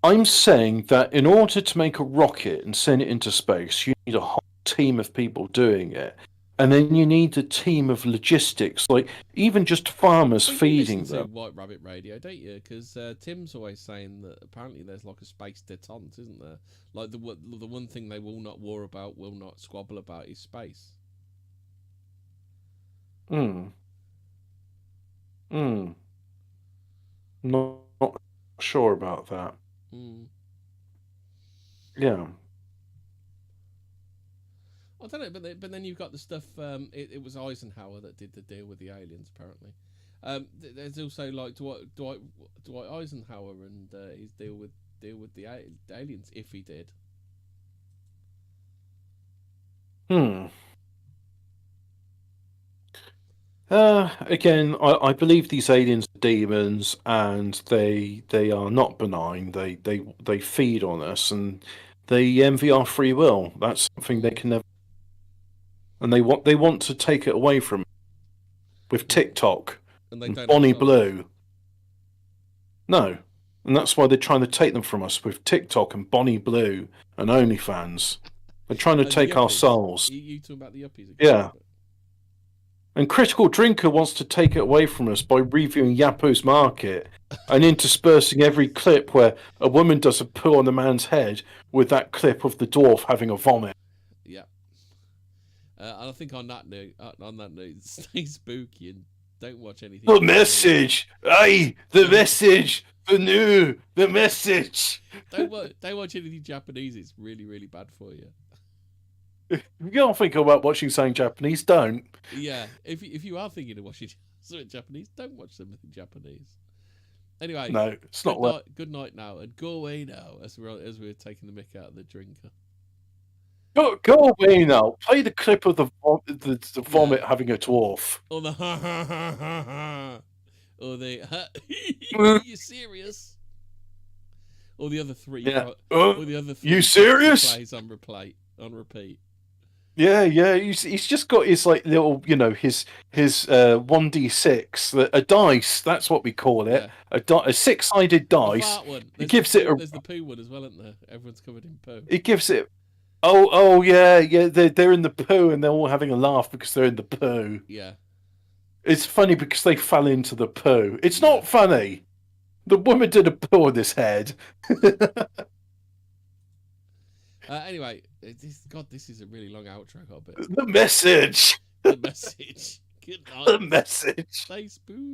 I'm saying that in order to make a rocket and send it into space, you need a whole team of people doing it. And then you need a team of logistics, like even just farmers feeding them. You listen to White Rabbit Radio, don't you? Because Tim's always saying that apparently there's like a space detente, isn't there? Like the one thing they will not war about, will not squabble about, is space. Not sure about that. Yeah. I don't know, but then you've got the stuff. It was Eisenhower that did the deal with the aliens, apparently. There's also like Dwight Eisenhower and his deal with the aliens, if he did. Again, I believe these aliens are demons, and they are not benign. They feed on us, and they envy our free will. That's something they can never. And they want to take it away from us with TikTok and Bonnie Blue. No, and that's why they're trying to take them from us with TikTok and Bonnie Blue and OnlyFans. They're trying to take our souls. You talking about the yuppies again? Yeah. And Critical Drinker wants to take it away from us by reviewing Yappo's Market and interspersing every clip where a woman does a poo on a man's head with that clip of the dwarf having a vomit. Yeah. And I think on that note, stay spooky and don't watch anything. The message! Aye! The message! The message! Don't watch anything Japanese. It's really, really bad for you. If you don't think about watching something Japanese, don't. Yeah, if you are thinking of watching something Japanese, don't watch something Japanese. Anyway, no, it's not well. Good night now, and go away now as we're taking the mick out of the drinker. Go away now. Play the clip of the vomit having a dwarf. Or the ha ha ha ha ha. Or the are you serious? All the other three, Yeah. all the other three You bits he serious? plays on repeat. Yeah. He's just got his like little, his 1d6, a dice. That's what we call it. Yeah. A six-sided The dice. fart one. He gives it a. There's the poo one as well, isn't there? Everyone's covered in poo. He gives it. Oh yeah. They're in the poo and they're all having a laugh because they're in the poo. Yeah. It's funny because they fell into the poo. It's not funny. The woman did a poo on his head. Anyway, this is a really long outro, Hobbit. The message. The message. Good night. The message. Stay spooky.